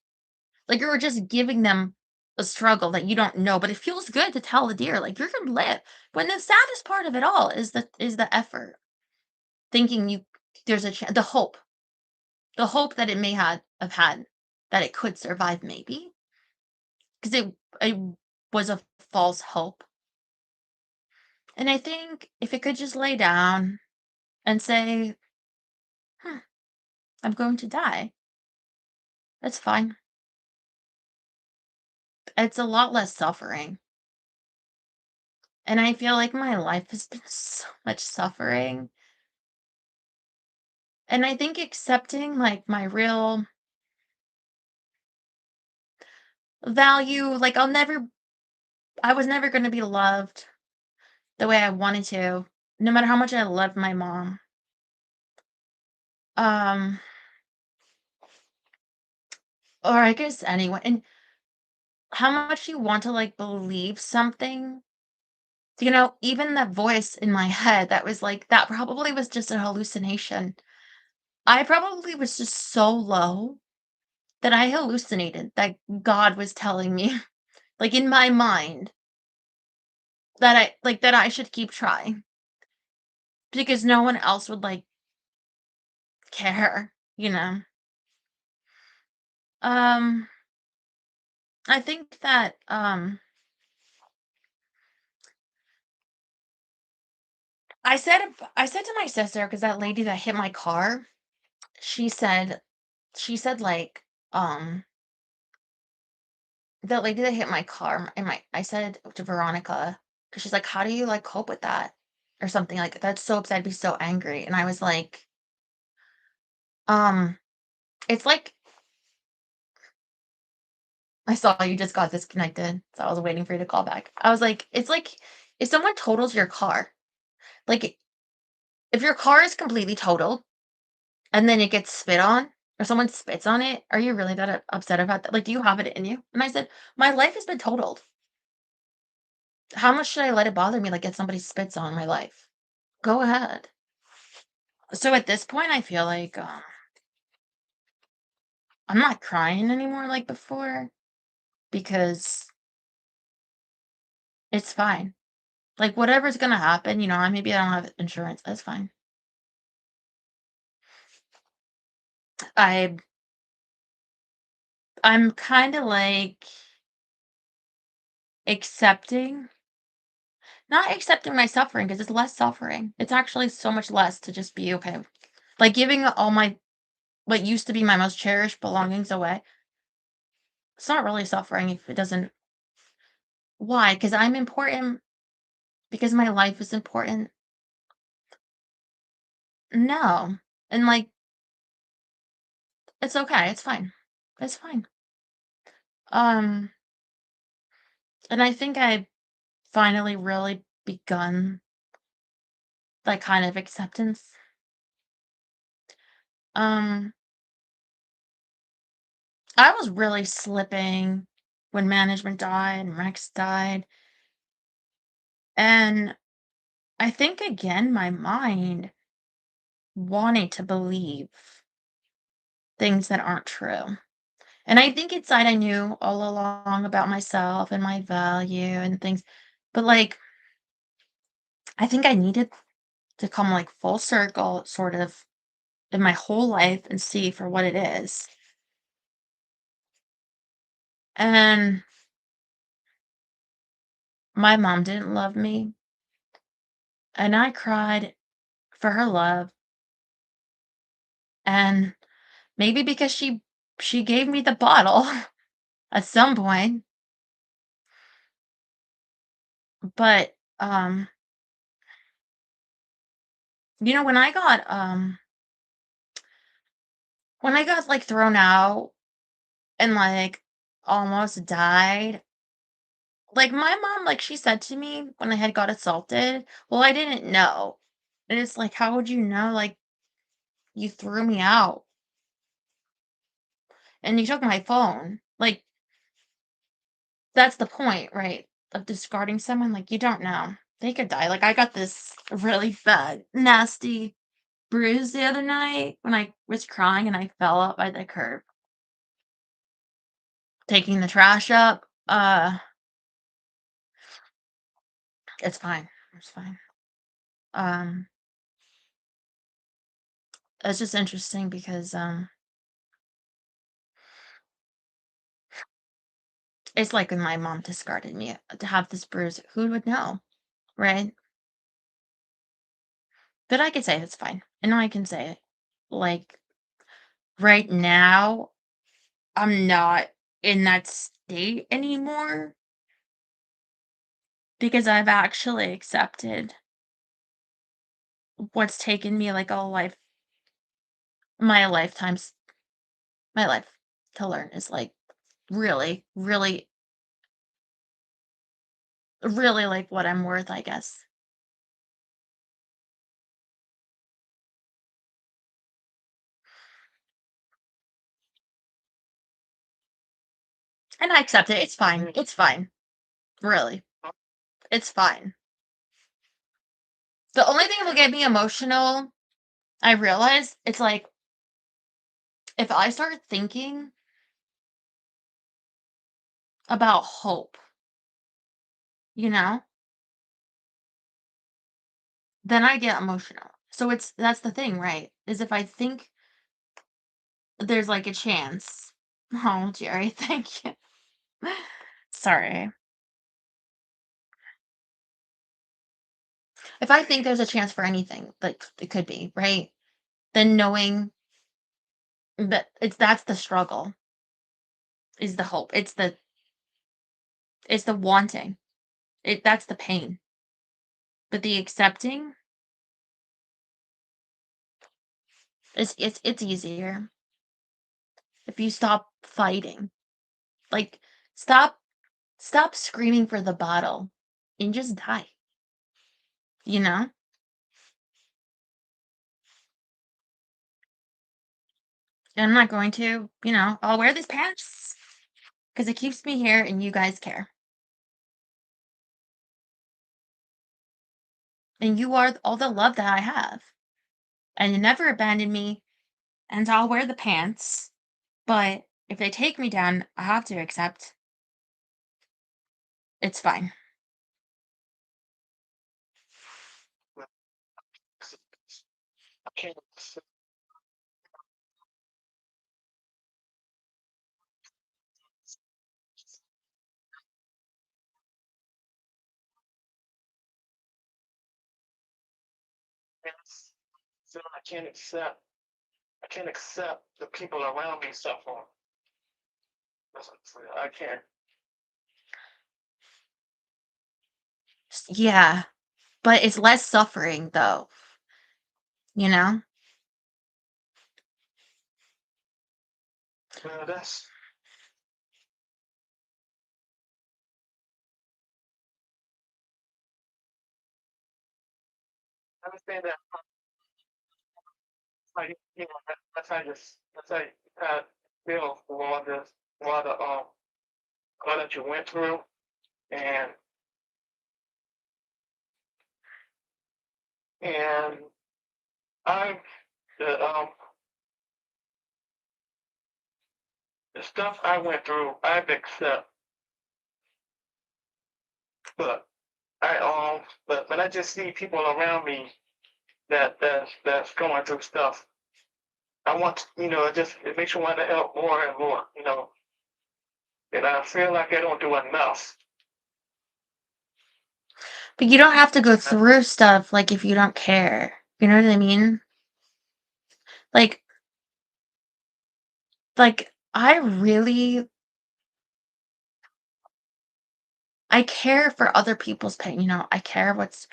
Like, you were just giving them a struggle that you don't know, but it feels good to tell the deer, like, "You're gonna live." When the saddest part of it all is the effort, thinking there's the hope that it may have had, that it could survive maybe, because it was a false hope. And I think if it could just lay down and say, "Hmm, I'm going to die," that's fine. It's a lot less suffering. And I feel like my life has been so much suffering. And I think accepting, like, my real value, like, I was never going to be loved the way I wanted to, no matter how much I loved my mom. Um, or I guess anyone. And how much you want to, like, believe something. Even that voice in my head that was like, that probably was just a hallucination. I probably was just so low that I hallucinated that God was telling me, like, in my mind, that I should keep trying because no one else would, like, care. Um, I think that, I said to my sister, because that lady that hit my car, she said like, the lady that hit my car, and I said to Veronica, because she's like, "How do you, like, cope with that?" or something like that's so upset, I'd be so angry. And I was like, um, it's like I saw you just got disconnected, so I was waiting for you to call back. I was like, it's like if someone totals your car, like if your car is completely totaled and then it gets spit on or someone spits on it, are you really that upset about that? Like, do you have it in you? And I said, my life has been totaled. How much should I let it bother me? Like, if somebody spits on my life, go ahead. So at this point, I feel like I'm not crying anymore like before because it's fine. Like, whatever's gonna happen, maybe I don't have insurance. That's fine. I I'm kind of like accepting, not accepting my suffering because it's less suffering. It's actually so much less to just be okay. Like giving all my what used to be my most cherished belongings away. It's not really suffering if it doesn't. Why? Because I'm important. Because my life is important. No, and like it's okay. It's fine. It's fine. Um, and I think I finally really begun that kind of acceptance. Um, I was really slipping when management died and Rex died. And I think again, my mind wanted to believe things that aren't true. And I think inside I knew all along about myself and my value and things. But like, I think I needed to come like full circle sort of in my whole life and see for what it is. And my mom didn't love me. And I cried for her love. And maybe because she gave me the bottle at some point, but, when I got, like, thrown out and, like, almost died, like, my mom, like, she said to me when I had got assaulted, "Well, I didn't know." And it's like, "How would you know? Like, you threw me out and you took my phone." Like, that's the point, right, of discarding someone, like, you don't know. They could die. Like, I got this really bad, nasty bruise the other night when I was crying and I fell up by the curb, taking the trash up. It's fine. It's fine. Um, it's just interesting because it's like when my mom discarded me to have this bruise. Who would know, right? But I could say it's fine. And I can say it. Like right now, I'm not in that state anymore because I've actually accepted what's taken me like my lifetimes my life to learn is like really, really, really like what I'm worth, I guess. And I accept it. It's fine. It's fine. Really. It's fine. The only thing that will get me emotional, I realize, it's like if I start thinking about hope, you know, then I get emotional. So that's the thing, right? Is if I think there's like a chance. Oh, Jerry, thank you. Sorry. If I think there's a chance for anything, like it could be, right? Then knowing that that's the struggle, is the hope. It's the wanting. That's the pain. But the accepting, it's easier if you stop fighting. Like, stop stop screaming for the bottle and just die, you know? And I'm not going to, I'll wear these pants because it keeps me here and you guys care. And you are all the love that I have. And you never abandon me, and I'll wear the pants. But if they take me down, I have to accept. It's fine. I can't accept. So I can't accept. I can't accept the people around me suffering. I can't. Yeah, but it's less suffering though, you know? That's. I understand that. Like, that's how you feel for all that you went through, and and I the the stuff I went through, I've accepted, but but I just see people around me that's going through stuff. I want, it makes me want to help more and more, and I feel like I don't do enough. But you don't have to go through stuff like if you don't care. You know what I mean? Like I really I care for other people's pain, I care what's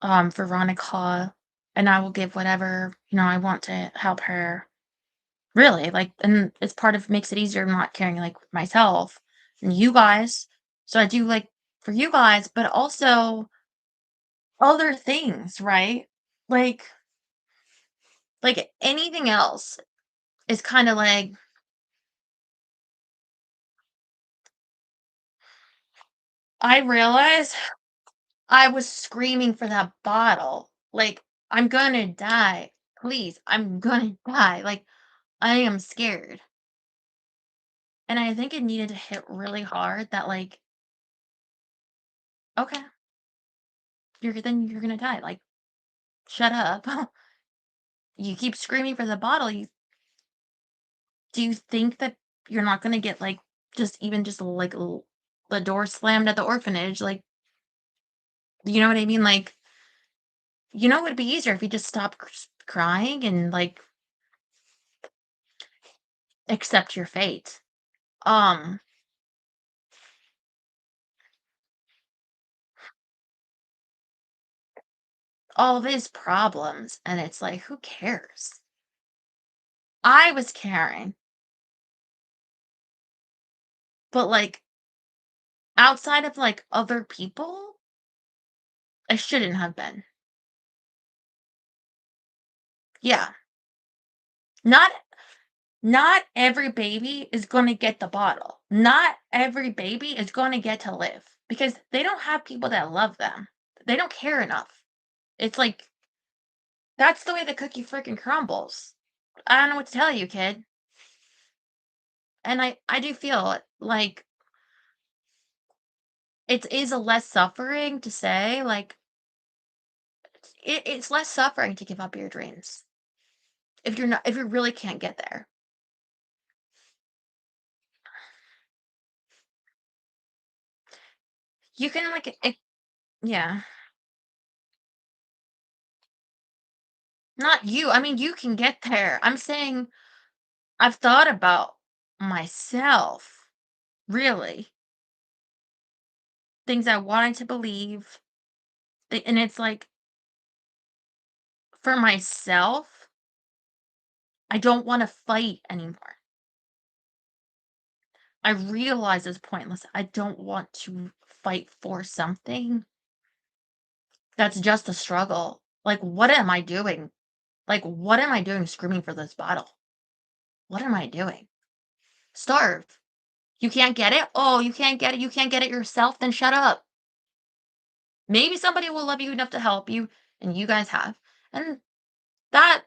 for Veronica, and I will give whatever, I want to help her. Really, like, and it's part of makes it easier not caring like myself and you guys. So I do like for you guys, but also other things, right? Like anything else is kind of like I realize I was screaming for that bottle. Like, I'm gonna die. Please, I'm gonna die. Like, I am scared. And I think it needed to hit really hard that, like, okay, you're gonna die. Like, shut up. You keep screaming for the bottle. Do you think that you're not gonna get like just like the door slammed at the orphanage? Like, you know what I mean? Like, it would be easier if you just stopped crying and like accept your fate. Um, all of his problems, and it's like, who cares? I was caring, but like outside of like other people, I shouldn't have been. Yeah. Not not every baby is going to get the bottle. Not every baby is going to get to live because they don't have people that love them. They don't care enough. It's like that's the way the cookie freaking crumbles. I don't know what to tell you, kid. And I do feel like it is a less suffering to say like it's less suffering to give up your dreams if you really can't get there. You can like yeah, not you. I mean, you can get there. I'm saying I've thought about myself, really, things I wanted to believe, And it's like, for myself, I don't want to fight anymore. I realize it's pointless. I don't want to fight for something that's just a struggle. Like, what am I doing? Like, what am I doing screaming for this bottle? What am I doing? Starve. You can't get it? Oh, you can't get it. You can't get it yourself? Then shut up. Maybe somebody will love you enough to help you, and you guys have. And that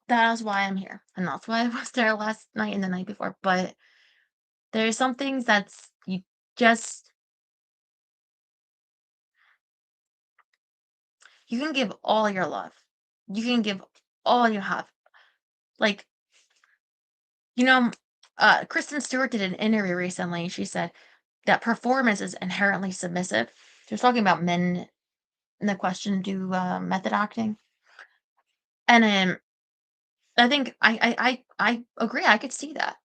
is why I'm here. And that's why I was there last night and the night before. But there's some things that's just you can give all your love. You can give all you have. Like, Kristen Stewart did an interview recently. She said that performance is inherently submissive. She was talking about men in the question do method acting. And I think I agree. I could see that.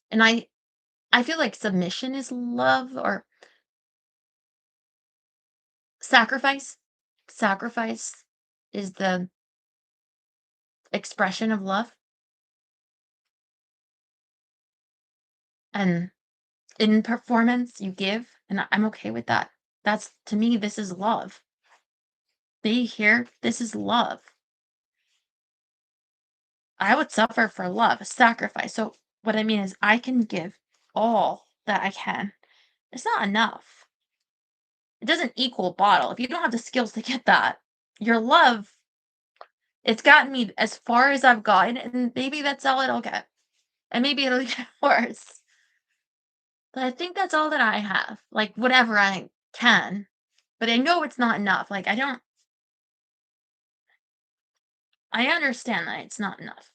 And I feel like submission is love or sacrifice. Sacrifice is the expression of love. And in performance, you give, and I'm okay with that. That's, to me, this is love. Be here, this is love. I would suffer for love, sacrifice. So what I mean is I can give all that I can. It's not enough. It doesn't equal a bottle. If you don't have the skills to get that, your love, it's gotten me as far as I've gotten, and maybe that's all it'll get. And maybe it'll get worse. But I think that's all that I have. Like, whatever I can. But I know it's not enough. Like, I understand that it's not enough.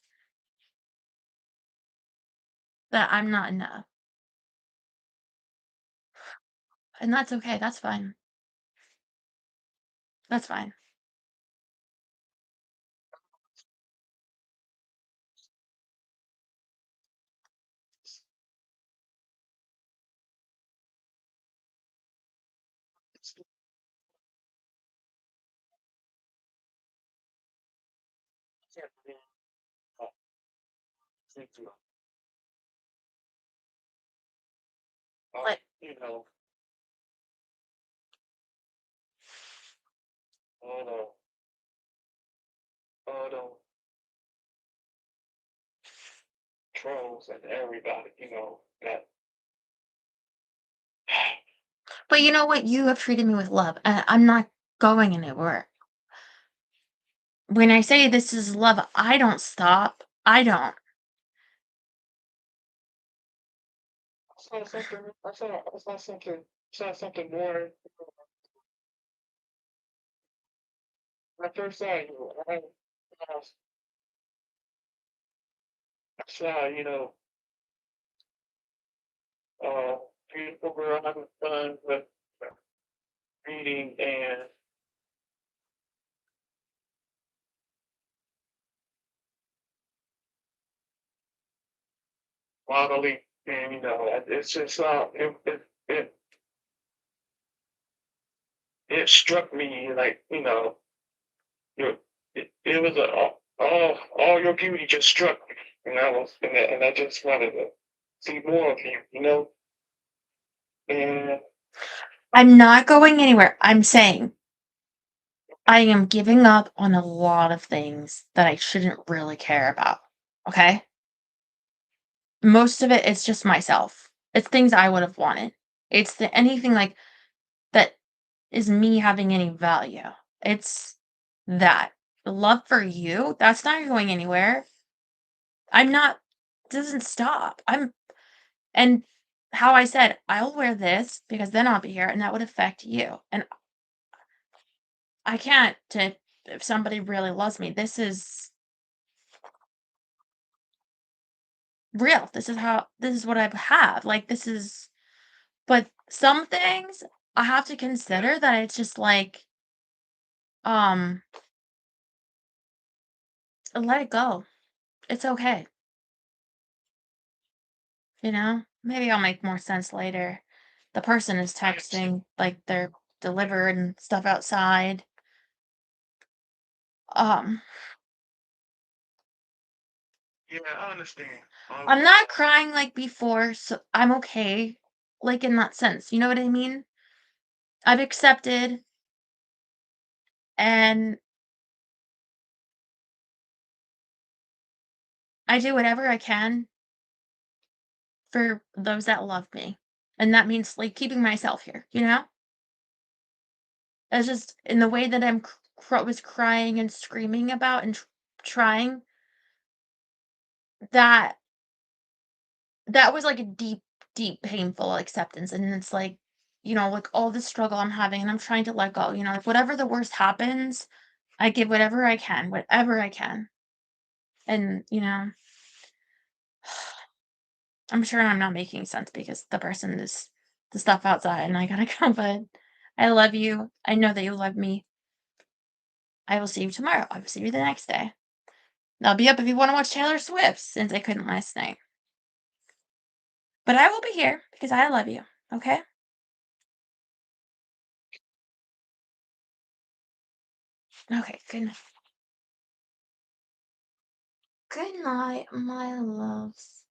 That I'm not enough. And that's okay. That's fine. That's fine. But all the trolls and everybody, that. but you know what? You have treated me with love. And I'm not going anywhere. When I say this is love, I don't stop. I don't. I saw something more. When I first saw you, I saw, beautiful girl having fun with reading and modeling, and it's just it struck me like your it was all your beauty just struck me, and I just wanted to see more of you, and I'm not going anywhere. I'm saying I am giving up on a lot of things that I shouldn't really care about. Okay? Most of it is just myself. It's things I would have wanted. It's anything like that is me having any value. It's that. The love for you, that's not going anywhere. I'm not, doesn't stop. And how I said, I'll wear this because then I'll be here and that would affect you. And I can't, if somebody really loves me, this is real. This is what I have. Like, but some things I have to consider that it's just like, um, let it go. It's okay. Maybe I'll make more sense later. The person is texting, like, they're delivered and stuff outside. Um, Yeah, I understand. I'm not crying like before, so I'm okay. Like in that sense, you know what I mean? I've accepted and I do whatever I can for those that love me. And that means like keeping myself here, you know? It's just in the way that I'm was crying and screaming about and trying that that was like a deep, deep, painful acceptance. And it's like, like all the struggle I'm having and I'm trying to let go, like whatever the worst happens, I give whatever I can, whatever I can. And, I'm sure I'm not making sense because the person is the stuff outside and I gotta go, but I love you. I know that you love me. I will see you tomorrow. I will see you the next day. I'll be up if you want to watch Taylor Swift since I couldn't last night. But I will be here because I love you. Okay? Okay, good night. Good night, my loves.